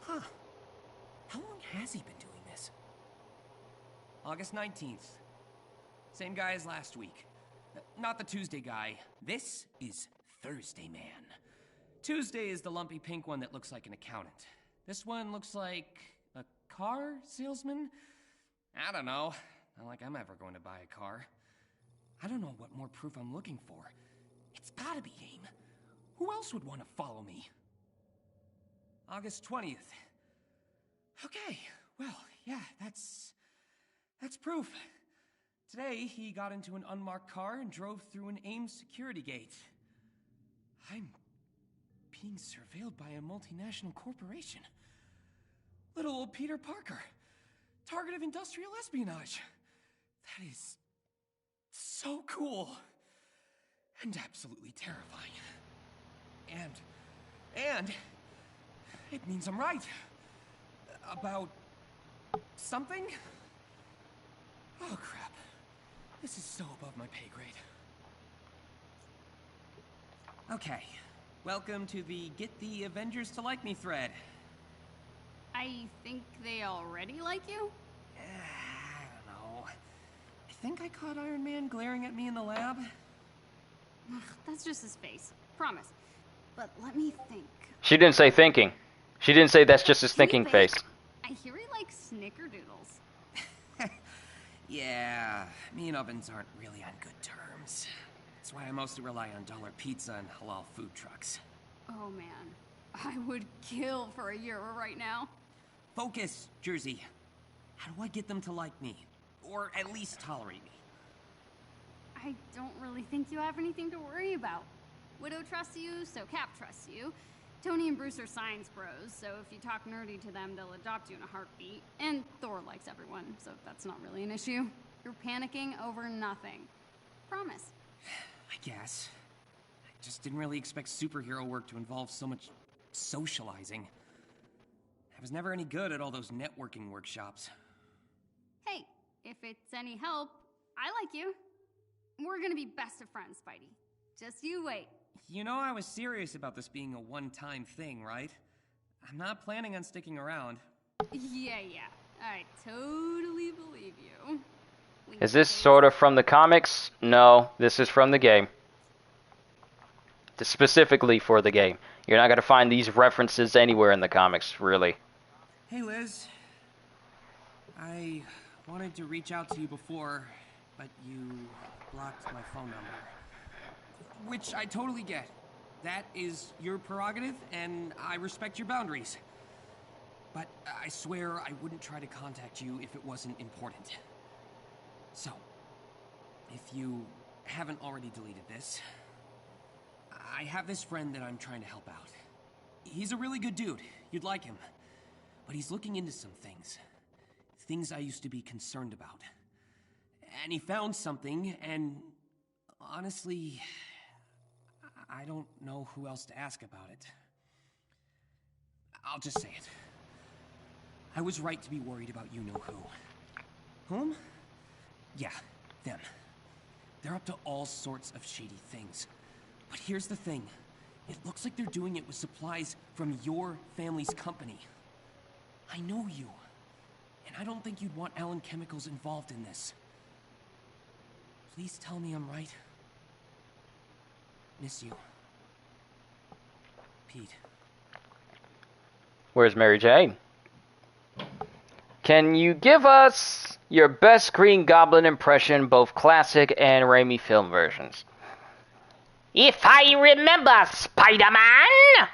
Huh. How long has he been doing this? August 19th. Same guy as last week. Not the Tuesday guy. This is Thursday Man. Tuesday is the lumpy pink one that looks like an accountant. This one looks like a car salesman? I don't know. Not like I'm ever going to buy a car. I don't know what more proof I'm looking for. It's gotta be AIM. Who else would want to follow me? August 20th. Okay, well, yeah, that's proof. Today, he got into an unmarked car and drove through an AIM security gate. I'm being surveilled by a multinational corporation. Little old Peter Parker, target of industrial espionage. That is so cool and absolutely terrifying. And it means I'm right. About something? Oh crap. This is so above my pay grade. Okay. Welcome to the Get the Avengers to Like Me thread. I think they already like you? I don't know. I think I caught Iron Man glaring at me in the lab. Ugh, that's just his face. Promise. But let me think. She didn't say thinking. She didn't say that's just his thinking face. I hear he likes snickerdoodles. Yeah, me and ovens aren't really on good terms. That's why I mostly rely on dollar pizza and halal food trucks. Oh man, I would kill for a Euro right now. Focus, Jersey. How do I get them to like me? Or at least tolerate me? I don't really think you have anything to worry about. Widow trusts you, so Cap trusts you. Tony and Bruce are science bros, so if you talk nerdy to them, they'll adopt you in a heartbeat. And Thor likes everyone, so that's not really an issue. You're panicking over nothing. Promise. I guess. I just didn't really expect superhero work to involve so much socializing. I was never any good at all those networking workshops. Hey, if it's any help, I like you. We're gonna be best of friends, Spidey. Just you wait. You know I was serious about this being a one-time thing, right? I'm not planning on sticking around. Yeah. I totally believe you. Is this sort of from the comics? No, this is from the game. Specifically for the game. You're not going to find these references anywhere in the comics, really. Hey, Liz. I wanted to reach out to you before, but you blocked my phone number. Which I totally get. That is your prerogative, and I respect your boundaries. But I swear I wouldn't try to contact you if it wasn't important. So, if you haven't already deleted this, I have this friend that I'm trying to help out. He's a really good dude. You'd like him. But he's looking into some things. Things I used to be concerned about. And he found something, and honestly, I don't know who else to ask about it. I'll just say it. I was right to be worried about you-know-who. Whom? Yeah, them. They're up to all sorts of shady things. But here's the thing. It looks like they're doing it with supplies from your family's company. I know you. And I don't think you'd want Allen Chemicals involved in this. Please tell me I'm right. Miss you. Pete. Where's Mary Jane? Can you give us your best Green Goblin impression, both classic and Raimi film versions? If I remember, Spider-Man,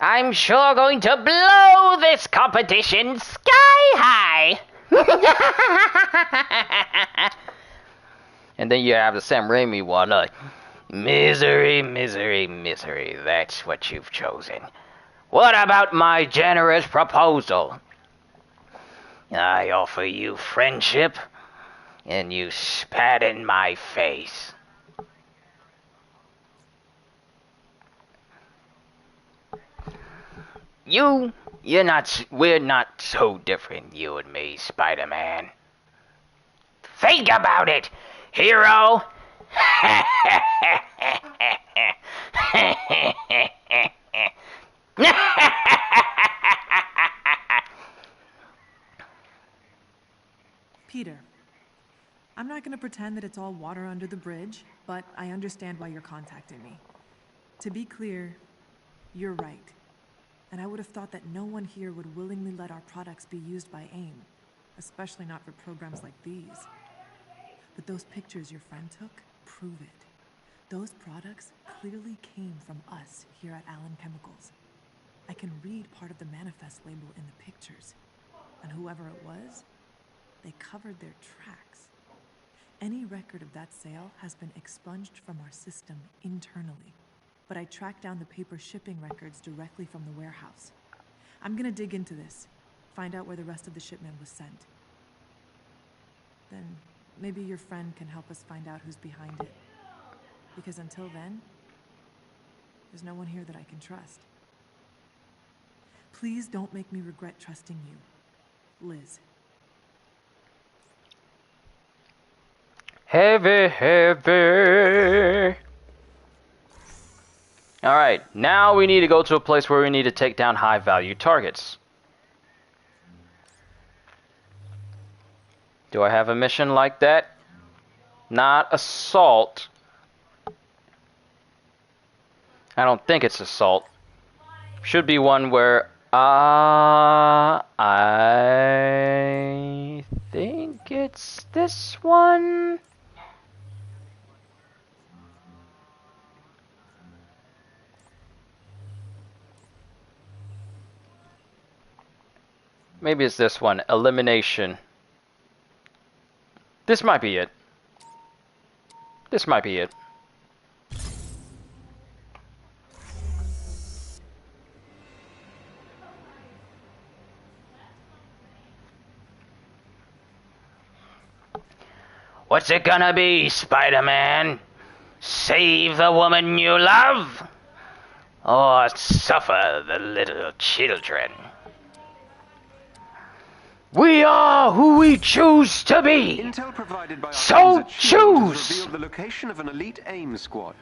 I'm sure going to blow this competition sky high. And then you have the Sam Raimi one, misery, misery, misery, that's what you've chosen. What about my generous proposal? I offer you friendship, and you spat in my face. We're not so different, you and me, Spider-Man. Think about it, hero. Peter, I'm not going to pretend that it's all water under the bridge, but I understand why you're contacting me. To be clear, you're right. And I would have thought that no one here would willingly let our products be used by AIM, especially not for programs like these. But those pictures your friend took prove it. Those products clearly came from us here at Allen Chemicals. I can read part of the manifest label in the pictures. And whoever it was, they covered their tracks. Any record of that sale has been expunged from our system internally. But I tracked down the paper shipping records directly from the warehouse. I'm gonna dig into this, find out where the rest of the shipment was sent. Then maybe your friend can help us find out who's behind it. Because until then, there's no one here that I can trust. Please don't make me regret trusting you, Liz. Heavy, heavy. Alright, now we need to go to a place where we need to take down high-value targets. Do I have a mission like that? Not assault. I don't think it's assault. Should be one where I think it's this one. Maybe it's this one, elimination. This might be it. This might be it. What's it gonna be, Spider-Man? Save the woman you love? Or suffer the little children? We are who we choose to be. Intel provided by our So friends at Shield has choose. revealed the location of an elite AIM squad.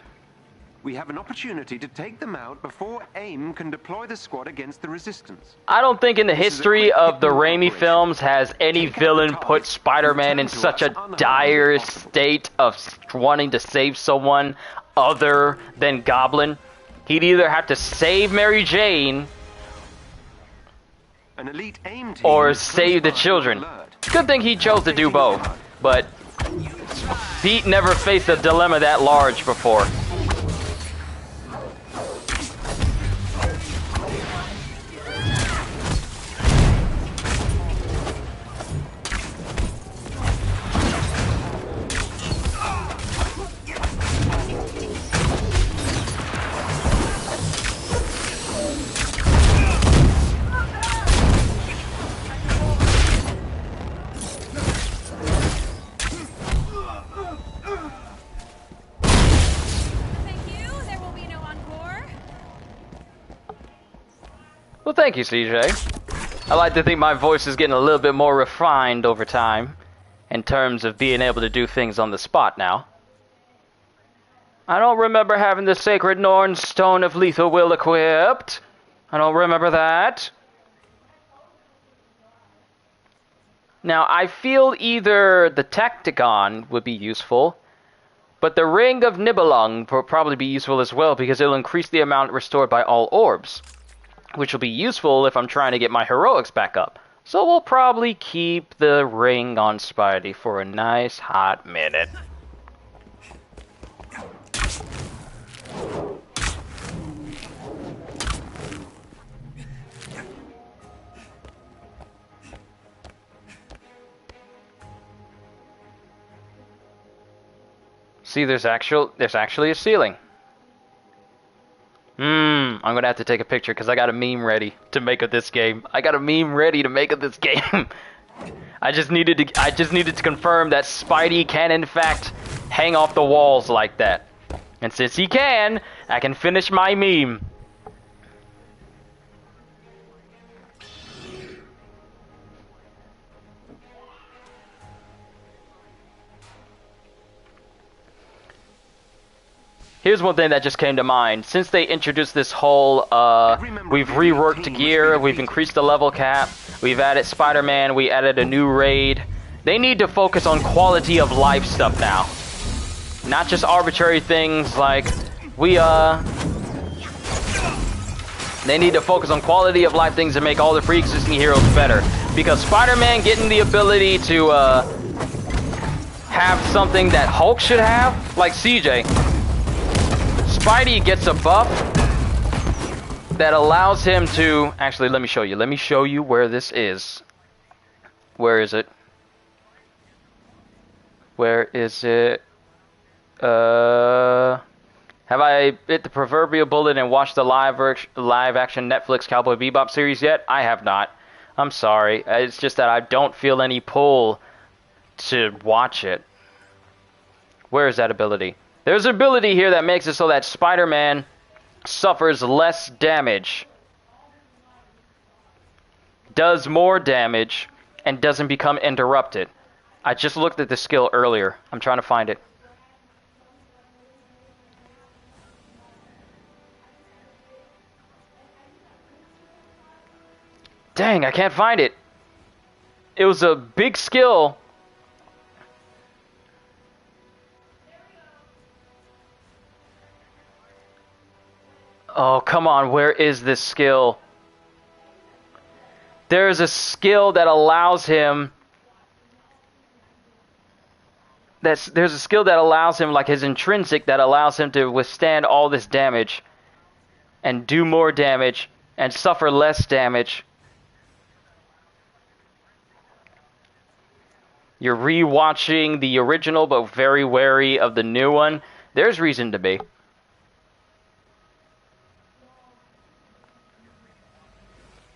We have an opportunity to take them out before AIM can deploy the squad against the resistance. I don't think in the history of the Raimi films has any villain put Spider-Man in such a dire state of wanting to save someone other than Goblin. He'd either have to save Mary Jane An elite AIM team or is save the children. Good thing he chose to do both, but Pete never faced a dilemma that large before. Thank you, CJ. I like to think my voice is getting a little bit more refined over time in terms of being able to do things on the spot now. I don't remember having the Sacred Norn Stone of Lethal Will equipped. I don't remember that. Now, I feel either the Tacticon would be useful, but the Ring of Nibelung will probably be useful as well because it'll increase the amount restored by all orbs, which will be useful if I'm trying to get my heroics back up. So we'll probably keep the ring on Spidey for a nice hot minute. See, there's actually a ceiling. I'm gonna have to take a picture because I got a meme ready to make of this game. I just needed to confirm that Spidey can in fact hang off the walls like that. And since he can, I can finish my meme. Here's one thing that just came to mind. Since they introduced this whole, we've reworked gear, we've increased the level cap, we've added Spider-Man, we added a new raid. They need to focus on quality of life stuff now. Not just arbitrary things like, they need to focus on quality of life things and make all the pre-existing heroes better. Because Spider-Man getting the ability to, have something that Hulk should have, like CJ. Spidey gets a buff that allows him to... Actually, let me show you. Let me show you where this is. Where is it? Where is it? Have I bit the proverbial bullet and watched the live-action Netflix Cowboy Bebop series yet? I have not. I'm sorry. It's just that I don't feel any pull to watch it. Where is that ability? There's an ability here that makes it so that Spider-Man suffers less damage, does more damage, and doesn't become interrupted. I just looked at the skill earlier. I'm trying to find it. Dang, I can't find it. It was a big skill. Oh, come on, where is this skill? There's a skill that allows him... There's a skill that allows him, like his intrinsic, that allows him to withstand all this damage and do more damage and suffer less damage. You're rewatching the original but very wary of the new one. There's reason to be.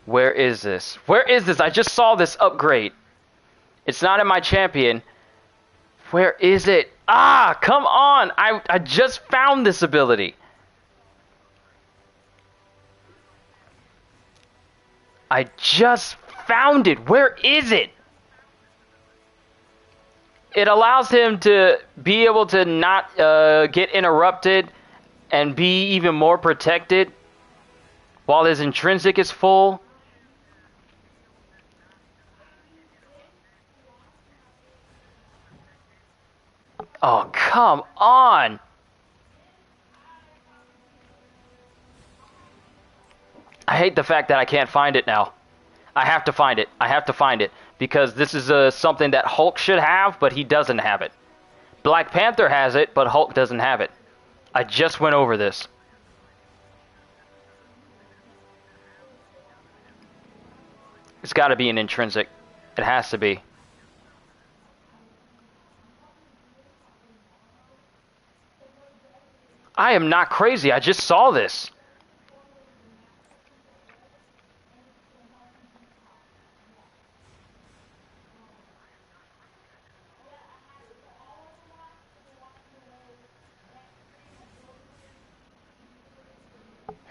Where is this? Where is this? I just saw this upgrade. It's not in my champion. Where is it? Ah, come on! I just found this ability. I just found it. Where is it? It allows him to be able to not get interrupted and be even more protected while his intrinsic is full. Oh, come on! I hate the fact that I can't find it now. I have to find it. I have to find it. Because this is something that Hulk should have, but he doesn't have it. Black Panther has it, but Hulk doesn't have it. I just went over this. It's got to be an intrinsic. It has to be. I am not crazy. I just saw this.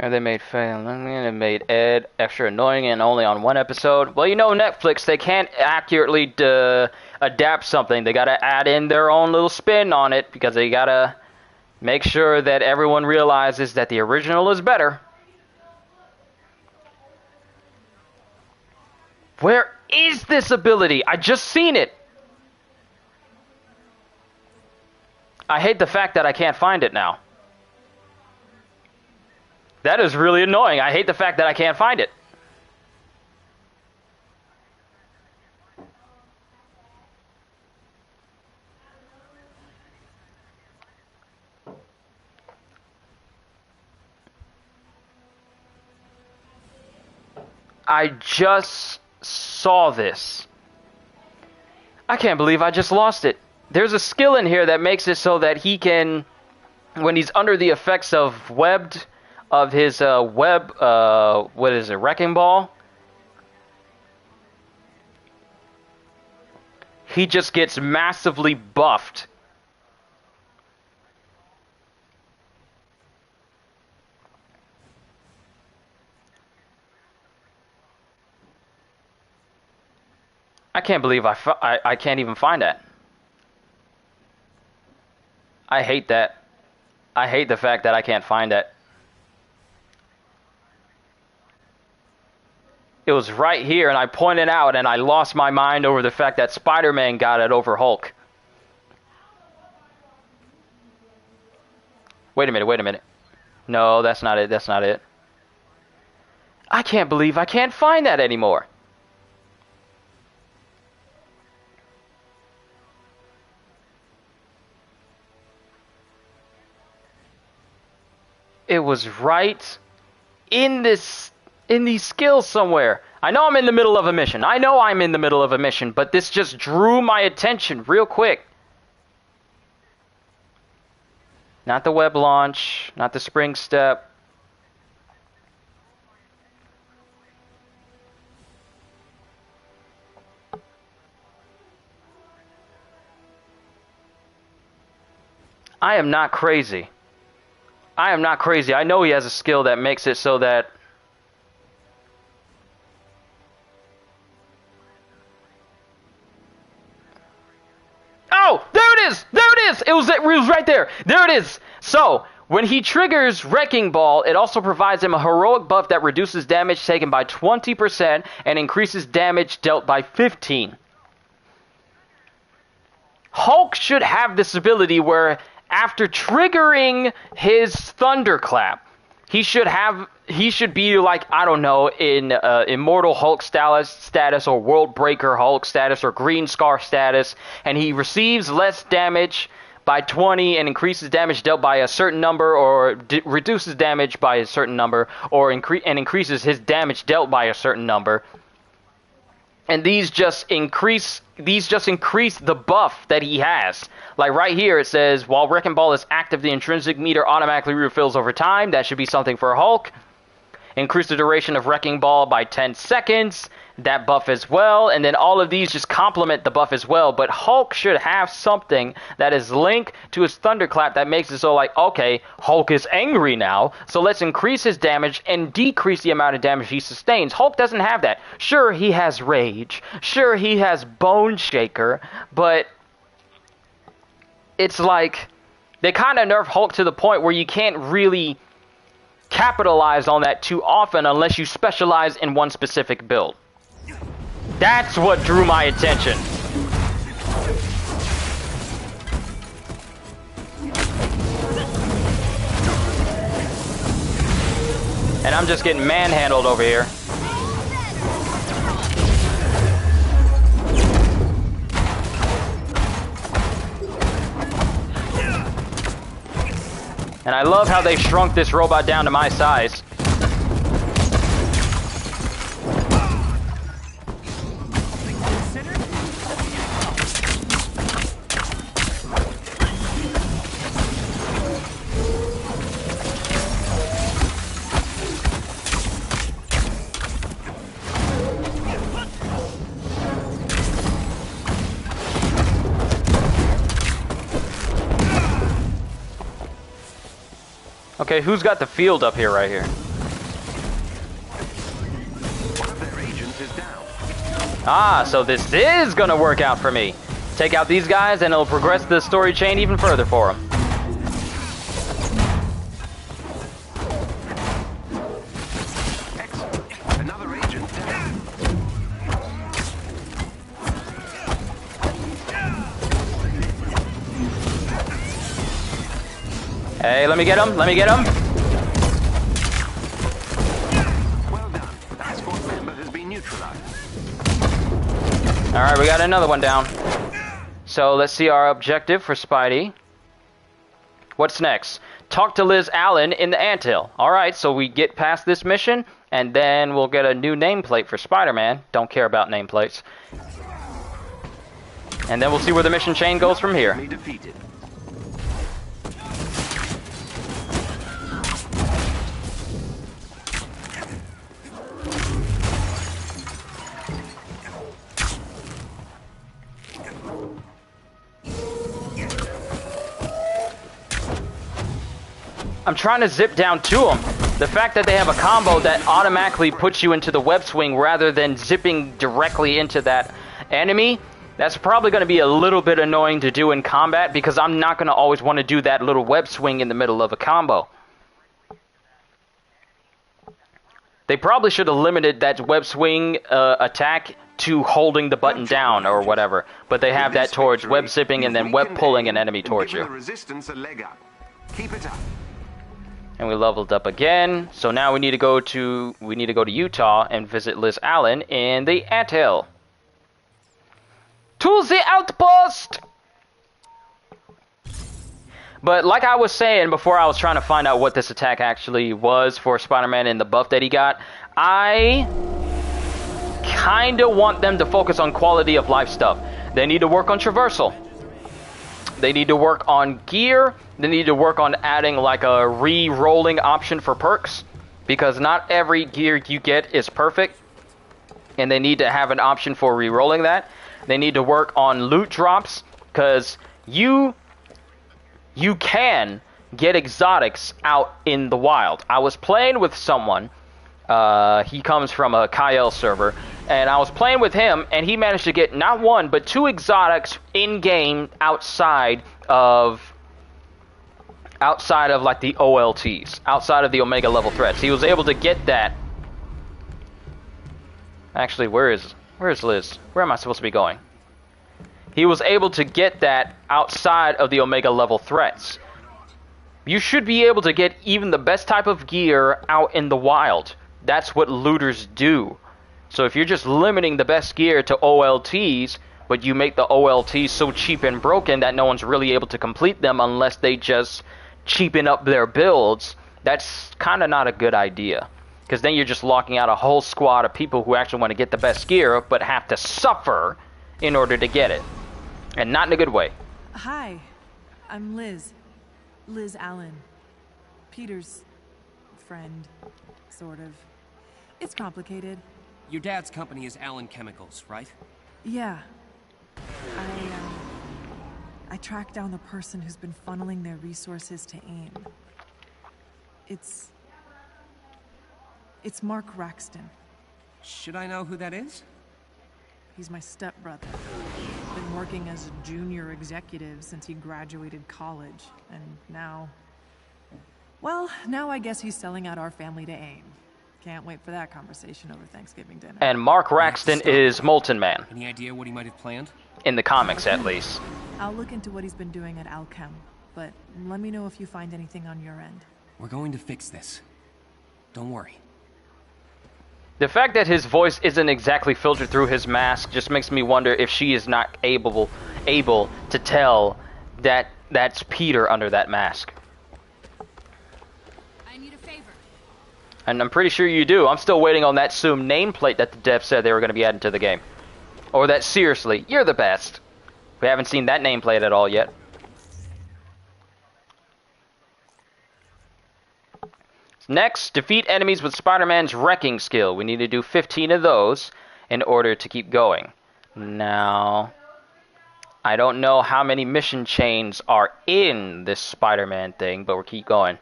And they made Faye, they made Ed extra annoying and only on one episode. Well, you know, Netflix, they can't accurately adapt something. They gotta add in their own little spin on it because they gotta make sure that everyone realizes that the original is better. Where is this ability? I just seen it. I hate the fact that I can't find it now. That is really annoying. I hate the fact that I can't find it. I just saw this. I can't believe I just lost it. There's a skill in here that makes it so that he can, when he's under the effects of his wrecking ball, he just gets massively buffed. I can't believe I can't even find that. I hate that. I hate the fact that I can't find that. It was right here, and I pointed out, and I lost my mind over the fact that Spider-Man got it over Hulk. Wait a minute. No, that's not it. I can't believe I can't find that anymore. It was right in these skills somewhere. I know I'm in the middle of a mission. But this just drew my attention real quick. Not the web launch, not the spring step. I am not crazy. I know he has a skill that makes it so that... Oh, there it is! It was right there. There it is. So, when he triggers Wrecking Ball, it also provides him a heroic buff that reduces damage taken by 20% and increases damage dealt by 15%. Hulk should have this ability where after triggering his Thunderclap, he should be like, I don't know, in Immortal Hulk status or World Breaker Hulk status or Green Scar status, and he receives less damage by 20 and increases damage dealt by a certain number, or reduces damage by a certain number, or increases his damage dealt by a certain number. And these just increase the buff that he has. Like right here it says, while Wrecking Ball is active, the intrinsic meter automatically refills over time. That should be something for Hulk. Increase the duration of Wrecking Ball by 10 seconds. That buff as well. And then all of these just complement the buff as well. But Hulk should have something that is linked to his Thunderclap that makes it so like, okay, Hulk is angry now, so let's increase his damage and decrease the amount of damage he sustains. Hulk doesn't have that. Sure, he has Rage. Sure, he has Bone Shaker. But it's like they kind of nerf Hulk to the point where you can't really capitalize on that too often unless you specialize in one specific build. That's what drew my attention. And I'm just getting manhandled over here. And I love how they shrunk this robot down to my size. Okay, who's got the field up here right here? Ah, so this is gonna work out for me. Take out these guys and it'll progress the story chain even further for them. Excellent. Another agent down. Hey, let me get him. Let me get him. Well done. That squad member has been neutralized. Alright, we got another one down. So let's see our objective for Spidey. What's next? Talk to Liz Allen in the anthill. Alright, so we get past this mission, and then we'll get a new nameplate for Spider-Man. Don't care about nameplates. And then we'll see where the mission chain goes from here. Defeated. I'm trying to zip down to them. The fact that they have a combo that automatically puts you into the web swing rather than zipping directly into that enemy, that's probably going to be a little bit annoying to do in combat because I'm not going to always want to do that little web swing in the middle of a combo. They probably should have limited that web swing attack to holding the button down or whatever, but they have that towards web zipping and then web pulling an enemy towards you. The resistance a leg up. Keep it up. And we leveled up again. So now we need to go to Utah and visit Liz Allen in the anthill. To the outpost! But like I was saying before, I was trying to find out what this attack actually was for Spider-Man and the buff that he got. I kinda want them to focus on quality of life stuff. They need to work on traversal. They need to work on gear. They need to work on adding like a re-rolling option for perks, because not every gear you get is perfect, and they need to have an option for re-rolling that. They need to work on loot drops, because you can get exotics out in the wild. I was playing with someone, he comes from a Kyle server, and I was playing with him, and he managed to get not one, but 2 exotics in-game outside of like the OLTs, outside of the Omega level threats. He was able to get that. Actually, where is Liz? Where am I supposed to be going? He was able to get that outside of the Omega level threats. You should be able to get even the best type of gear out in the wild. That's what looters do. So if you're just limiting the best gear to OLTs, but you make the OLTs so cheap and broken that no one's really able to complete them unless they just cheapen up their builds, that's kind of not a good idea. Because then you're just locking out a whole squad of people who actually want to get the best gear, but have to suffer in order to get it. And not in a good way. Hi, I'm Liz. Liz Allen. Peter's friend, sort of. It's complicated. Your dad's company is Allen Chemicals, right? Yeah. I tracked down the person who's been funneling their resources to AIM. It's Mark Raxton. Should I know who that is? He's my stepbrother. Been working as a junior executive since he graduated college, and now I guess he's selling out our family to AIM. Can't wait for that conversation over Thanksgiving dinner. And Mark Raxton is Molten Man. Any idea what he might have planned? In the comics, at least. I'll look into what he's been doing at Alchem, but let me know if you find anything on your end. We're going to fix this. Don't worry. The fact that his voice isn't exactly filtered through his mask just makes me wonder if she is not able to tell that that's Peter under that mask. I need a favor. And I'm pretty sure you do. I'm still waiting on that Zoom nameplate that the devs said they were going to be adding to the game. Or that, seriously, you're the best. We haven't seen that nameplate at all yet. Next, defeat enemies with Spider-Man's wrecking skill. We need to do 15 of those in order to keep going. Now, I don't know how many mission chains are in this Spider-Man thing, but we'll keep going.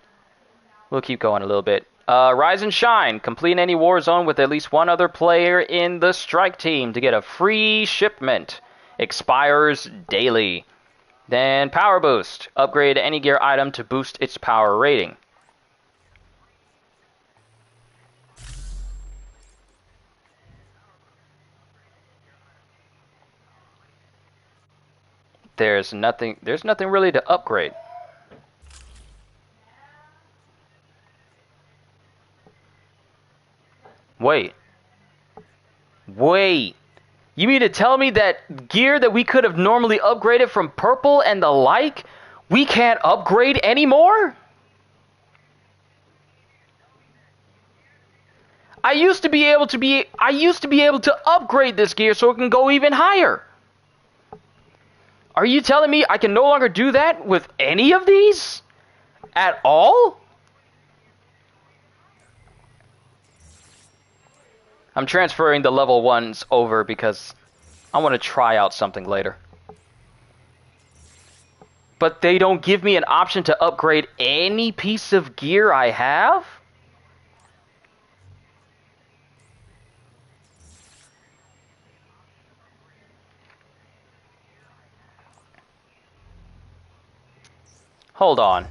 We'll keep going a little bit. Rise and Shine. Complete any war zone with at least one other player in the strike team to get a free shipment. Expires daily. Then Power Boost. Upgrade any gear item to boost its power rating. There's nothing really to upgrade. Wait. You mean to tell me that gear that we could have normally upgraded from purple and the like, we can't upgrade anymore? I used to be able to upgrade this gear so it can go even higher. Are you telling me I can no longer do that with any of these? At all? I'm transferring the level 1s over because I want to try out something later. But they don't give me an option to upgrade any piece of gear I have? Hold on.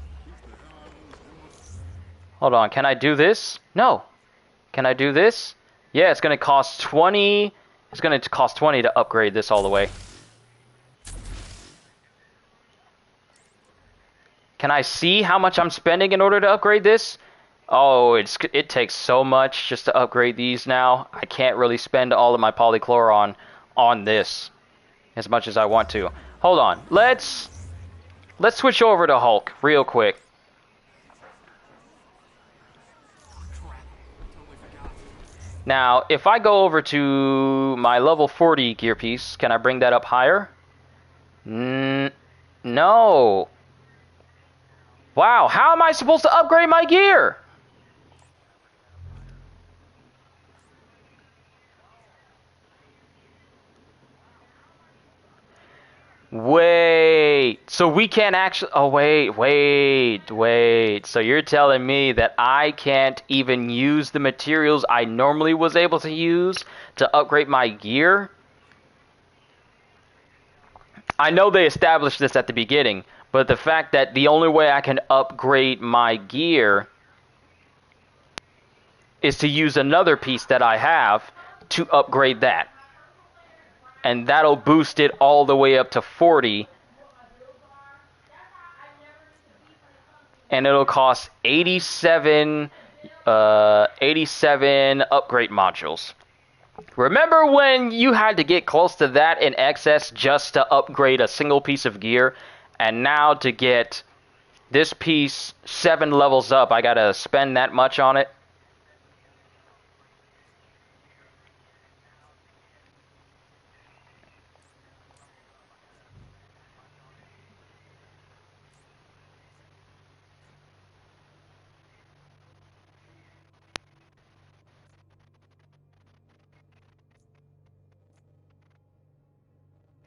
Hold on, can I do this? No. Can I do this? Yeah, it's gonna cost 20. It's gonna cost 20 to upgrade this all the way. Can I see how much I'm spending in order to upgrade this? Oh, it takes so much just to upgrade these now. I can't really spend all of my polychloron on this as much as I want to. Hold on. Let's switch over to Hulk real quick. Now, if I go over to my level 40 gear piece, can I bring that up higher? No. Wow, how am I supposed to upgrade my gear? Wait, so we can't actually... Oh, wait. So you're telling me that I can't even use the materials I normally was able to use to upgrade my gear? I know they established this at the beginning, but the fact that the only way I can upgrade my gear is to use another piece that I have to upgrade that. And that'll boost it all the way up to 40. And it'll cost 87 upgrade modules. Remember when you had to get close to that in excess just to upgrade a single piece of gear? And now to get this piece 7 levels up, I gotta spend that much on it?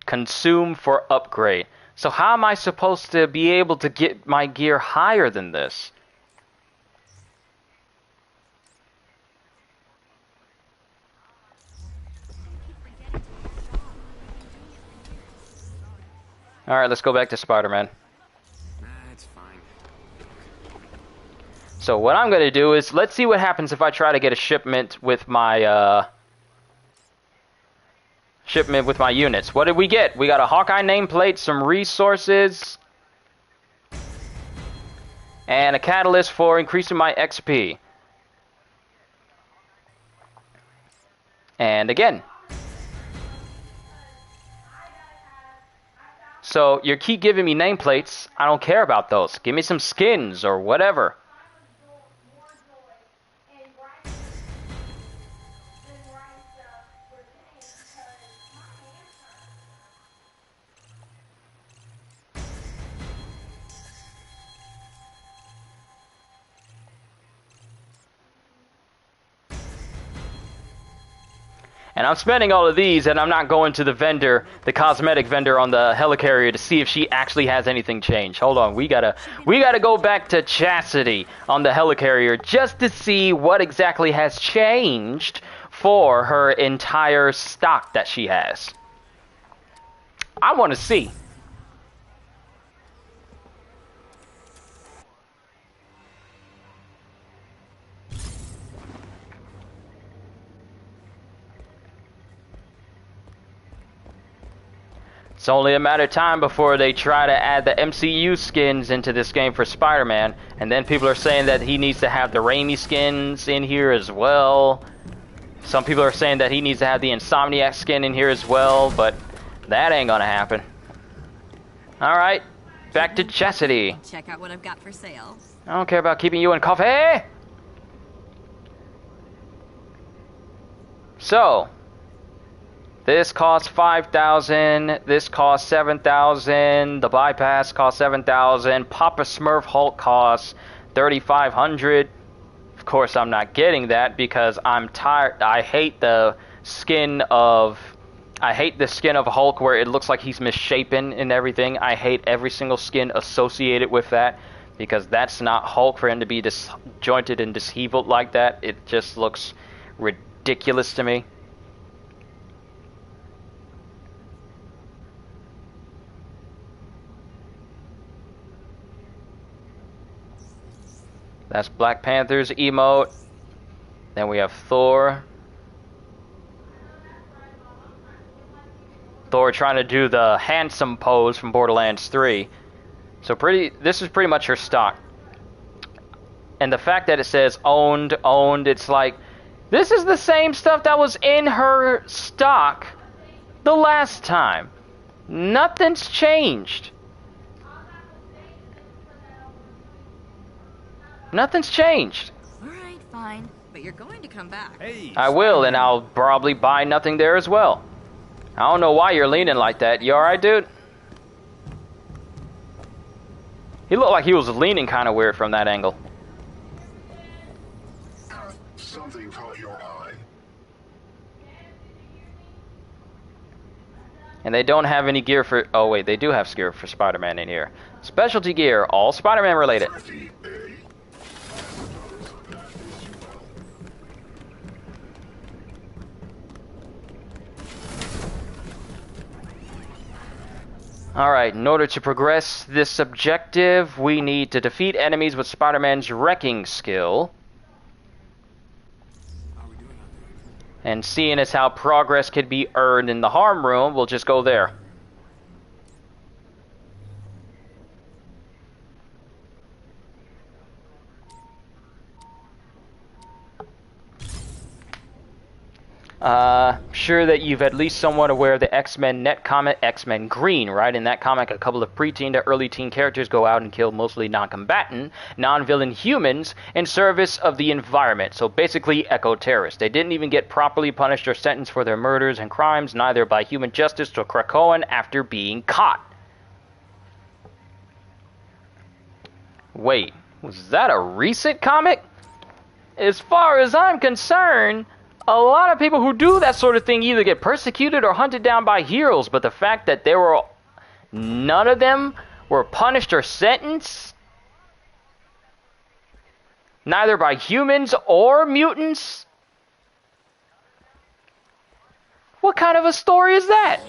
Consume for upgrade. So how am I supposed to be able to get my gear higher than this? Alright, let's go back to Spider-Man. It's fine. So what I'm going to do is, let's see what happens if I try to get a shipment with my units. What did we get? We got a Hawkeye nameplate, some resources, and a catalyst for increasing my XP. And again. So you keep giving me nameplates. I don't care about those. Give me some skins or whatever. And I'm spending all of these, and I'm not going to the vendor, the cosmetic vendor on the helicarrier to see if she actually has anything changed. Hold on, we gotta go back to Chastity on the helicarrier just to see what exactly has changed for her entire stock that she has. I want to see. It's only a matter of time before they try to add the MCU skins into this game for Spider-Man, and then people are saying that he needs to have the Raimi skins in here as well. Some people are saying that he needs to have the Insomniac skin in here as well, but that ain't gonna happen. Alright, back to Chastity. Check out what I've got for sale. I don't care about keeping you in coffee! So, this costs 5,000, this costs 7,000, the bypass costs 7,000, Papa Smurf Hulk costs 3,500. Of course, I'm not getting that because I'm tired. I hate the skin of Hulk where it looks like he's misshapen and everything. I hate every single skin associated with that because that's not Hulk for him to be disjointed and disheveled like that. It just looks ridiculous to me. That's Black Panther's emote. Then we have Thor. Thor trying to do the handsome pose from Borderlands 3. So this is pretty much her stock. And the fact that it says owned, it's like, this is the same stuff that was in her stock the last time. Nothing's changed. Nothing's changed. Alright, fine. But you're going to come back. Hey, I will, and I'll probably buy nothing there as well. I don't know why you're leaning like that. You alright, dude? He looked like he was leaning kind of weird from that angle. Something caught your eye. And they don't have any gear for... Oh, wait, they do have gear for Spider-Man in here. Specialty gear, all Spider-Man related. Alright, in order to progress this objective, we need to defeat enemies with Spider-Man's wrecking skill. And seeing as how progress could be earned in the harm room, we'll just go there. Sure that you've at least somewhat aware of the X-Men net comic X-Men Green, right? In that comic, a couple of preteen to early teen characters go out and kill mostly non-combatant, non-villain humans in service of the environment. So basically, eco-terrorists. They didn't even get properly punished or sentenced for their murders and crimes, neither by human justice or Krakoan after being caught. Wait, was that a recent comic? As far as I'm concerned, a lot of people who do that sort of thing either get persecuted or hunted down by heroes, but the fact that none of them were punished or sentenced, neither by humans or mutants, what kind of a story is that?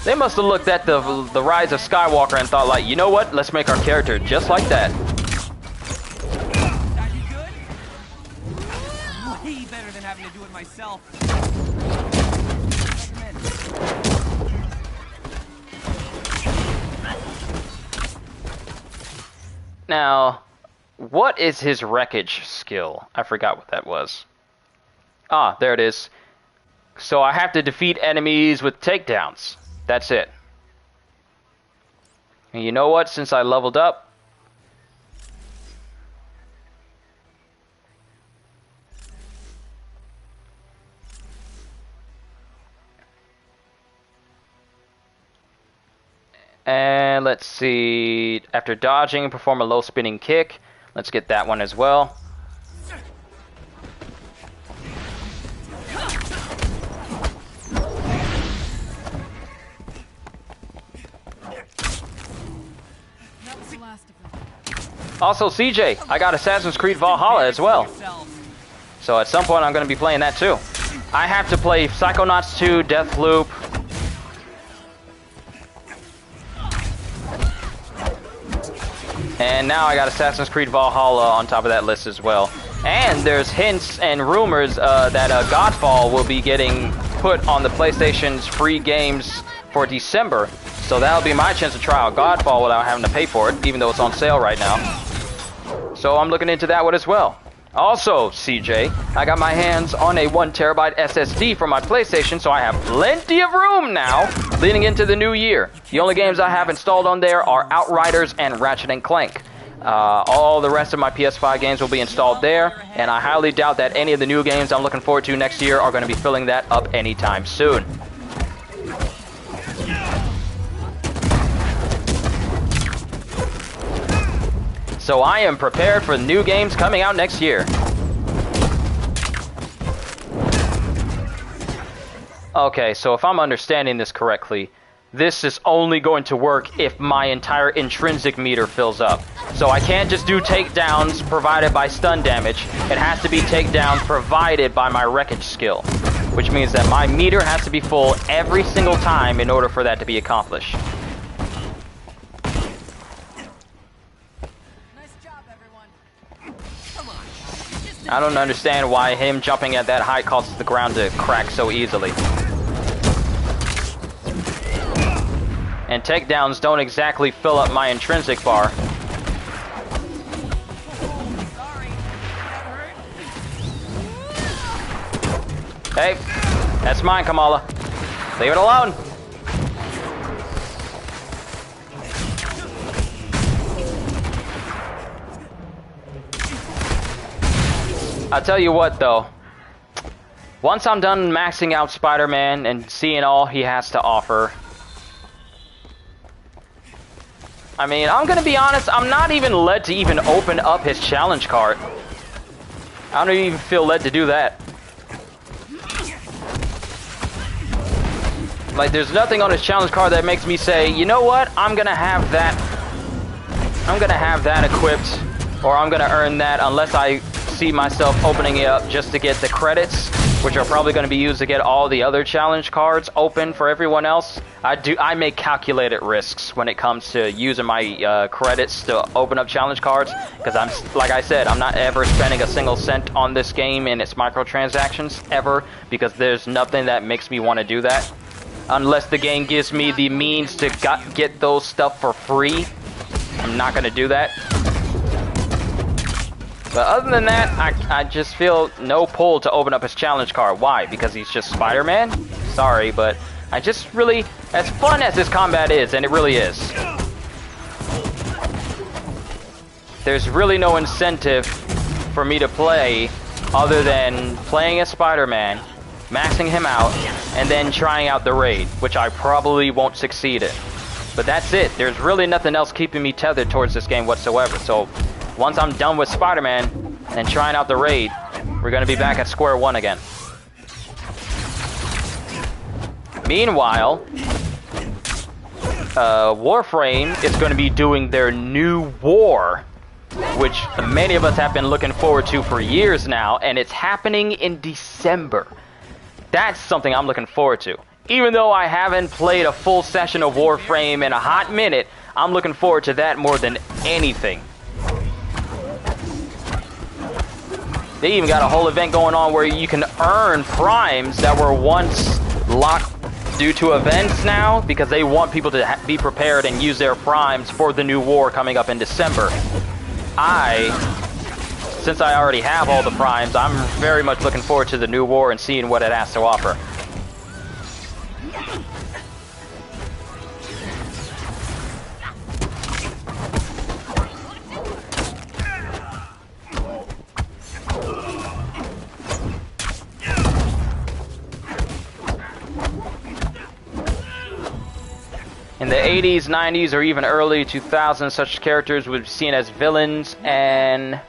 They must have looked at the Rise of Skywalker and thought like, you know what, let's make our character just like that. Way better than having to do it myself. Now, what is his wreckage skill? I forgot what that was. Ah, there it is. So I have to defeat enemies with takedowns. That's it. And you know what? Since I leveled up, and let's see, after dodging, perform a low spinning kick. Let's get that one as well. Also, CJ, I got Assassin's Creed Valhalla as well. So at some point I'm going to be playing that too. I have to play Psychonauts 2, Deathloop. And now I got Assassin's Creed Valhalla on top of that list as well. And there's hints and rumors that Godfall will be getting put on the PlayStation's free games for December. So that'll be my chance to try out Godfall without having to pay for it, even though it's on sale right now. So I'm looking into that one as well. Also, CJ, I got my hands on a 1TB SSD for my PlayStation, so I have plenty of room now leading into the new year. The only games I have installed on there are Outriders and Ratchet & Clank. All the rest of my PS5 games will be installed there, and I highly doubt that any of the new games I'm looking forward to next year are going to be filling that up anytime soon. So I am prepared for new games coming out next year. Okay, so if I'm understanding this correctly, this is only going to work if my entire intrinsic meter fills up. So I can't just do takedowns provided by stun damage. It has to be takedowns provided by my wreckage skill, which means that my meter has to be full every single time in order for that to be accomplished. I don't understand why him jumping at that height causes the ground to crack so easily. And takedowns don't exactly fill up my intrinsic bar. Hey, that's mine, Kamala. Leave it alone. I'll tell you what, though. Once I'm done maxing out Spider-Man and seeing all he has to offer, I mean, I'm gonna be honest, I'm not even led to even open up his challenge card. I don't even feel led to do that. Like, there's nothing on his challenge card that makes me say, you know what, I'm gonna have that equipped, or I'm gonna earn that, unless I see myself opening it up just to get the credits, which are probably going to be used to get all the other challenge cards open for everyone else. I make calculated risks when it comes to using my credits to open up challenge cards, because like I said, I'm not ever spending a single cent on this game and its microtransactions ever, because there's nothing that makes me want to do that unless the game gives me the means to get those stuff for free. I'm not going to do that. But other than that, I just feel no pull to open up his challenge card. Why? Because he's just Spider-Man? Sorry, but I just really, as fun as this combat is, and it really is, there's really no incentive for me to play other than playing as Spider-Man, maxing him out, and then trying out the raid, which I probably won't succeed in. But that's it. There's really nothing else keeping me tethered towards this game whatsoever. So once I'm done with Spider-Man and trying out the raid, we're going to be back at square one again. Meanwhile, Warframe is going to be doing their new war, which many of us have been looking forward to for years now, and it's happening in December. That's something I'm looking forward to. Even though I haven't played a full session of Warframe in a hot minute, I'm looking forward to that more than anything. They even got a whole event going on where you can earn primes that were once locked due to events now, because they want people to be prepared and use their primes for the new war coming up in December. Since I already have all the primes, I'm very much looking forward to the new war and seeing what it has to offer. In the 80s, 90s, or even early 2000s, such characters would be seen as villains and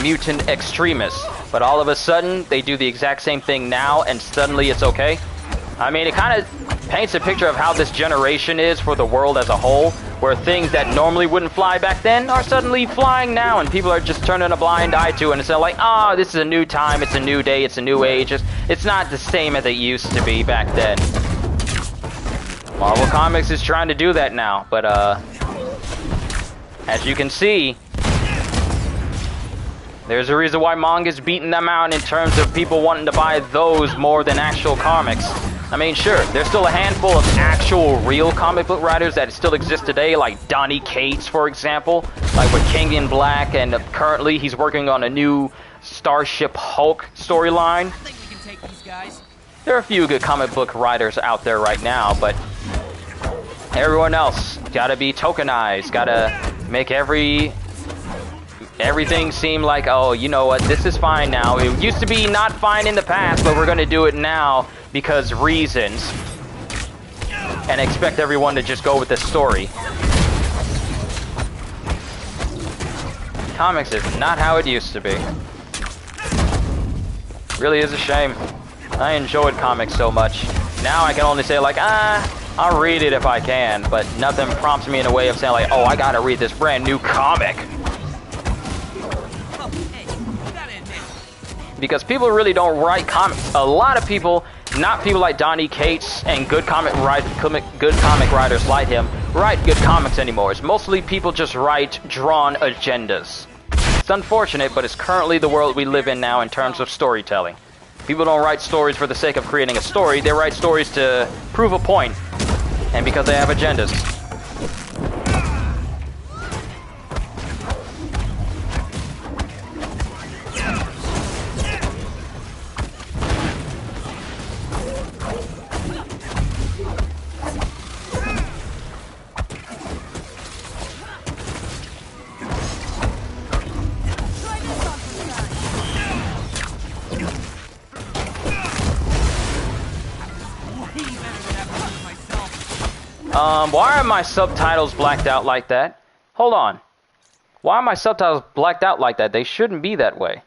mutant extremists. But all of a sudden, they do the exact same thing now, and suddenly it's okay. I mean, it kind of paints a picture of how this generation is for the world as a whole, where things that normally wouldn't fly back then are suddenly flying now, and people are just turning a blind eye to it, and it's like, oh, this is a new time, it's a new day, it's a new age. It's not the same as it used to be back then. Marvel Comics is trying to do that now, but as you can see, there's a reason why manga's beating them out in terms of people wanting to buy those more than actual comics. I mean, sure, there's still a handful of actual real comic book writers that still exist today, like Donny Cates, for example, like with King in Black, and currently he's working on a new Starship Hulk storyline. There are a few good comic book writers out there right now, but everyone else gotta be tokenized, gotta make everything seem like, oh, you know what, this is fine now. It used to be not fine in the past, but we're gonna do it now because reasons. And expect everyone to just go with the story. Comics is not how it used to be. Really is a shame. I enjoyed comics so much. Now I can only say like, I'll read it if I can, but nothing prompts me in a way of saying like, oh, I gotta read this brand new comic. Because people really don't write comics. A lot of people, not people like Donny Cates and good comic writers like him, write good comics anymore. It's mostly people just write drawn agendas. It's unfortunate, but it's currently the world we live in now in terms of storytelling. People don't write stories for the sake of creating a story. They write stories to prove a point, and because they have agendas. Why are my subtitles blacked out like that? Hold on. Why are my subtitles blacked out like that? They shouldn't be that way.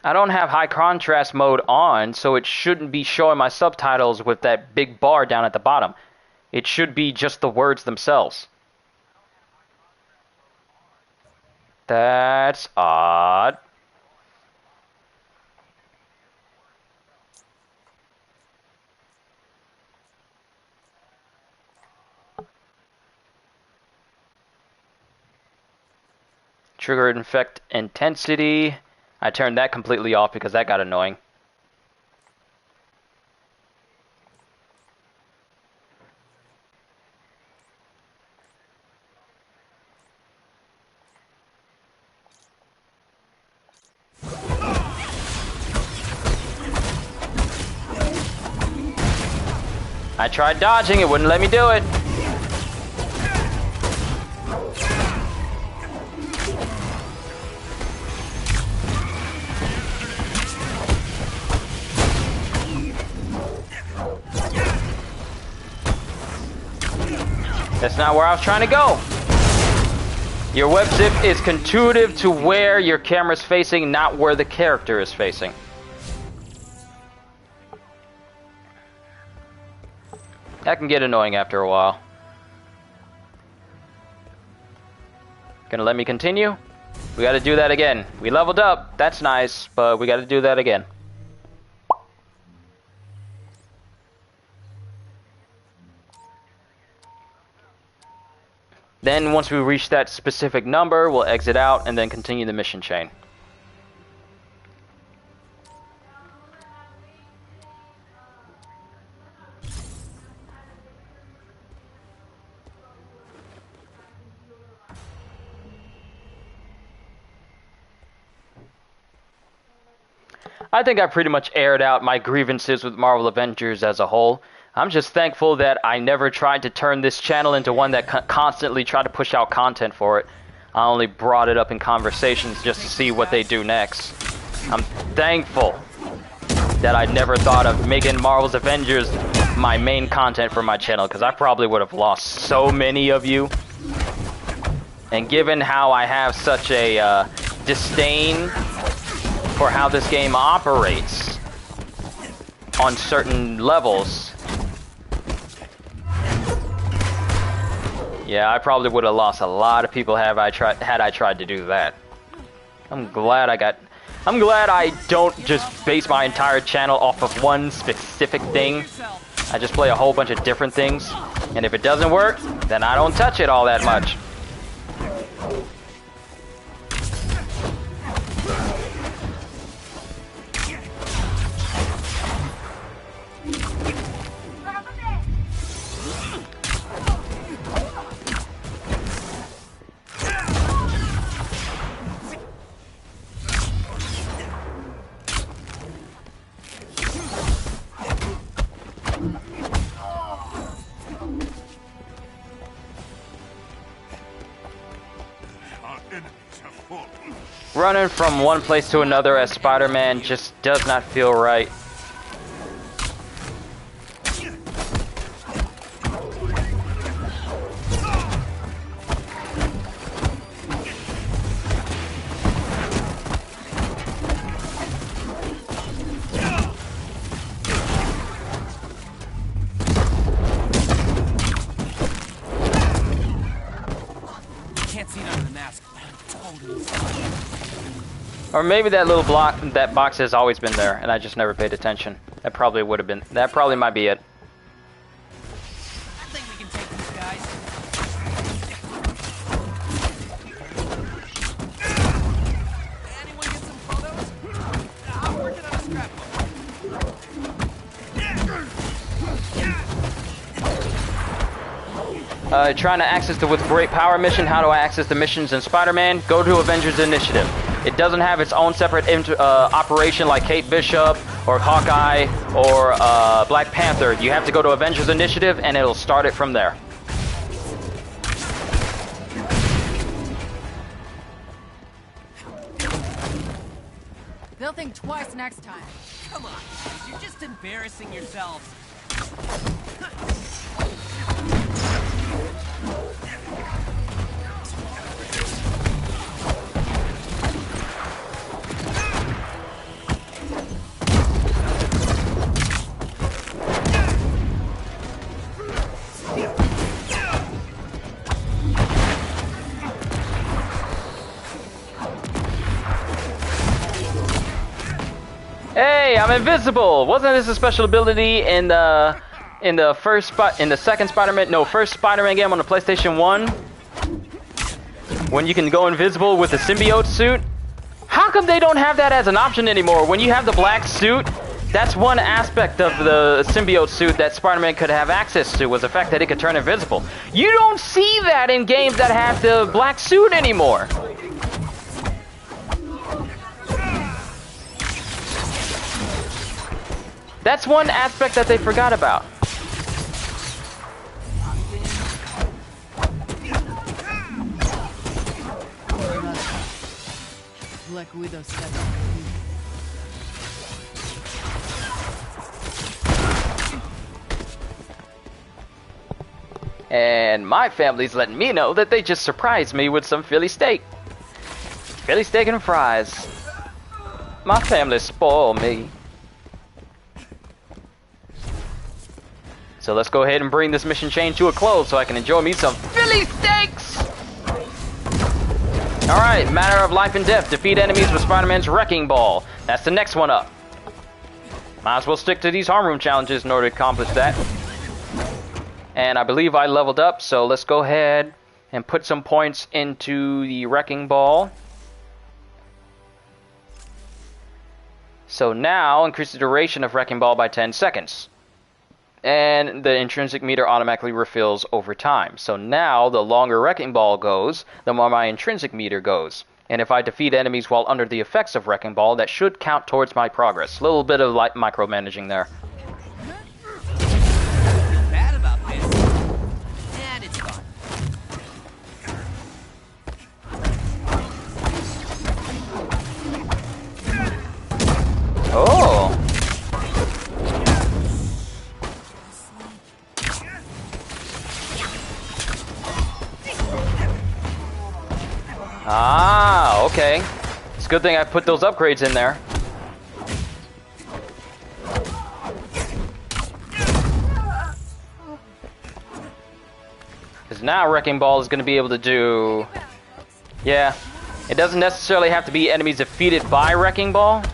I don't have high contrast mode on, so it shouldn't be showing my subtitles with that big bar down at the bottom. It should be just the words themselves. That's odd. Trigger infect intensity. I turned that completely off because that got annoying. I tried dodging, it wouldn't let me do it. That's not where I was trying to go. Your web zip is intuitive to where your camera's facing, not where the character is facing. That can get annoying after a while. Gonna let me continue? We gotta do that again. We leveled up, that's nice, but we gotta do that again. Then once we reach that specific number, we'll exit out and then continue the mission chain. I think I pretty much aired out my grievances with Marvel Avengers as a whole. I'm just thankful that I never tried to turn this channel into one that constantly tried to push out content for it. I only brought it up in conversations just to see what they do next. I'm thankful that I never thought of making Marvel's Avengers my main content for my channel, because I probably would have lost so many of you. And given how I have such a disdain for how this game operates on certain levels, Yeah, I probably would have lost a lot of people had I tried to do that. I'm glad I don't just base my entire channel off of one specific thing. I just play a whole bunch of different things, and if it doesn't work, then I don't touch it all that much. Running from one place to another as Spider-Man just does not feel right. Can't see it under the mask, but I'm totally fine. Or maybe that box has always been there, and I just never paid attention. That probably would have been. That probably might be it. I think we can take these guys. Anyone get some photos? I'm working on a scrapbook. Trying to access the with great power mission. How do I access the missions in Spider-Man? Go to Avengers Initiative. It doesn't have its own separate operation like Kate Bishop or Hawkeye or Black Panther. You have to go to Avengers Initiative and it'll start it from there. They'll think twice next time. Come on, guys, you're just embarrassing yourselves. Hey, I'm invisible. Wasn't this a special ability in the first Spider-Man game on the PlayStation 1? When you can go invisible with the symbiote suit? How come they don't have that as an option anymore? When you have the black suit, that's one aspect of the symbiote suit that Spider-Man could have access to, was the fact that it could turn invisible. You don't see that in games that have the black suit anymore. That's one aspect that they forgot about. Black Widow said. And my family's letting me know that they just surprised me with some Philly steak. Philly steak and fries. My family spoiled me. So let's go ahead and bring this mission chain to a close so I can enjoy me some Philly steaks! Alright, matter of life and death. Defeat enemies with Spider-Man's Wrecking Ball. That's the next one up. Might as well stick to these harm room challenges in order to accomplish that. And I believe I leveled up, so let's go ahead and put some points into the Wrecking Ball. So now, increase the duration of Wrecking Ball by 10 seconds. And the intrinsic meter automatically refills over time. So now, the longer Wrecking Ball goes, the more my intrinsic meter goes. And if I defeat enemies while under the effects of Wrecking Ball, that should count towards my progress. A little bit of light micromanaging there. Bad about this. And it's gone. Oh! Ah, okay. It's a good thing I put those upgrades in there. Because Because now Wrecking Ball is going to be able to do... Yeah, it doesn't necessarily have to be enemies defeated by Wrecking Ball.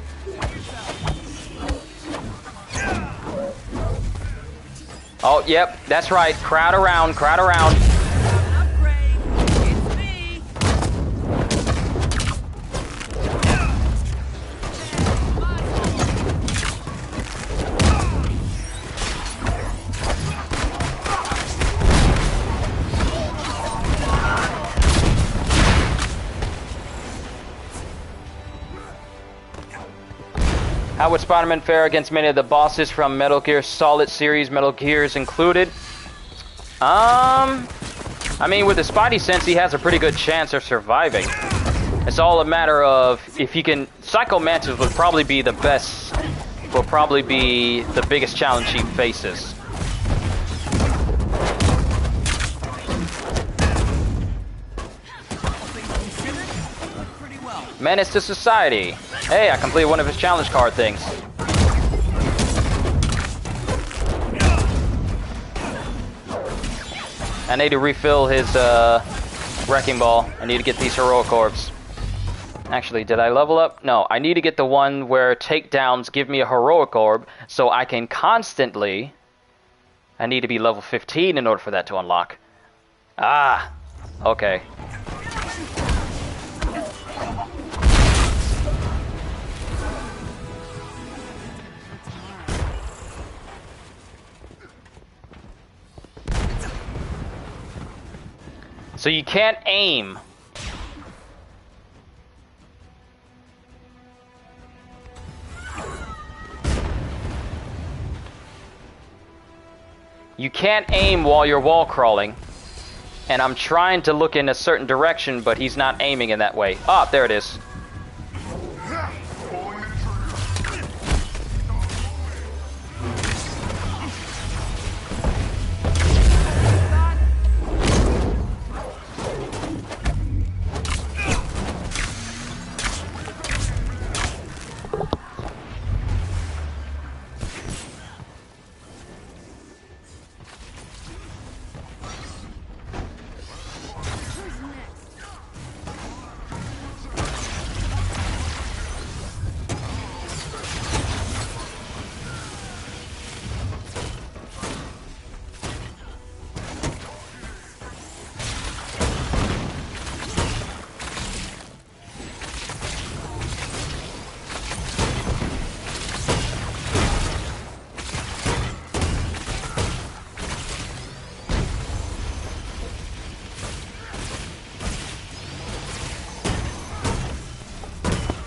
Oh, yep, that's right. Crowd around, crowd around. How would Spider-Man fare against many of the bosses from Metal Gear Solid series, Metal Gears included? I mean, with the Spidey sense, he has a pretty good chance of surviving. It's all a matter of if he can... Psycho Mantis would probably be the best... Will probably be the biggest challenge he faces. Menace to Society. Hey, I completed one of his challenge card things. I need to refill his Wrecking Ball. I need to get these Heroic Orbs. Actually, did I level up? No, I need to get the one where takedowns give me a Heroic Orb so I can constantly... I need to be level 15 in order for that to unlock. Ah, okay. So you can't aim. You can't aim while you're wall crawling. And I'm trying to look in a certain direction, but he's not aiming in that way. Ah, there it is.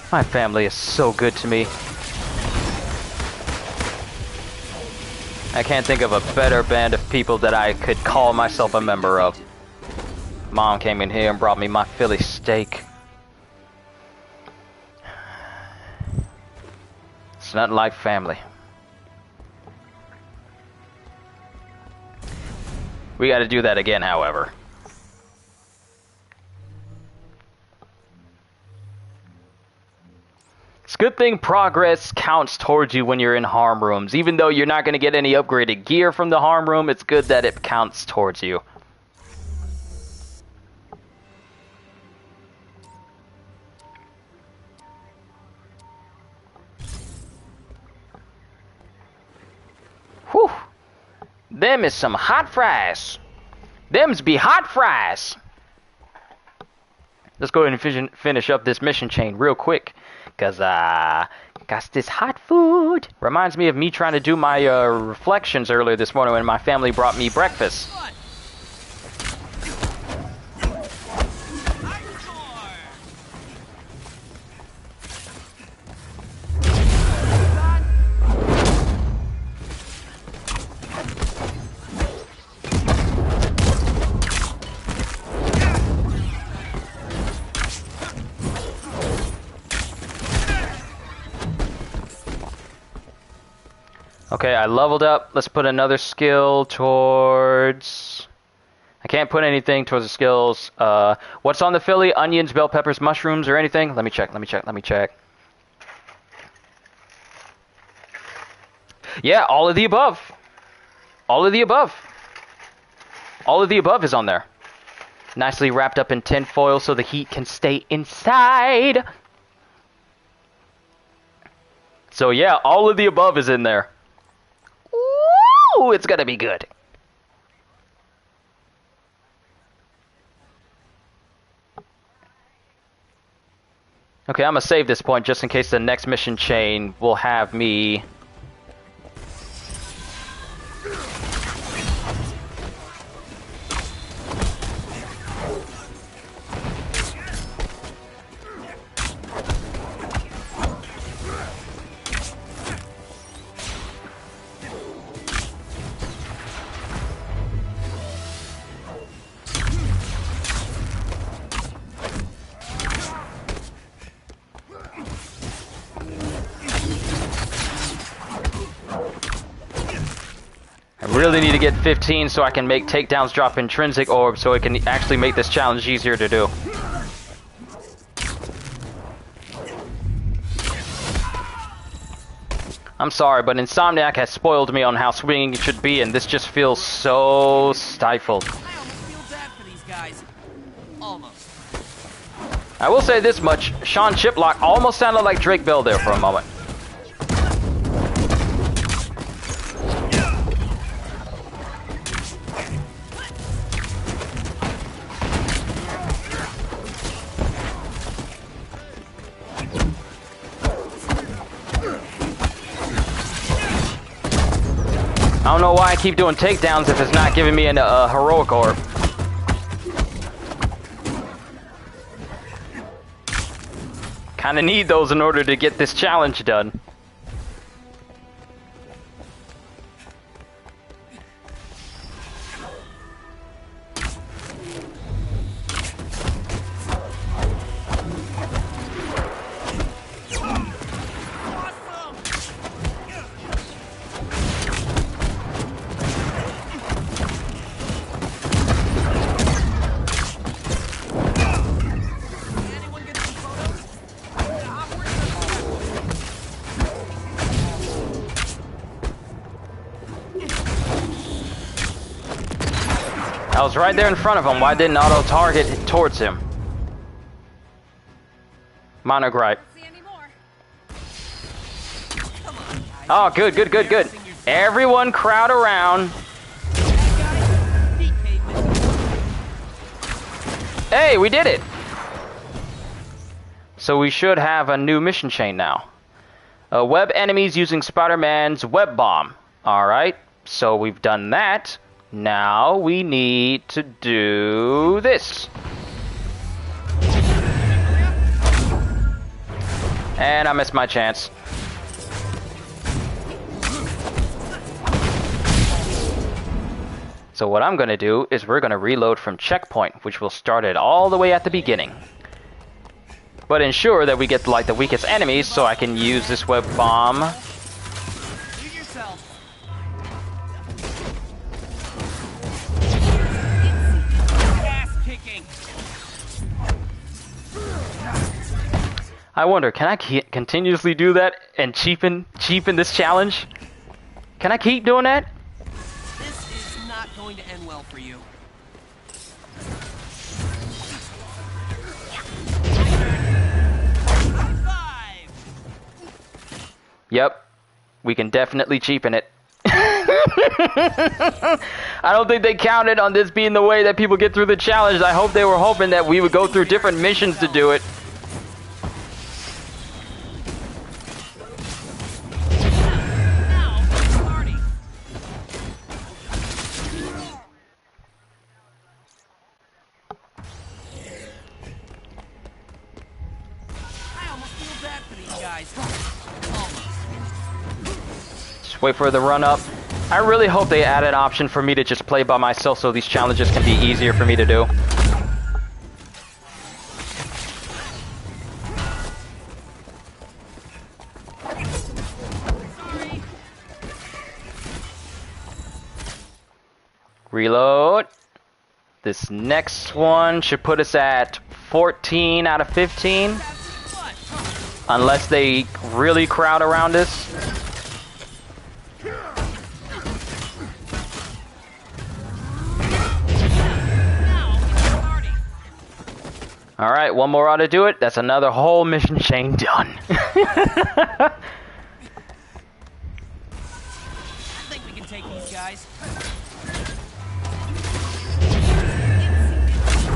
My family is so good to me. I can't think of a better band of people that I could call myself a member of. Mom came in here and brought me my Philly steak. It's nothing like family. We gotta do that again, however. It's a good thing progress counts towards you when you're in harm rooms. Even though you're not going to get any upgraded gear from the harm room, it's good that it counts towards you. Whew. Them is some hot fries. Them's be hot fries. Let's go ahead and finish up this mission chain real quick. Because, got this hot food. Reminds me of me trying to do my reflections earlier this morning when my family brought me breakfast. Okay, I leveled up. Let's put another skill towards... I can't put anything towards the skills. What's on the Philly? Onions, bell peppers, mushrooms, or anything? Let me check. Yeah, all of the above. All of the above. All of the above is on there. Nicely wrapped up in tin foil so the heat can stay inside. So yeah, all of the above is in there. Ooh, it's gonna be good. Okay, I'm gonna save this point just in case the next mission chain will have me. Really need to get 15 so I can make takedowns drop intrinsic orbs so it can actually make this challenge easier to do. I'm sorry, but Insomniac has spoiled me on how swinging it should be, and this just feels so stifled. I almost feel bad for these guys. Almost. I will say this much, Sean Chiplock almost sounded like Drake Bell there for a moment. I don't know why I keep doing takedowns if it's not giving me a heroic orb. Kinda need those in order to get this challenge done. I was right there in front of him. Why didn't auto target towards him? Minor gripe. Oh, good, good, good, good. Everyone crowd around. Hey, we did it. So we should have a new mission chain now. Web enemies using Spider-Man's web bomb. Alright, so we've done that. Now we need to do this. And I missed my chance. So what I'm going to do is we're going to reload from checkpoint, which will start it all the way at the beginning. But ensure that we get like the weakest enemies so I can use this web bomb. I wonder, can I continuously do that and cheapen this challenge? Can I keep doing that? This is not going to end well for you. Yep, we can definitely cheapen it. I don't think they counted on this being the way that people get through the challenge. I hope they were hoping that we would go through different missions to do it. Just wait for the run up. I really hope they add an option for me to just play by myself so these challenges can be easier for me to do. Reload. This next one should put us at 14 out of 15. Unless they really crowd around us. Alright, one more ought to do it. That's another whole mission chain done. I think we can take these guys.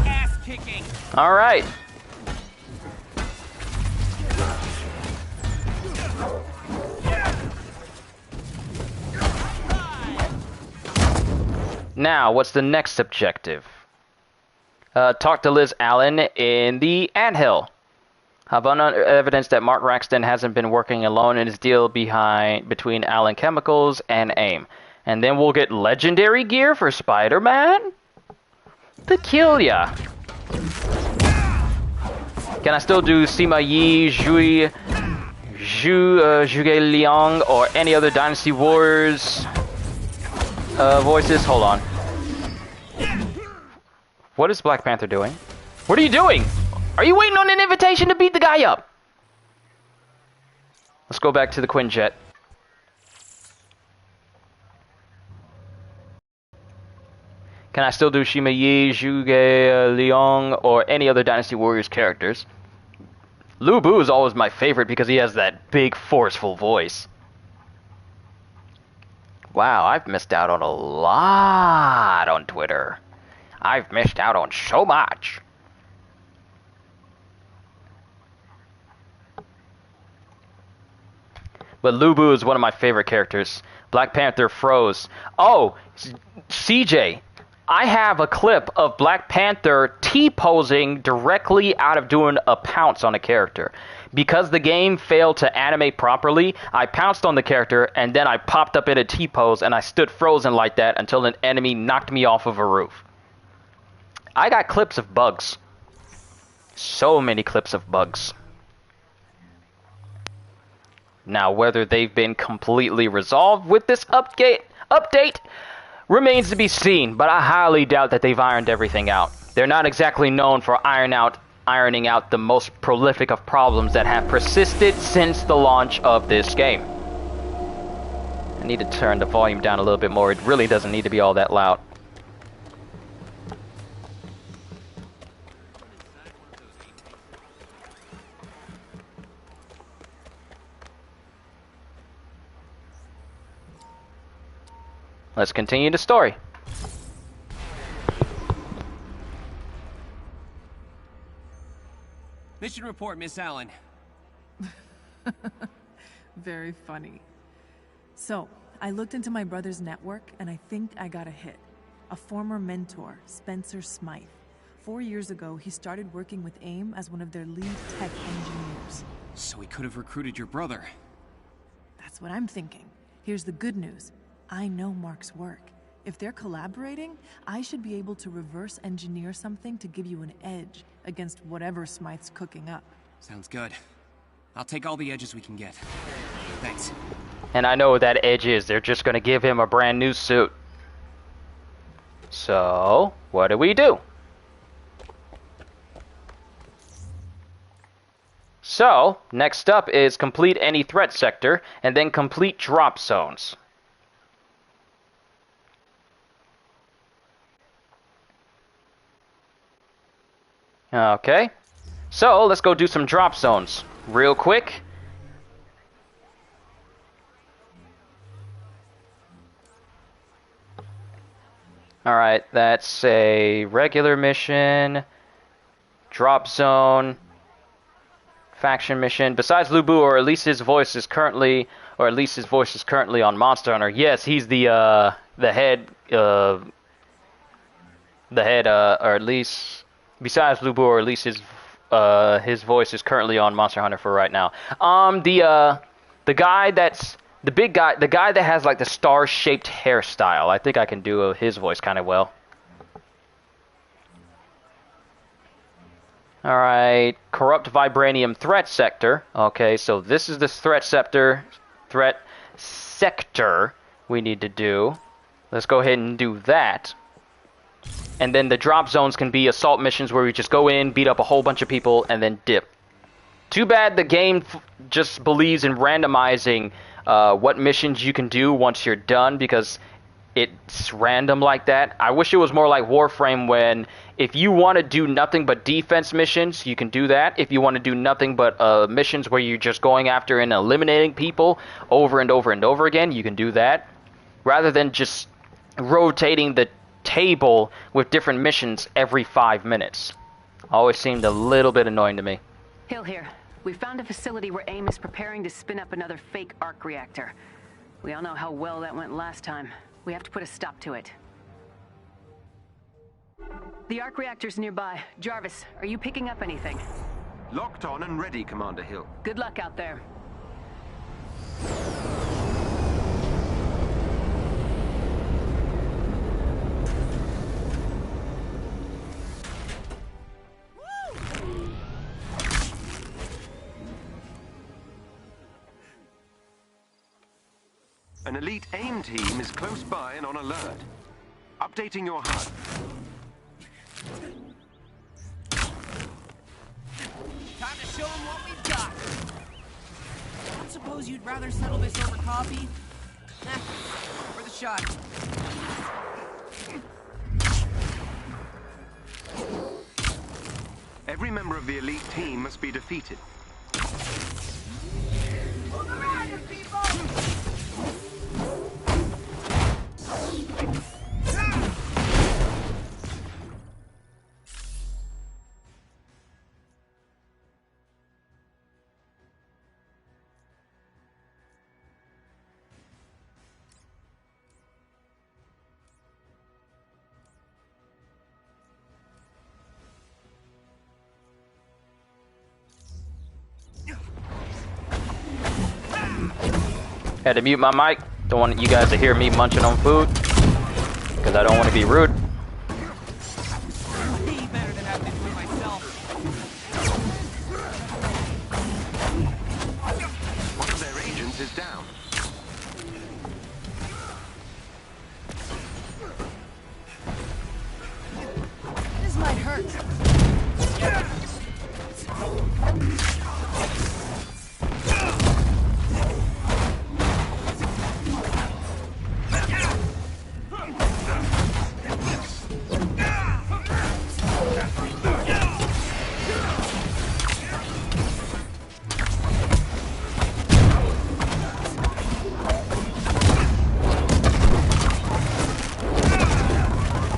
Ass kicking. Alright. Now, what's the next objective? Talk to Liz Allen in the anthill. Have evidence that Mark Raxton hasn't been working alone in his deal between Allen Chemicals and AIM. And then we'll get legendary gear for Spider-Man? Peculiar. Can I still do Sima Yi, Zhuge Liang, or any other Dynasty Wars voices? Hold on. What is Black Panther doing? What are you doing? Are you waiting on an invitation to beat the guy up? Let's go back to the Quinjet. Can I still do Sima Yi, Zhuge Liang, or any other Dynasty Warriors characters? Lu Bu is always my favorite because he has that big, forceful voice. Wow, I've missed out on a lot on Twitter. I've missed out on so much. But Lu Bu is one of my favorite characters. Black Panther froze. Oh, CJ, I have a clip of Black Panther T-posing directly out of doing a pounce on a character. Because the game failed to animate properly, I pounced on the character and then I popped up in a T-pose and I stood frozen like that until an enemy knocked me off of a roof. I got clips of bugs. So many clips of bugs. Now, whether they've been completely resolved with this update remains to be seen, but I highly doubt that they've ironed everything out. They're not exactly known for ironing out the most prolific of problems that have persisted since the launch of this game. I need to turn the volume down a little bit more. It really doesn't need to be all that loud. Let's continue the story. Mission report, Miss Allen. Very funny. So, I looked into my brother's network and I think I got a hit. A former mentor, Spencer Smythe. 4 years ago, he started working with AIM as one of their lead tech engineers. So he could have recruited your brother. That's what I'm thinking. Here's the good news. I know Mark's work. If they're collaborating, I should be able to reverse engineer something to give you an edge against whatever Smythe's cooking up. Sounds good. I'll take all the edges we can get. Thanks. And I know what that edge is. They're just going to give him a brand new suit. So, what do we do? So, next up is complete any threat sector, and then complete drop zones. Okay, so let's go do some drop zones real quick. Alright, that's a regular mission, drop zone, faction mission. Besides Lu Bu, or at least his voice is currently on Monster Hunter. Yes, he's the head, or at least, besides Lu Bu, or at least his voice is currently on Monster Hunter for right now. The guy that's the big guy, the guy that has like the star-shaped hairstyle. I think I can do his voice kind of well. Alright, corrupt vibranium threat sector. Okay, so this is the threat sector we need to do. Let's go ahead and do that. And then the drop zones can be assault missions where we just go in, beat up a whole bunch of people, and then dip. Too bad the game just believes in randomizing what missions you can do once you're done, because it's random like that. I wish it was more like Warframe when if you want to do nothing but defense missions, you can do that. If you want to do nothing but missions where you're just going after and eliminating people over and over and over again, you can do that. Rather than just rotating the table with different missions every 5 minutes. Always seemed a little bit annoying to me. Hill here. We found a facility where AIM is preparing to spin up another fake arc reactor. We all know how well that went last time. We have to put a stop to it. The arc reactor's nearby. Jarvis, are you picking up anything? Locked on and ready, Commander Hill. Good luck out there. An elite AIM team is close by and on alert. Updating your HUD. Time to show them what we've got. I suppose you'd rather settle this over coffee? For the shot. Every member of the elite team must be defeated. Had to mute my mic. Don't want you guys to hear me munching on food because I don't want to be rude. One of their agents is down. This might hurt.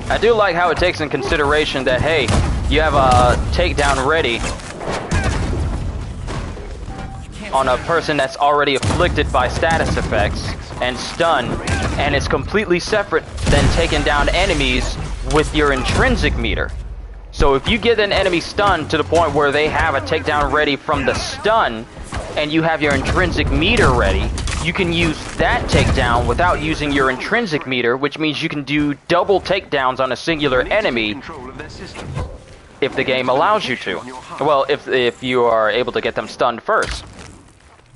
I do like how it takes in consideration that, hey, you have a takedown ready on a person that's already afflicted by status effects and stunned, and it's completely separate than taking down enemies with your intrinsic meter. So if you get an enemy stunned to the point where they have a takedown ready from the stun, and you have your intrinsic meter ready, you can use that takedown without using your intrinsic meter, which means you can do double takedowns on a singular enemy if the game allows you to. Well, if you are able to get them stunned first.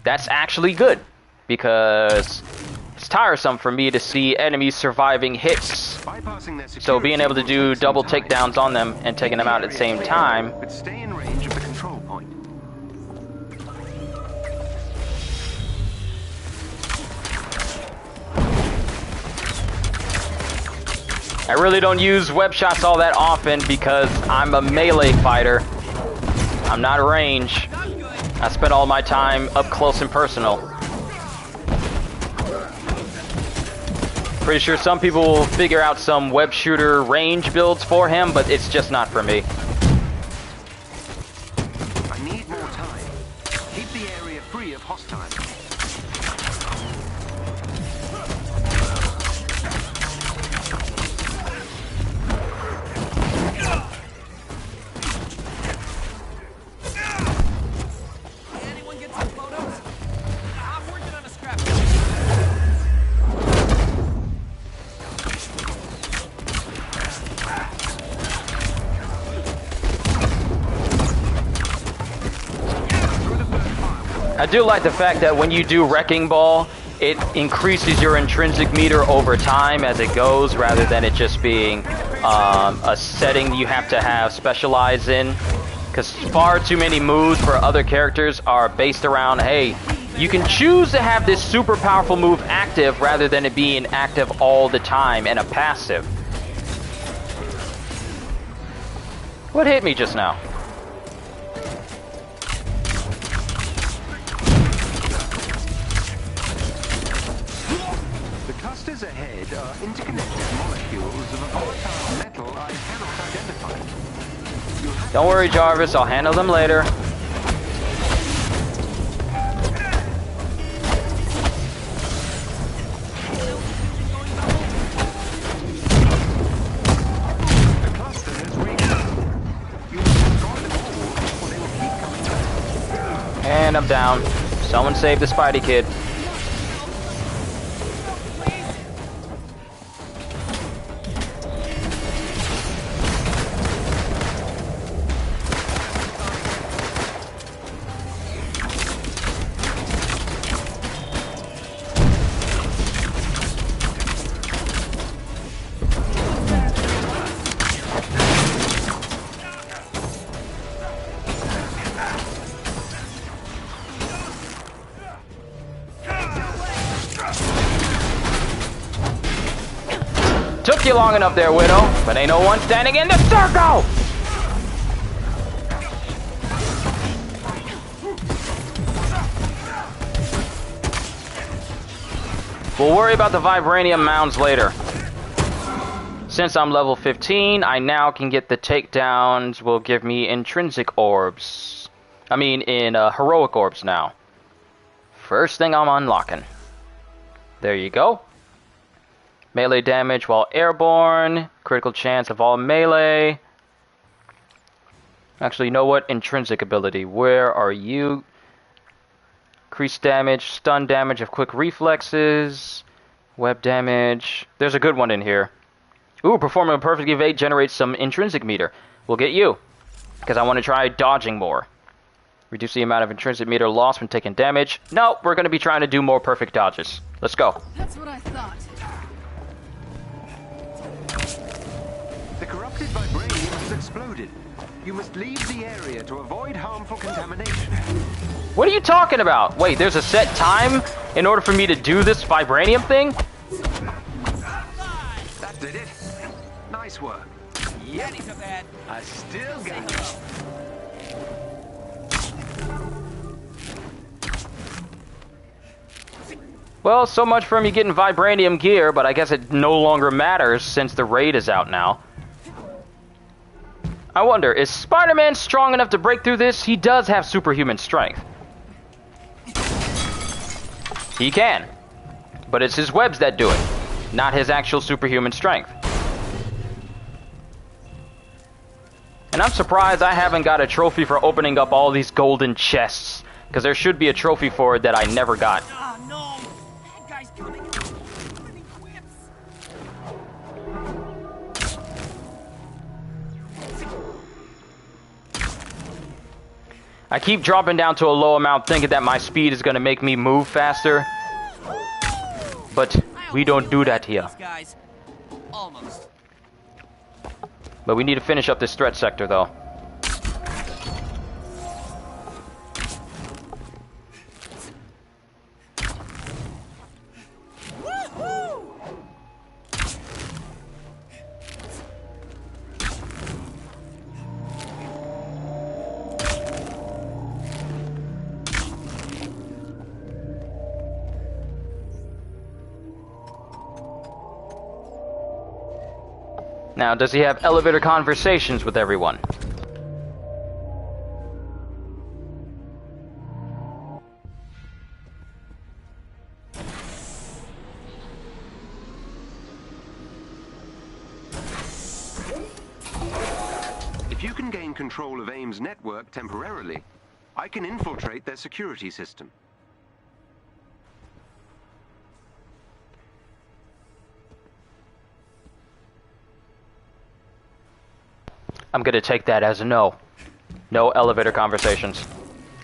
That's actually good, because it's tiresome for me to see enemies surviving hits. So being able to do double takedowns on them and taking them out at the same time. But stay in range of the control point. I really don't use web shots all that often because I'm a melee fighter. I'm not range. I spend all my time up close and personal. Pretty sure some people will figure out some web shooter range builds for him, but it's just not for me. I need more time. Keep the area free of hostiles. Anyone get some photos? I'm working on a scrap. I do like the fact that when you do Wrecking Ball, it increases your intrinsic meter over time as it goes, rather than it just being a setting you have to have specialized in. Because far too many moves for other characters are based around, hey, You can choose to have this super powerful move active rather than it being active all the time and a passive. What hit me just now? The clusters ahead are interconnected molecules of a volatile metal I cannot identify. Don't worry, Jarvis, I'll handle them later. The cluster has weakened. You must destroy them all, or they will keep coming back. And I'm down. Someone save the Spidey kid. Took you long enough there, Widow, but ain't no one standing in the circle! We'll worry about the vibranium mounds later. Since I'm level 15, I now can get the takedowns will give me intrinsic orbs. I mean, heroic orbs now. First thing I'm unlocking. There you go. Melee damage while airborne. Critical chance of all melee. Actually, you know what? Intrinsic ability. Where are you? Increased damage, stun damage of quick reflexes. Web damage. There's a good one in here. Ooh, performing a perfect evade generates some intrinsic meter. We'll get you. Because I want to try dodging more. Reduce the amount of intrinsic meter lost when taking damage. No, we're going to be trying to do more perfect dodges. Let's go. That's what I thought. The corrupted vibranium has exploded. You must leave the area to avoid harmful contamination. What are you talking about? Wait, there's a set time in order for me to do this vibranium thing? That did it. Nice work. Yeah, I still got it. Well, so much for me getting vibranium gear, but I guess it no longer matters since the raid is out now. I wonder, is Spider-Man strong enough to break through this? He does have superhuman strength. He can. But it's his webs that do it, not his actual superhuman strength. And I'm surprised I haven't got a trophy for opening up all these golden chests, because there should be a trophy for it that I never got. I keep dropping down to a low amount thinking that my speed is going to make me move faster. But we don't do that here. Almost. But we need to finish up this threat sector though. Now, does he have elevator conversations with everyone? If you can gain control of AIM's network temporarily, I can infiltrate their security system. I'm gonna take that as a no. No elevator conversations.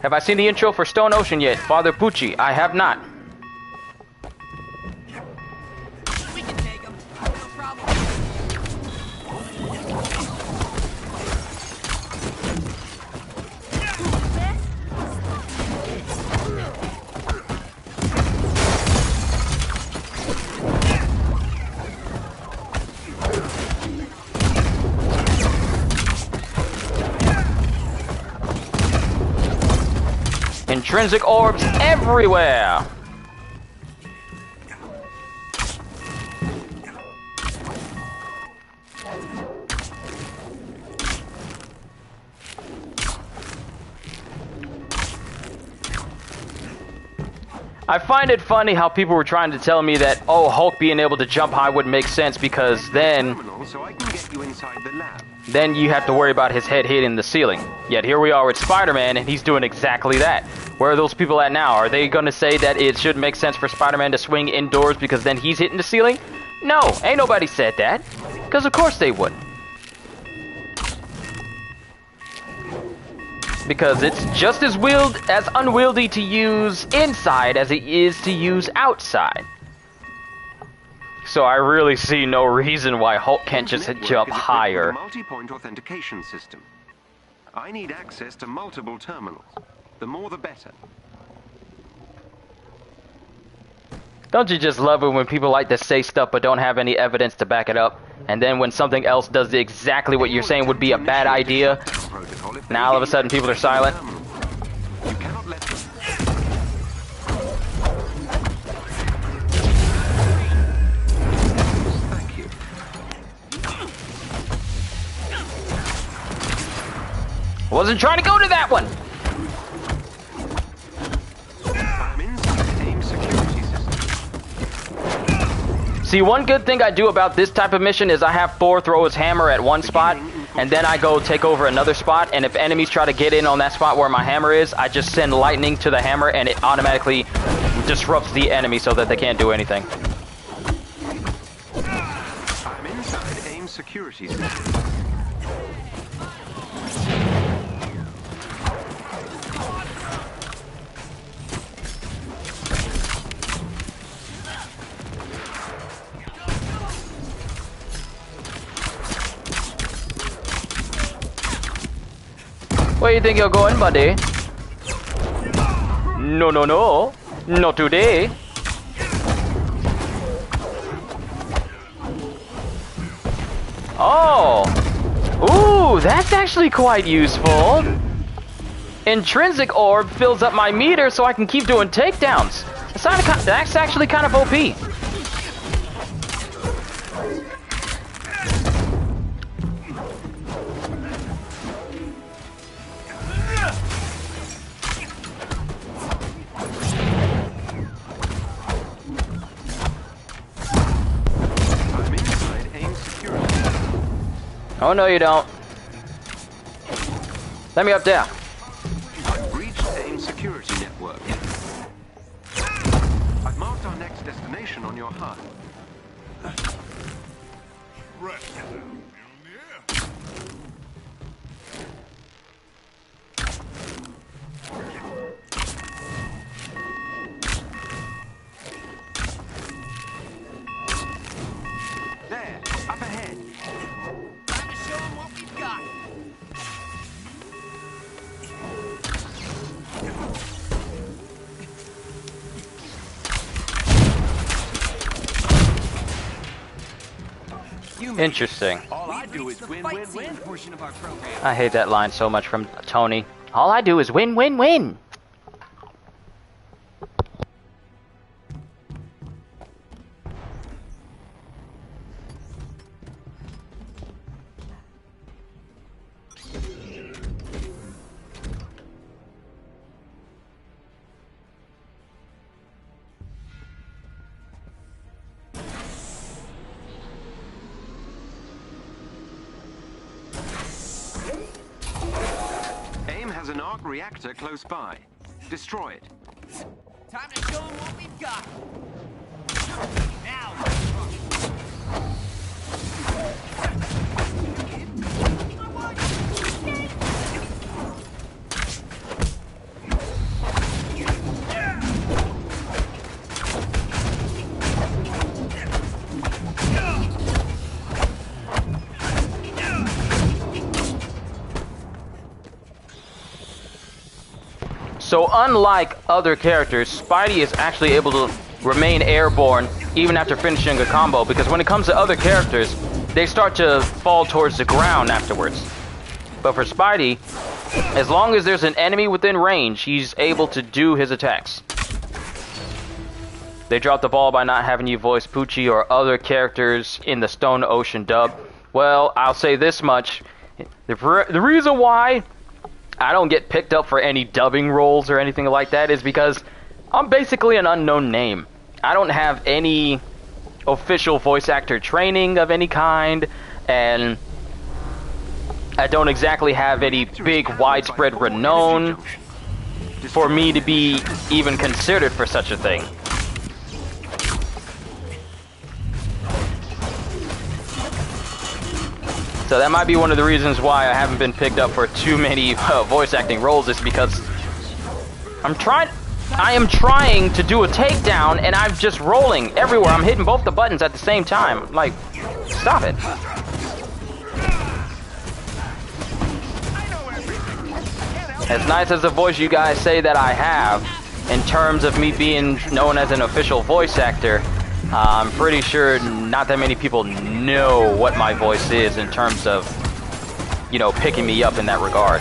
Have I seen the intro for Stone Ocean yet? Father Pucci, I have not. We can take him. No problem. intrinsic orbs everywhere. I find it funny how people were trying to tell me that, oh, Hulk being able to jump high would make sense because then you have to worry about his head hitting the ceiling. Yet here we are with Spider-Man and he's doing exactly that. Where are those people at now? Are they going to say that it should make sense for Spider-Man to swing indoors because then he's hitting the ceiling? No, ain't nobody said that. Because of course they wouldn't. Because it's just as unwieldy to use inside as it is to use outside. So I really see no reason why Hulk can't just jump higher. Multi-point authentication system. I need access to multiple terminals. The more the better. Don't you just love it when people like to say stuff but don't have any evidence to back it up? And then when something else does exactly what you're saying would be a bad idea, now all of a sudden people are silent? You cannot let them. Thank you. Wasn't trying to go to that one! See, one good thing I do about this type of mission is I have Thor throw his hammer at one spot, and then I go take over another spot, and if enemies try to get in on that spot where my hammer is, I just send lightning to the hammer, and it automatically disrupts the enemy so that they can't do anything. I'm inside AIM security system. Where you think you're going, buddy? No, no, no. Not today. Oh. Ooh, that's actually quite useful. Intrinsic orb fills up my meter so I can keep doing takedowns. That's actually kind of OP. Oh, no, you don't. Let me up there. I've breached AIM security network. I've marked our next destination on your HUD. Right. There, up ahead. Time to show them what we've got. Interesting. All I do is win-win-win portion of our program. I hate that line so much from Tony. All I do is win, win, win. AIM has an arc reactor close by. Destroy it. Time to show them what we've got. Now. So unlike other characters, Spidey is actually able to remain airborne even after finishing a combo, because when it comes to other characters, they start to fall towards the ground afterwards. But for Spidey, As long as there's an enemy within range, he's able to do his attacks. They dropped the ball by not having you voice Poochie or other characters in the Stone Ocean dub. Well, I'll say this much. The reason why I don't get picked up for any dubbing roles or anything like that is because I'm basically an unknown name. I don't have any official voice actor training of any kind, and I don't exactly have any big widespread renown for me to be even considered for such a thing. So that might be one of the reasons why I haven't been picked up for too many voice acting roles, is because I am trying to do a takedown and I'm just rolling everywhere. I'm hitting both the buttons at the same time. Like, stop it. As nice as the voice you guys say that I have, in terms of me being known as an official voice actor, I'm pretty sure not that many people know what my voice is in terms of, you know, picking me up in that regard.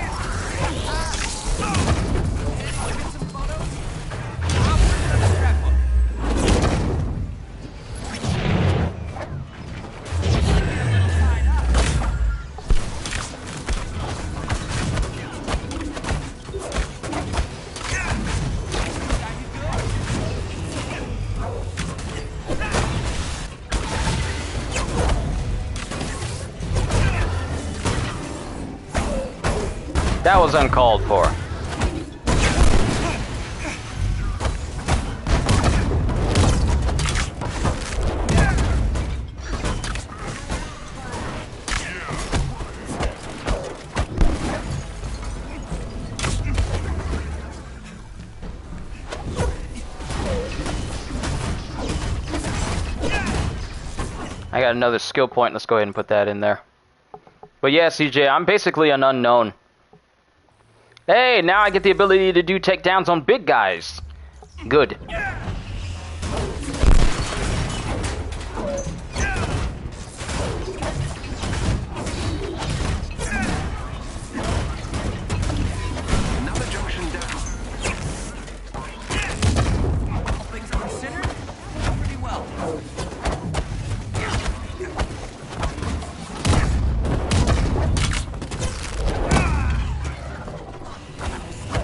That was uncalled for. I got another skill point. Let's go ahead and put that in there. But yeah, CJ, I'm basically an unknown. Hey, now I get the ability to do takedowns on big guys. Good. Another junction down. All things considered, pretty well.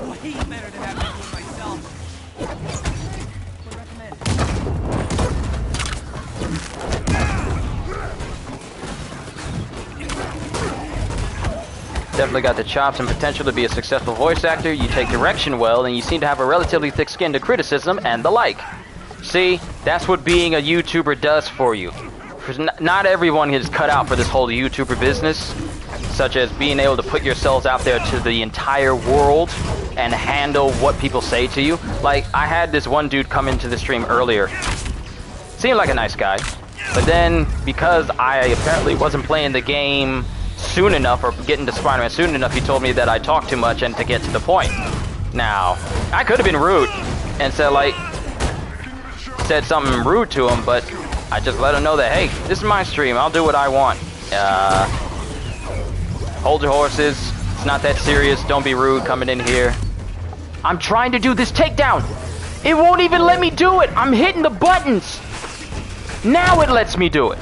Way better than having to do it myself. Would recommend. Definitely got the chops and potential to be a successful voice actor. You take direction well, and you seem to have a relatively thick skin to criticism and the like. See, that's what being a YouTuber does for you. Not everyone is cut out for this whole YouTuber business, such as being able to put yourselves out there to the entire world and handle what people say to you. Like, I had this one dude come into the stream earlier. Seemed like a nice guy. But then, because I apparently wasn't playing the game soon enough, or getting to Spider-Man soon enough, he told me that I talk too much and to get to the point. Now, I could have been rude and said something rude to him, but I just let him know that, hey, this is my stream, I'll do what I want. Hold your horses, it's not that serious, don't be rude coming in here. I'm trying to do this takedown. It won't even let me do it. I'm hitting the buttons. Now it lets me do it.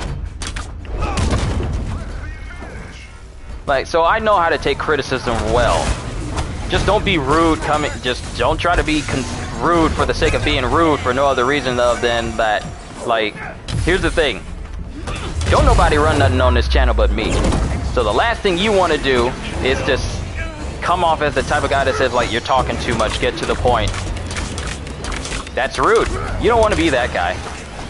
Like, so I know how to take criticism well. Just don't be rude coming, just don't try to be rude for the sake of being rude for no other reason other than that. Like, here's the thing. Don't nobody run nothing on this channel but me. So the last thing you want to do is just come off as the type of guy that says, like, you're talking too much, get to the point. That's rude. You don't want to be that guy,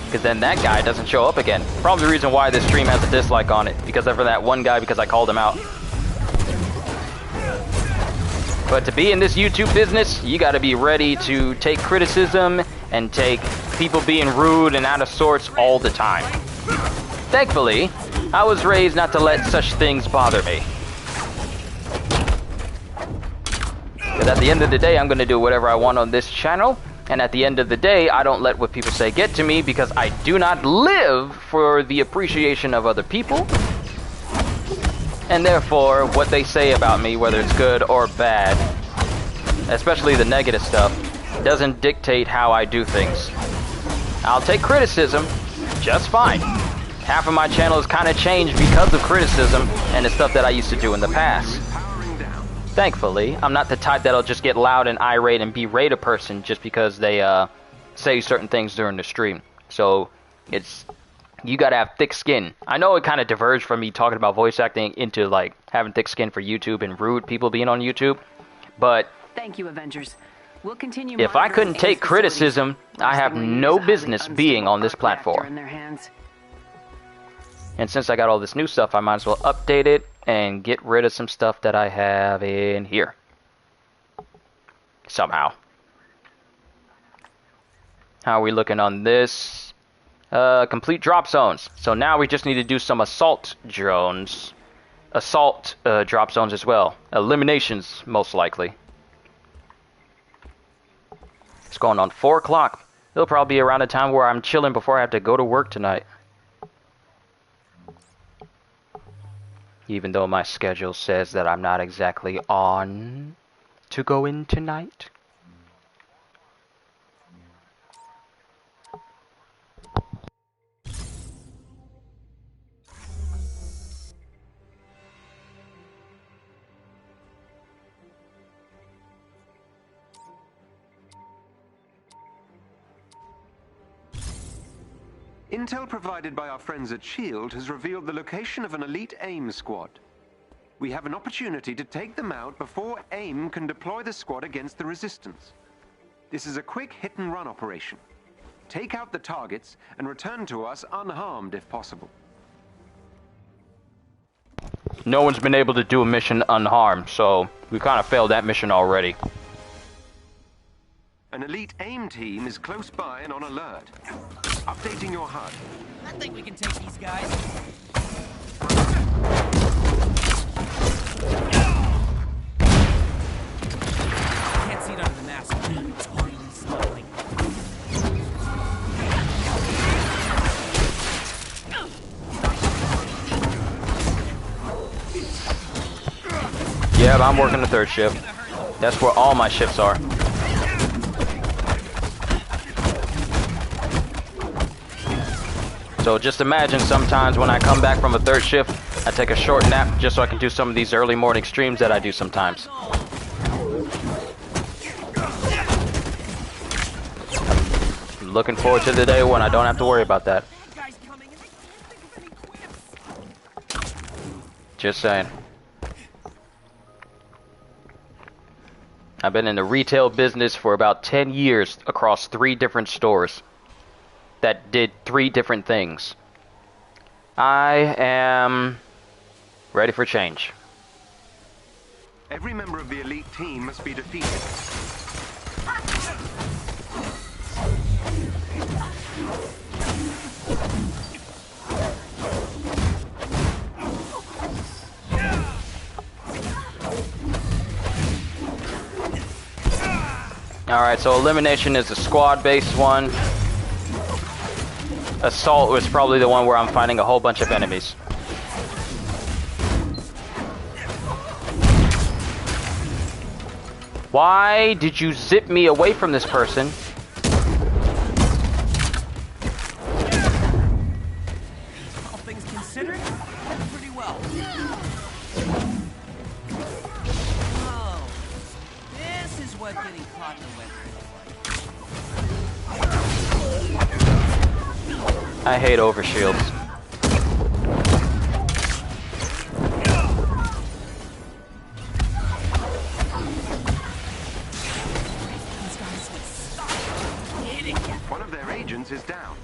because then that guy doesn't show up again. Probably the reason why this stream has a dislike on it, because of that one guy, because I called him out. But to be in this YouTube business, you got to be ready to take criticism and take people being rude and out of sorts all the time. Thankfully, I was raised not to let such things bother me. Because at the end of the day, I'm going to do whatever I want on this channel. And at the end of the day, I don't let what people say get to me, because I do not live for the appreciation of other people. And therefore, what they say about me, whether it's good or bad, especially the negative stuff, doesn't dictate how I do things. I'll take criticism just fine. Half of my channel has kind of changed because of criticism and the stuff that I used to do in the past. Thankfully, I'm not the type that'll just get loud and irate and berate a person just because they say certain things during the stream. So you gotta have thick skin. I know it kind of diverged from me talking about voice acting into like having thick skin for YouTube and rude people being on YouTube, but Thank you, Avengers. We'll continue. if I couldn't take criticism, I have no business being on this platform. And since I got all this new stuff, I might as well update it and get rid of some stuff that I have in here. Somehow. How are we looking on this? Complete drop zones. So now we just need to do some assault drones. Assault drop zones as well. Eliminations, most likely. It's going on 4 o'clock. It'll probably be around the time where I'm chilling before I have to go to work tonight. Even though my schedule says that I'm not exactly on to go in tonight. Intel provided by our friends at S.H.I.E.L.D. has revealed the location of an elite AIM squad. We have an opportunity to take them out before AIM can deploy the squad against the resistance. This is a quick hit-and-run operation. Take out the targets and return to us unharmed if possible. No one's been able to do a mission unharmed, so we kind of failed that mission already. An elite AIM team is close by and on alert. Updating your HUD. I think we can take these guys. Can't see it under the mask. It's totally smuggling. Yeah, but I'm working the 3rd shift. That's where all my shifts are. So just imagine sometimes when I come back from a 3rd shift, I take a short nap just so I can do some of these early morning streams that I do sometimes. I'm looking forward to the day when I don't have to worry about that. Just saying. I've been in the retail business for about 10 years across 3 different stores that did 3 different things. I am ready for change. Every member of the elite team must be defeated. Alright, so elimination is a squad-based one. Assault was probably the one where I'm finding a whole bunch of enemies. Why did you zip me away from this person? All things considered, pretty well. Oh, this is what getting caught in the weather is like. I hate overshields. One of their agents is down.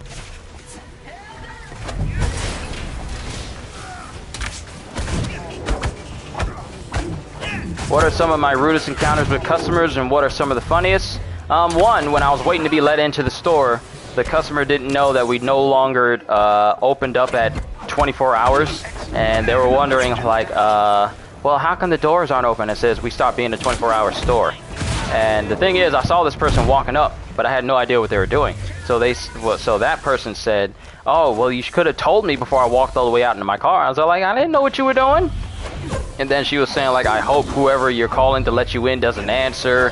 What are some of my rudest encounters with customers and what are some of the funniest? One, when I was waiting to be let into the store, the customer didn't know that we no longer opened up at 24 hours, and they were wondering like, well, how come the doors aren't open? It says we stopped being a 24-hour store. And the thing is, I saw this person walking up, but I had no idea what they were doing. So that person said, oh, well, you could have told me before I walked all the way out into my car. I was like, I didn't know what you were doing. And then she was saying, like, I hope whoever you're calling to let you in doesn't answer.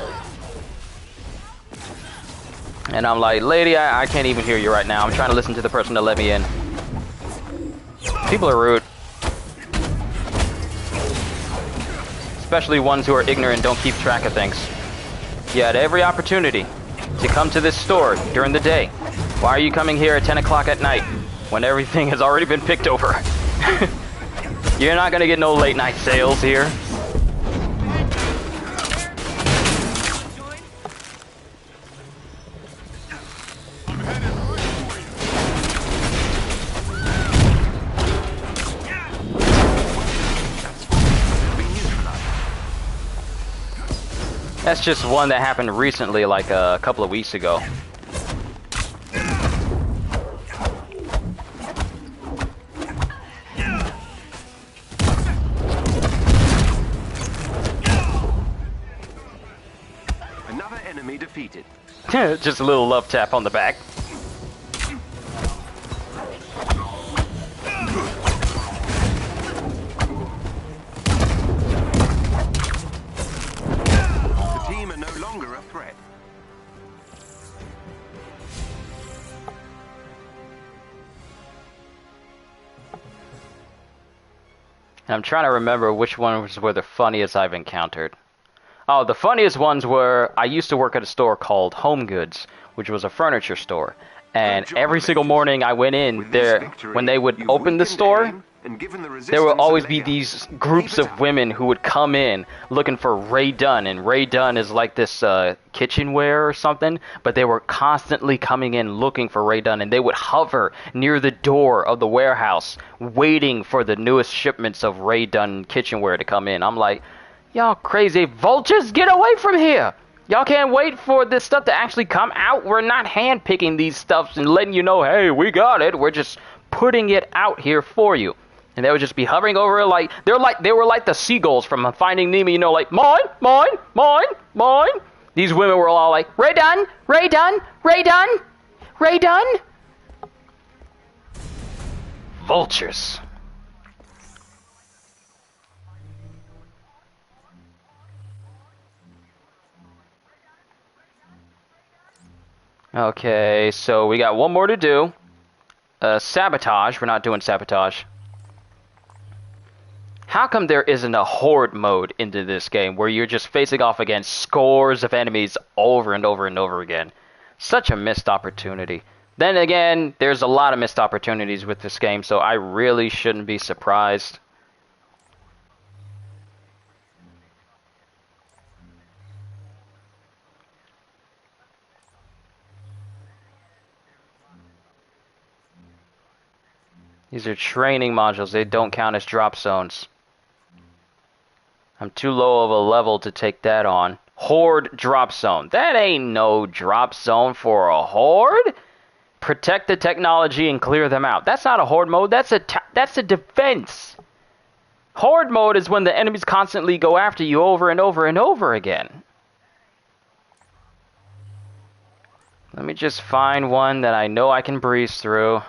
And I'm like, lady, I can't even hear you right now. I'm trying to listen to the person that let me in. People are rude. Especially ones who are ignorant and don't keep track of things. You had every opportunity to come to this store during the day. Why are you coming here at 10 o'clock at night when everything has already been picked over? You're not gonna get no late night sales here. That's just one that happened recently, like a couple of weeks ago. Another enemy defeated. Just a little love tap on the back. And I'm trying to remember which ones were the funniest I've encountered. Oh, the funniest ones were, I used to work at a store called Home Goods, which was a furniture store. And every single morning I went in there, when they would open the store, there would always be these groups of women who would come in looking for Ray Dunn. And Ray Dunn is like this kitchenware or something, but they were constantly coming in looking for Ray Dunn. And they would hover near the door of the warehouse, waiting for the newest shipments of Ray Dunn kitchenware to come in. I'm like, y'all crazy vultures, get away from here! Y'all can't wait for this stuff to actually come out. We're not hand-picking these stuffs and letting you know, hey, we got it. We're just putting it out here for you. And they would just be hovering over it like they were like the seagulls from Finding Nemo, you know, like, mine, mine, mine, mine. These women were all like, Ray Dunn, Ray Dunn, Ray Dunn, Ray Dunn. Vultures. Okay, so we got one more to do. Sabotage. We're not doing sabotage. How come there isn't a horde mode into this game where you're just facing off against scores of enemies over and over and over again? Such a missed opportunity. Then again, there's a lot of missed opportunities with this game, so I really shouldn't be surprised. These are training modules. They don't count as drop zones. I'm too low of a level to take that on. Horde drop zone. That ain't no drop zone for a horde. Protect the technology and clear them out. That's not a horde mode. That's a defense. Horde mode is when the enemies constantly go after you over and over and over again. Let me just find one that I know I can breeze through.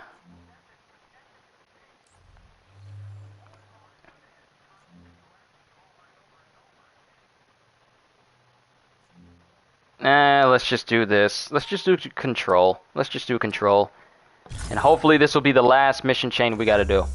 Let's just do this. Let's just do control. Let's just do control. And hopefully this will be the last mission chain we gotta do.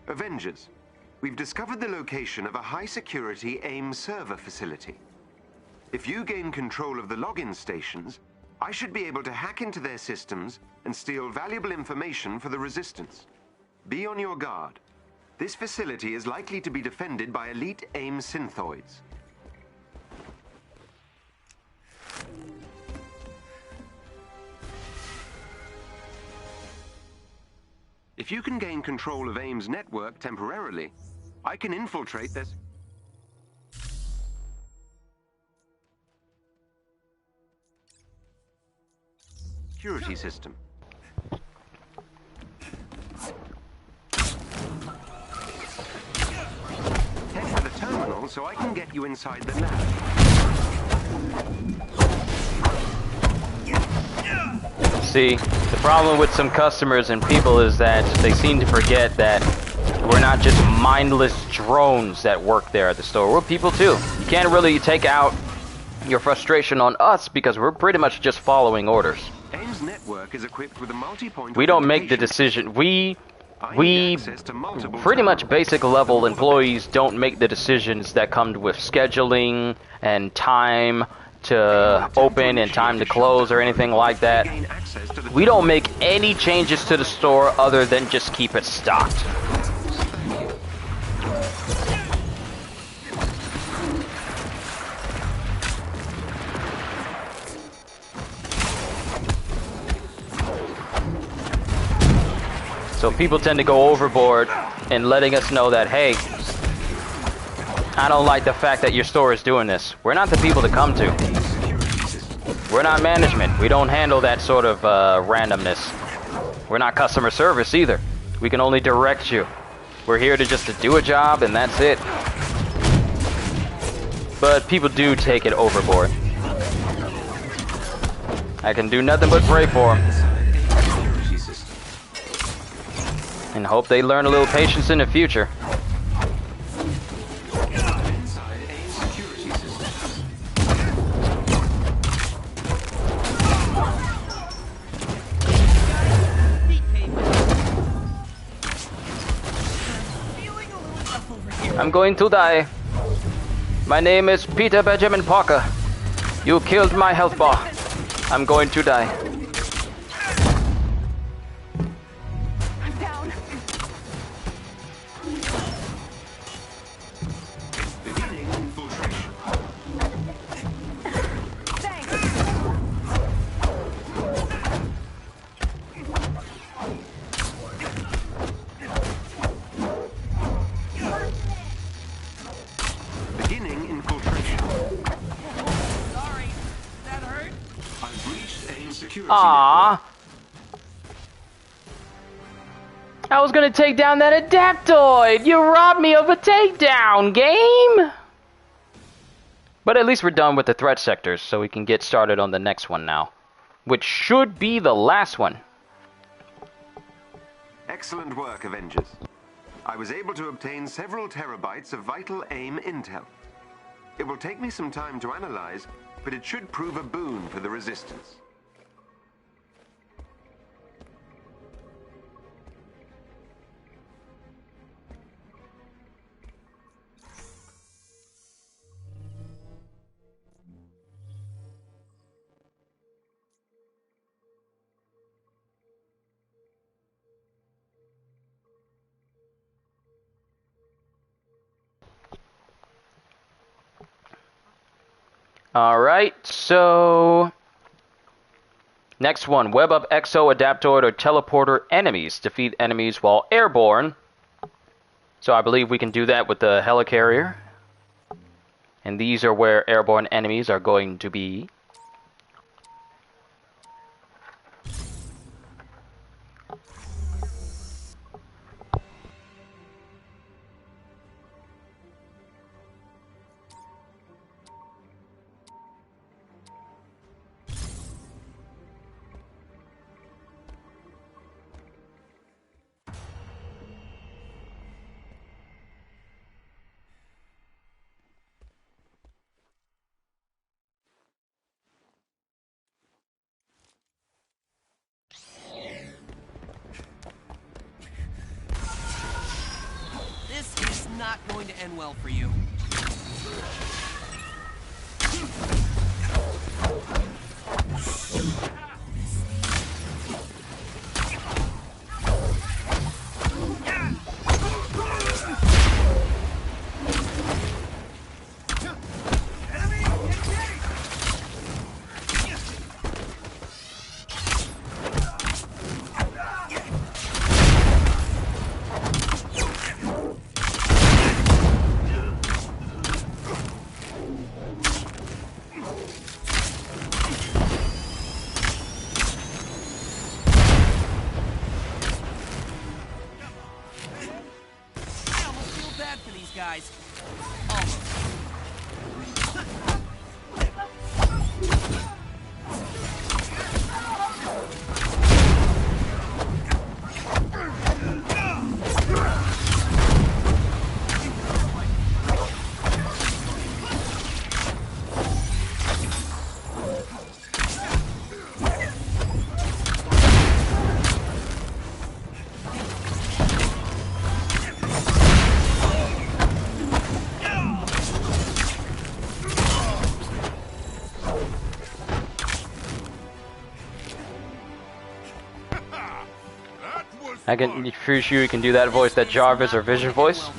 Avengers, we've discovered the location of a high-security AIM server facility. If you gain control of the login stations, I should be able to hack into their systems and steal valuable information for the Resistance. Be on your guard. This facility is likely to be defended by elite AIM synthoids. If you can gain control of AIM's network temporarily, I can infiltrate this. Security system. Head for the terminal so I can get you inside the lab. See, the problem with some customers and people is that they seem to forget that we're not just mindless drones that work there at the store. We're people too. You can't really take out your frustration on us because we're pretty much just following orders. AIM's network is equipped with a multi-point We don't make the decision. We pretty much basic level employees don't make the decisions that come with scheduling and time to open and time to close or anything like that. We don't make any changes to the store other than just keep it stocked. So people tend to go overboard in letting us know that, hey, I don't like the fact that your store is doing this. We're not the people to come to. We're not management. We don't handle that sort of randomness. We're not customer service either. We can only direct you. We're here to just to do a job and that's it. But people do take it overboard. I can do nothing but pray for them. And hope they learn a little patience in the future. I'm going to die. My name is Peter Benjamin Parker. You killed my health bar. I'm going to die. Aww. I was gonna take down that Adaptoid! You robbed me of a takedown, game! But at least we're done with the threat sectors, so we can get started on the next one now. Which should be the last one. Excellent work, Avengers. I was able to obtain several terabytes of vital AIM intel. It will take me some time to analyze, but it should prove a boon for the Resistance. Alright, so next one, web up exo, adaptoid, or teleporter enemies. Defeat enemies while airborne. So I believe we can do that with the helicarrier. And these are where airborne enemies are going to be. This is not going to end well for you. Guys. Almost. I can pretty sure you can do that voice, that Jarvis or Vision voice.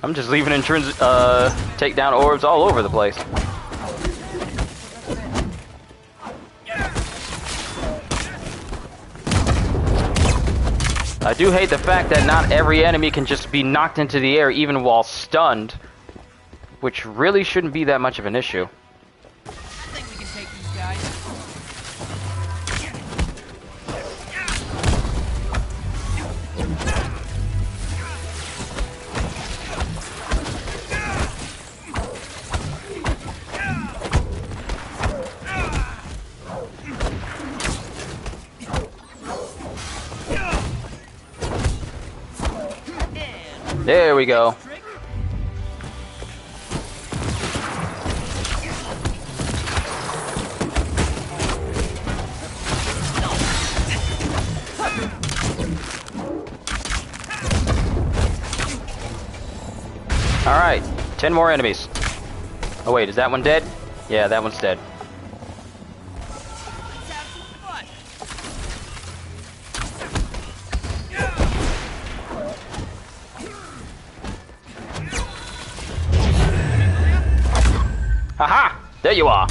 I'm just leaving take down orbs all over the place. I do hate the fact that not every enemy can just be knocked into the air even while stunned, which really shouldn't be that much of an issue. There we go. Alright, 10 more enemies. Oh wait, is that one dead? Yeah, that one's dead. Haha! There you are!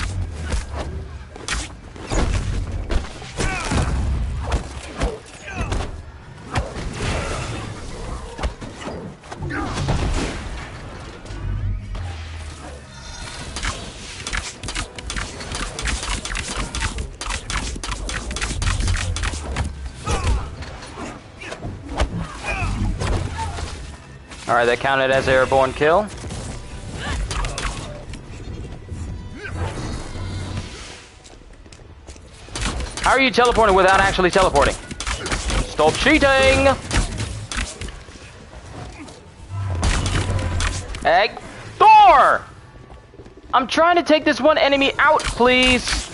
Alright, that counted as airborne kill. How are you teleporting without actually teleporting? Stop cheating! Hey, Thor! I'm trying to take this one enemy out, please.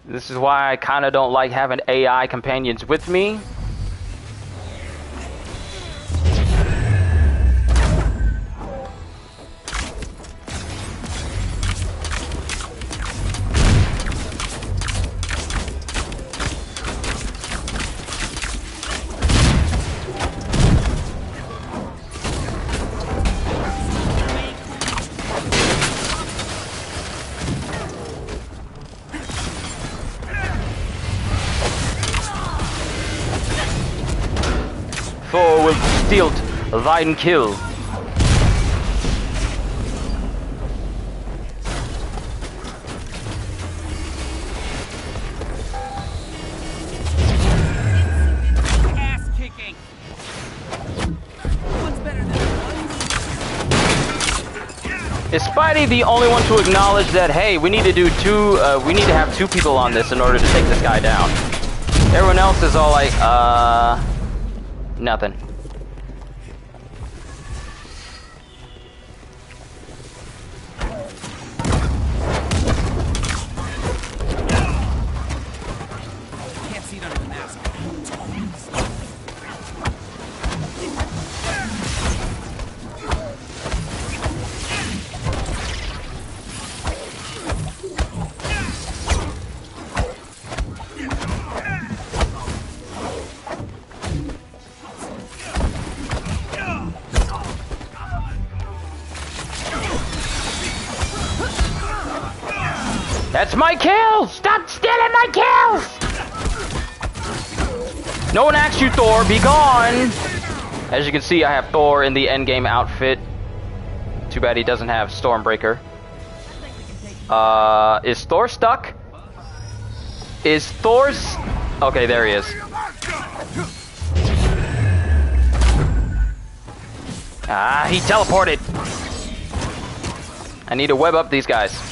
This is why I kind of don't like having AI companions with me. Thor will steal thine kill. Ass kicking. What's better than Is Spidey the only one to acknowledge that, hey, we need to do we need to have two people on this in order to take this guy down? Everyone else is all like, nothing. Can't see it under the mask. That's my kill! Stop stealing my kills! No one asked you, Thor. Be gone! As you can see, I have Thor in the endgame outfit. Too bad he doesn't have Stormbreaker. Is Thor stuck? Is Thor's... Okay, there he is. Ah, he teleported! I need to web up these guys.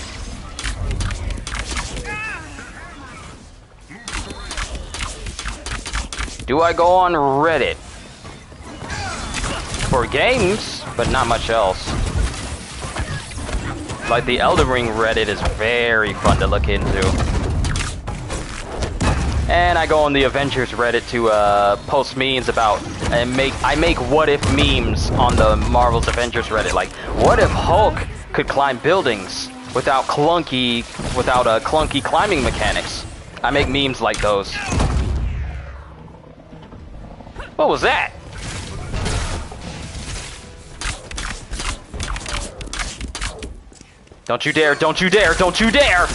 Do I go on Reddit? For games, but not much else. Like the Elden Ring Reddit is very fun to look into. And I go on the Avengers Reddit to post memes about and I make what if memes on the Marvel's Avengers Reddit. Like, what if Hulk could climb buildings without clunky climbing mechanics? I make memes like those. What was that? Don't you dare, don't you dare, don't you dare!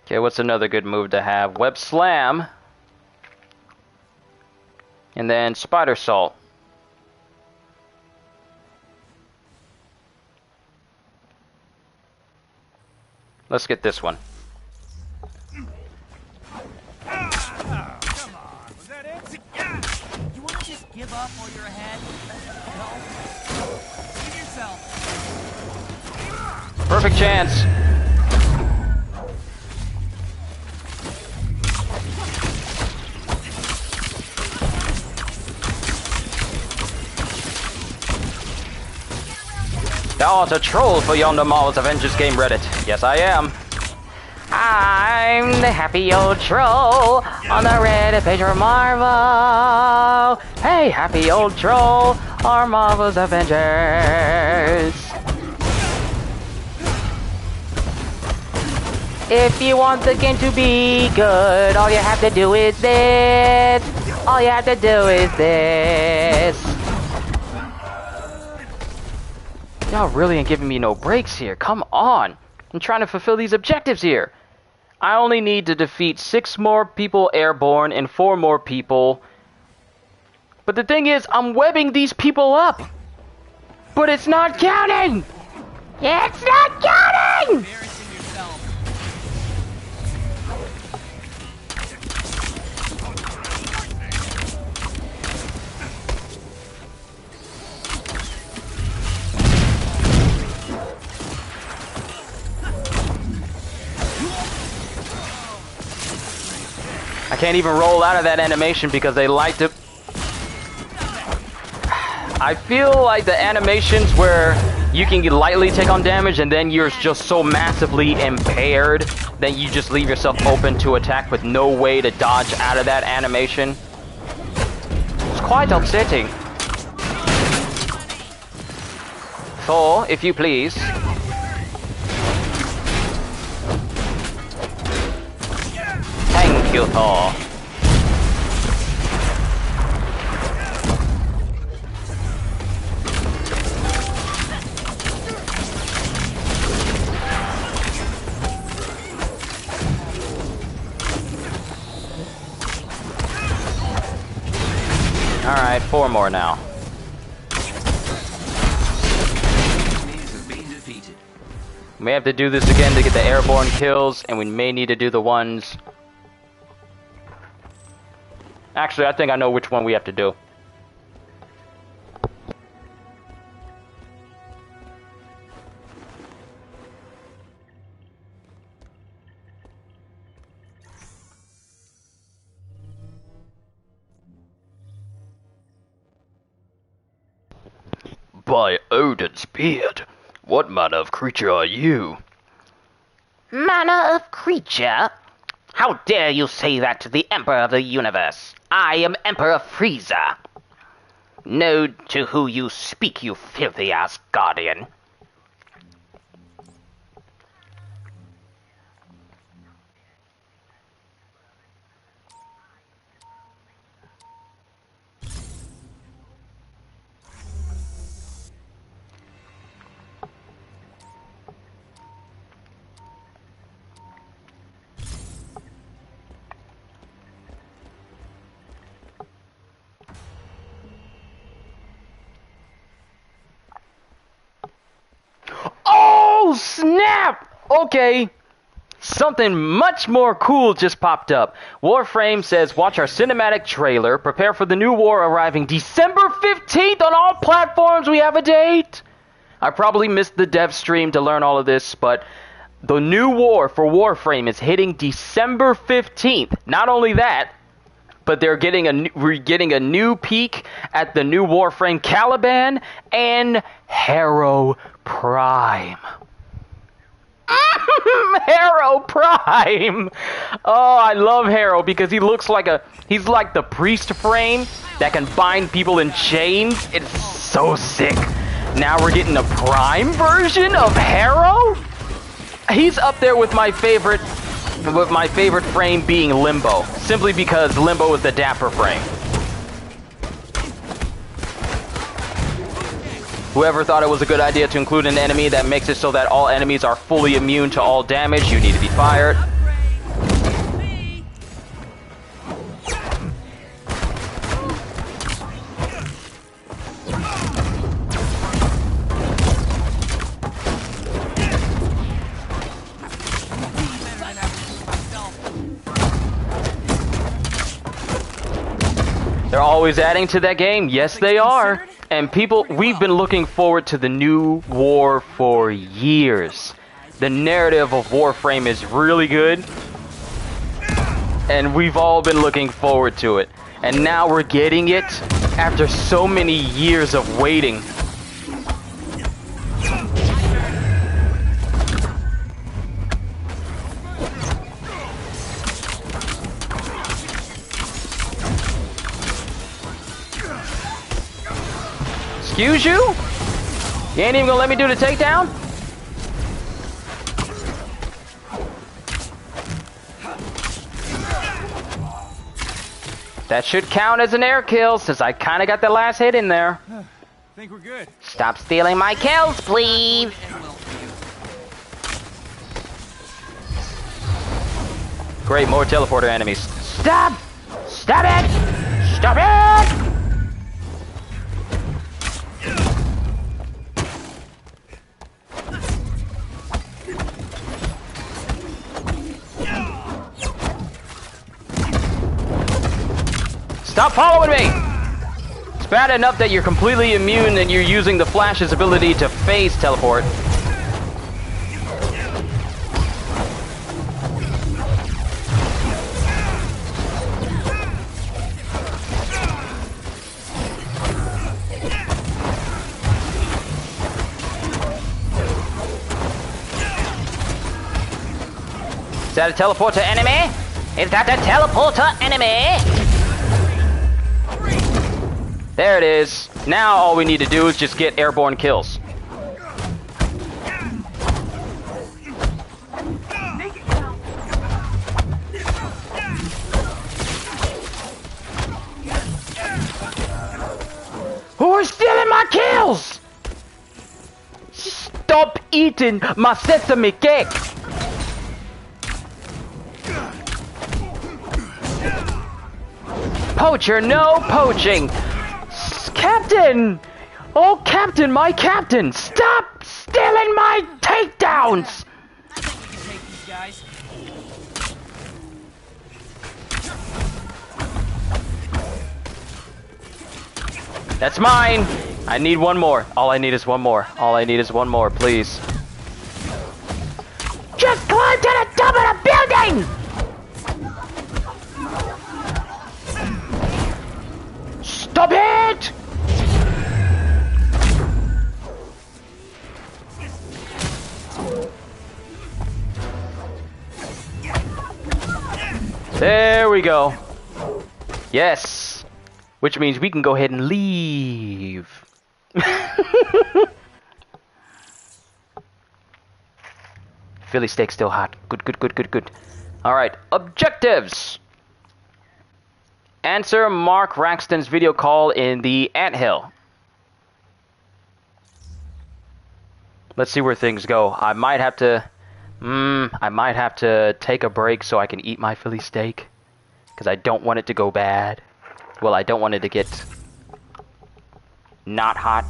Okay, what's another good move to have? Web Slam. And then Spider Salt. Let's get this one. You want to just give up while you're ahead? No. Give yourself. Perfect chance. Thou art a troll for yonder Marvel's Avengers game Reddit. Yes, I am. I'm the happy old troll on the Reddit page for Marvel. Hey, happy old troll, our Marvel's Avengers. If you want the game to be good, all you have to do is this. All you have to do is this. Y'all really ain't giving me no breaks here. Come on. I'm trying to fulfill these objectives here. I only need to defeat 6 more people airborne and 4 more people. But the thing is, I'm webbing these people up. But it's not counting. It's not counting. I can't even roll out of that animation because they like to... I feel like the animations where you can lightly take on damage and then you're just so massively impaired that you just leave yourself open to attack with no way to dodge out of that animation. It's quite upsetting. Thor, if you please. Thank you, Thor. Alright, 4 more now. We may have to do this again to get the airborne kills, and we may need to do the ones... Actually, I think I know which one we have to do. By Odin's beard, what manner of creature are you? Manner of creature? How dare you say that to the Emperor of the Universe? I am Emperor Frieza. Know to who you speak, you filthy Asgardian. Oh, snap! Okay. Something much more cool just popped up. Warframe says, watch our cinematic trailer. Prepare for the new war arriving December 15th on all platforms. We have a date. I probably missed the dev stream to learn all of this, but the new war for Warframe is hitting December 15th. Not only that, but we're getting a new peek at the new Warframe Caliban and Harrow Prime. Harrow Prime! Oh, I love Harrow because he's like the priest frame that can bind people in chains. It's so sick. Now we're getting a Prime version of Harrow? He's up there with my favorite frame being Limbo, simply because Limbo is the dapper frame. Whoever thought it was a good idea to include an enemy that makes it so that all enemies are fully immune to all damage, you need to be fired. They're always adding to that game. Yes, they are. And people, we've been looking forward to the new war for years. The narrative of Warframe is really good. And we've all been looking forward to it. And now we're getting it after so many years of waiting. Excuse you? You ain't even gonna let me do the takedown? That should count as an air kill, since I kinda got the last hit in there. Think we're good. Stop stealing my kills, please! Great, more teleporter enemies. Stop! Stop it! Stop it! Stop following me! It's bad enough that you're completely immune and you're using the Flash's ability to phase teleport. Is that a teleporter enemy? Is that a teleporter enemy? There it is. Now all we need to do is just get airborne kills. Who is stealing my kills? Stop eating my sesame cake! Poacher, no poaching! Captain! Oh, Captain, my Captain! Stop stealing my takedowns! That's mine! I need one more. All I need is one more. All I need is one more, please. Just climb to the top of the building! Stop it! There we go. Yes. Which means we can go ahead and leave. Philly steak still hot. Good, good, good, good, good. Alright, objectives. Answer Mark Raxton's video call in the anthill. Let's see where things go. I might have to take a break so I can eat my Philly steak. Because I don't want it to go bad. Well, I don't want it to get not hot.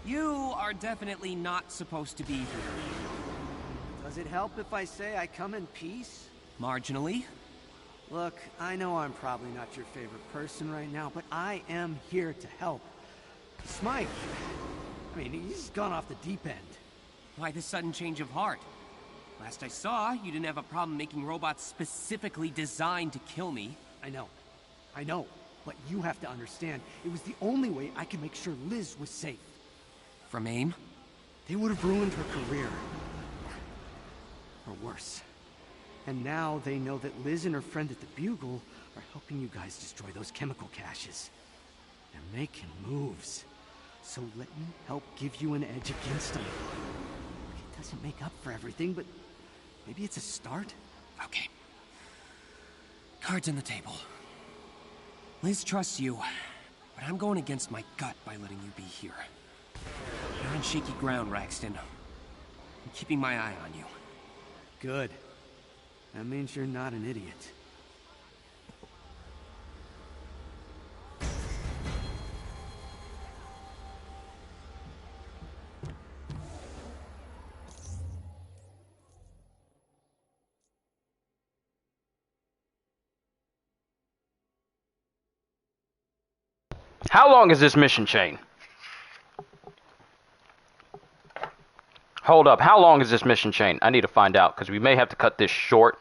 You are definitely not supposed to be here. Does it help if I say I come in peace? Marginally. Look, I know I'm probably not your favorite person right now, but I am here to help. Smike, I mean, he's gone off the deep end. Why the sudden change of heart? Last I saw, you didn't have a problem making robots specifically designed to kill me. I know, but you have to understand, it was the only way I could make sure Liz was safe. From AIM? They would have ruined her career. Or worse. And now they know that Liz and her friend at the Bugle are helping you guys destroy those chemical caches. They're making moves. So let me help give you an edge against them. It doesn't make up for everything, but maybe it's a start? Okay. Cards on the table. Liz trusts you, but I'm going against my gut by letting you be here. You're on shaky ground, Raxton. I'm keeping my eye on you. Good. That means you're not an idiot. How long is this mission chain? Hold up, how long is this mission chain? I need to find out, because we may have to cut this short.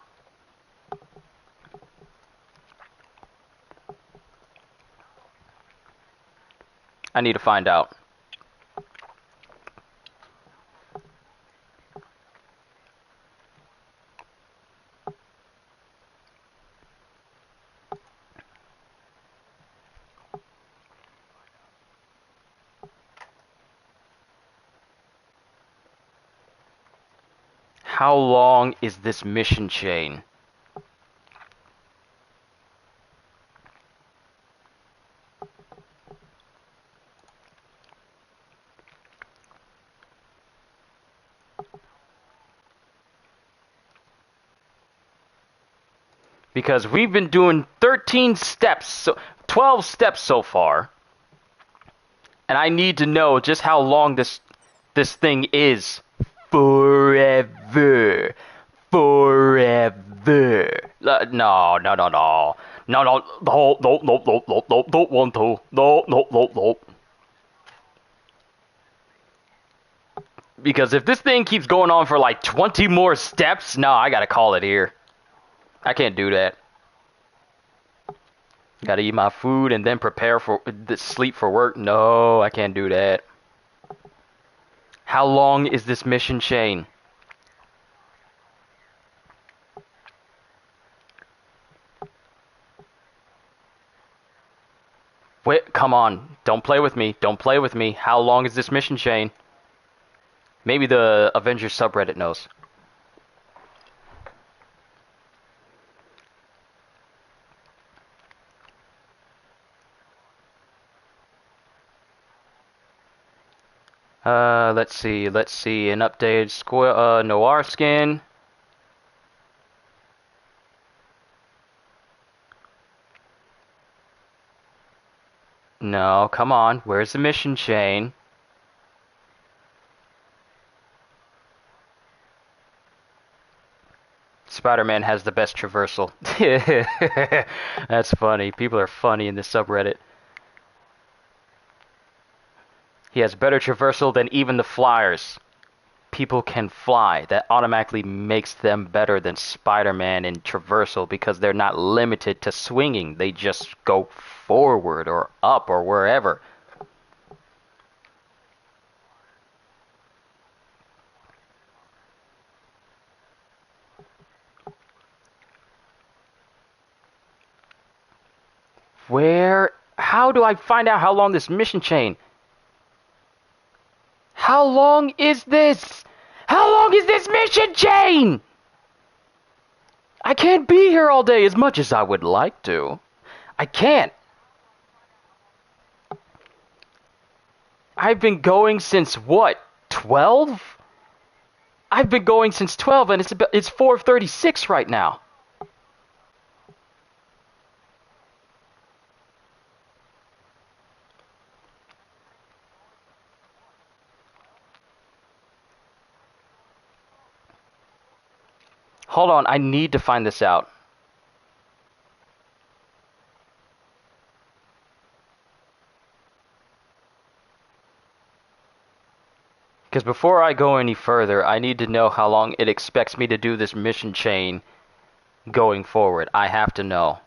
I need to find out. How long is this mission chain? Because we've been doing 13 steps, 12 steps so far. And I need to know just how long this thing is. Forever. Forever. No. No, don't want to. No. Because if this thing keeps going on for like 20 more steps, no, I gotta call it here. I can't do that. Gotta eat my food and then prepare for sleep for work. No, I can't do that. How long is this mission chain? Wait, come on. Don't play with me. Don't play with me. How long is this mission chain? Maybe the Avengers subreddit knows. Let's see. An updated Noir skin. No, come on. Where's the mission chain? Spider-Man has the best traversal. That's funny. People are funny in this subreddit. He has better traversal than even the flyers. People can fly. That automatically makes them better than Spider-Man in traversal because they're not limited to swinging. They just go forward or up or wherever. How do I find out how long this mission chain? How long is this? How long is this mission chain? I can't be here all day as much as I would like to. I can't. I've been going since what? 12? I've been going since 12 and it's 4:36 right now. Hold on, I need to find this out. Because before I go any further, I need to know how long it expects me to do this mission chain going forward. I have to know.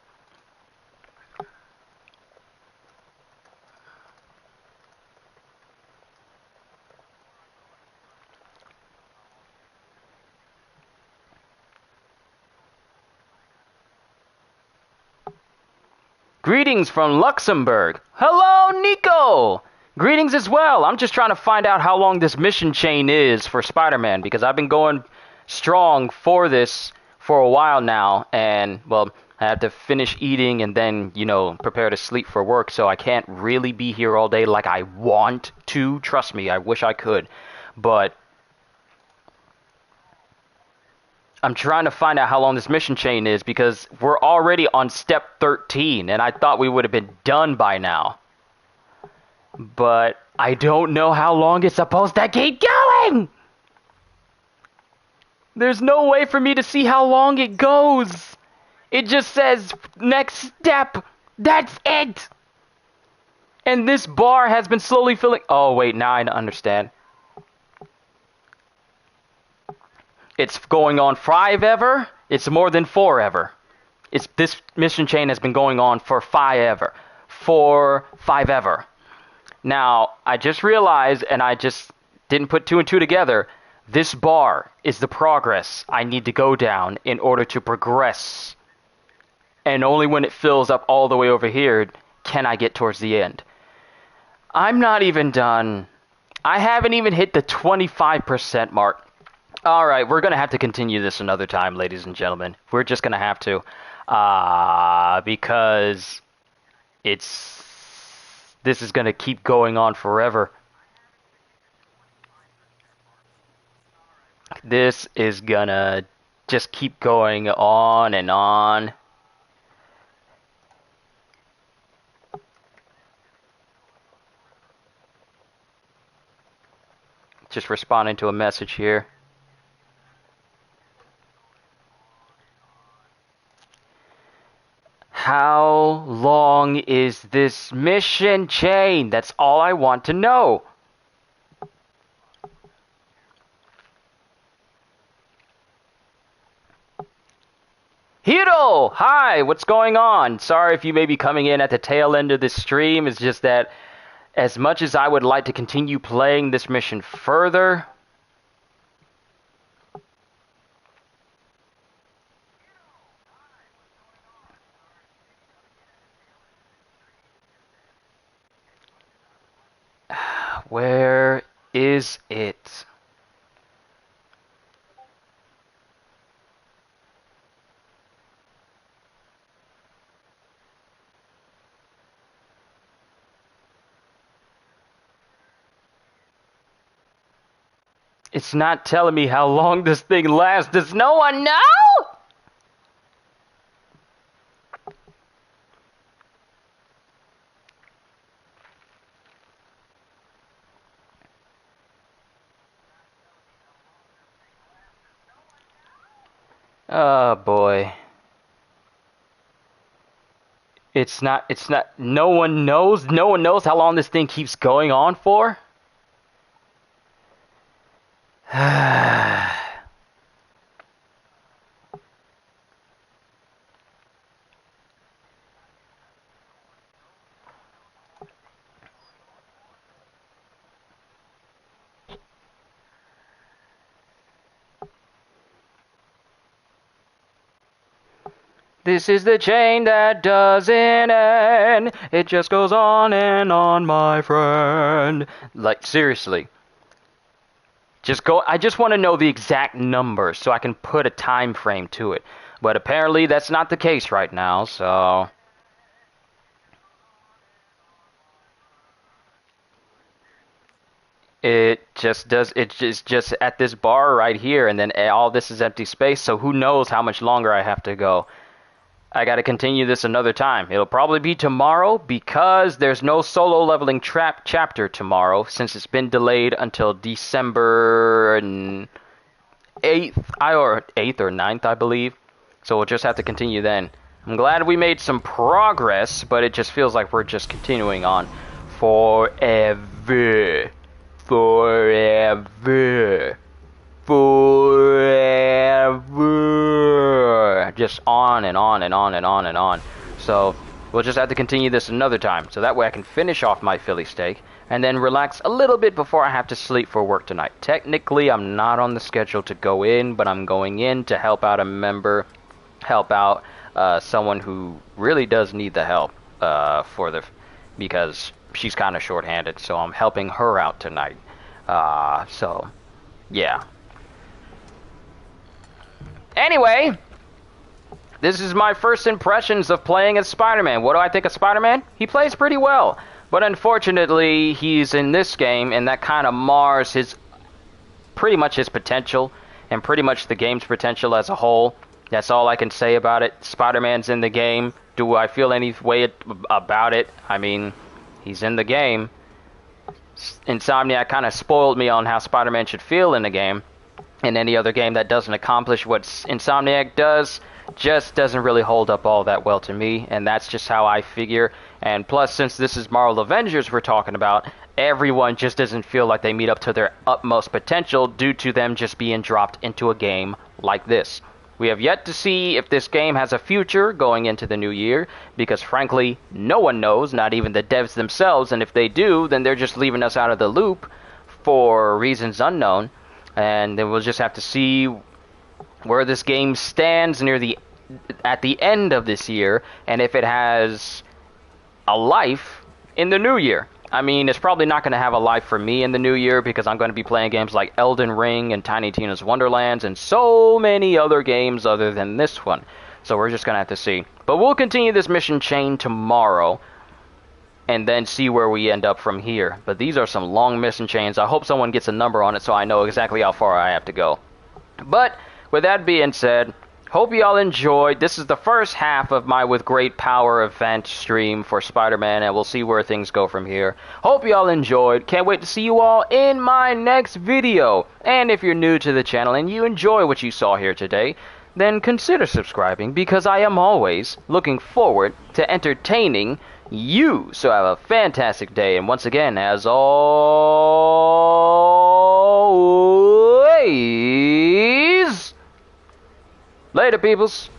Greetings from Luxembourg. Hello, Nico. Greetings as well. I'm just trying to find out how long this mission chain is for Spider-Man, because I've been going strong for this for a while now, and, well, I have to finish eating and then, you know, prepare to sleep for work, so I can't really be here all day like I want to. Trust me, I wish I could. But I'm trying to find out how long this mission chain is, because we're already on step 13, and I thought we would have been done by now. But I don't know how long it's supposed to keep going! There's no way for me to see how long it goes. It just says, next step. That's it! And this bar has been slowly filling... Oh, wait, now I understand. It's going on 5 ever. It's more than 4 ever. This mission chain has been going on for 5 ever. 5 ever. Now, I just realized, and I just didn't put 2 and 2 together, this bar is the progress I need to go down in order to progress. And only when it fills up all the way over here can I get towards the end. I'm not even done. I haven't even hit the 25% mark. Alright, we're going to have to continue this another time, ladies and gentlemen. We're just going to have to. Because this is going to keep going on forever. This is going to just keep going on and on. Just responding to a message here. How long is this mission chain? That's all I want to know. Hiro! Hi, what's going on? Sorry if you may be coming in at the tail end of this stream. It's just that as much as I would like to continue playing this mission further, where is it? It's not telling me how long this thing lasts. Does no one know? Oh boy. No one knows how long this thing keeps going on for? This is the chain that doesn't end. It just goes on and on, my friend. Like, seriously. I just want to know the exact number so I can put a time frame to it. But apparently that's not the case right now, so... It's just at this bar right here, and then all this is empty space, so who knows how much longer I have to go. I gotta continue this another time. It'll probably be tomorrow, because there's no solo leveling chapter tomorrow, since it's been delayed until December 8th or ninth, I believe. So we'll just have to continue then. I'm glad we made some progress, but it just feels like we're just continuing on forever. Forever. Forever. Just on and on and on and on and on. So we'll just have to continue this another time. So that way I can finish off my Philly steak and then relax a little bit before I have to sleep for work tonight. Technically, I'm not on the schedule to go in, but I'm going in to help out a member, help out someone who really does need the help because she's kind of short-handed, so I'm helping her out tonight. So, yeah. Anyway, this is my first impressions of playing as Spider-Man. What do I think of Spider-Man? He plays pretty well. But unfortunately, he's in this game, and that kind of mars pretty much his potential, and pretty much the game's potential as a whole. That's all I can say about it. Spider-Man's in the game. Do I feel any way about it? I mean, he's in the game. Insomniac kind of spoiled me on how Spider-Man should feel in the game. And any other game that doesn't accomplish what Insomniac does just doesn't really hold up all that well to me, and that's just how I figure. And plus, since this is Marvel Avengers we're talking about, everyone just doesn't feel like they meet up to their utmost potential due to them just being dropped into a game like this. We have yet to see if this game has a future going into the new year, because frankly, no one knows, not even the devs themselves, and if they do, then they're just leaving us out of the loop for reasons unknown, and then we'll just have to see where this game stands at the end of this year, and if it has a life in the new year. I mean, it's probably not going to have a life for me in the new year because I'm going to be playing games like Elden Ring and Tiny Tina's Wonderlands and so many other games other than this one. So we're just going to have to see. But we'll continue this mission chain tomorrow and then see where we end up from here. But these are some long mission chains. I hope someone gets a number on it so I know exactly how far I have to go. But with that being said, hope you all enjoyed. This is the first half of my With Great Power event stream for Spider-Man, and we'll see where things go from here. Hope you all enjoyed. Can't wait to see you all in my next video. And if you're new to the channel and you enjoy what you saw here today, then consider subscribing, because I am always looking forward to entertaining you. So have a fantastic day, and once again, as always, later, peoples.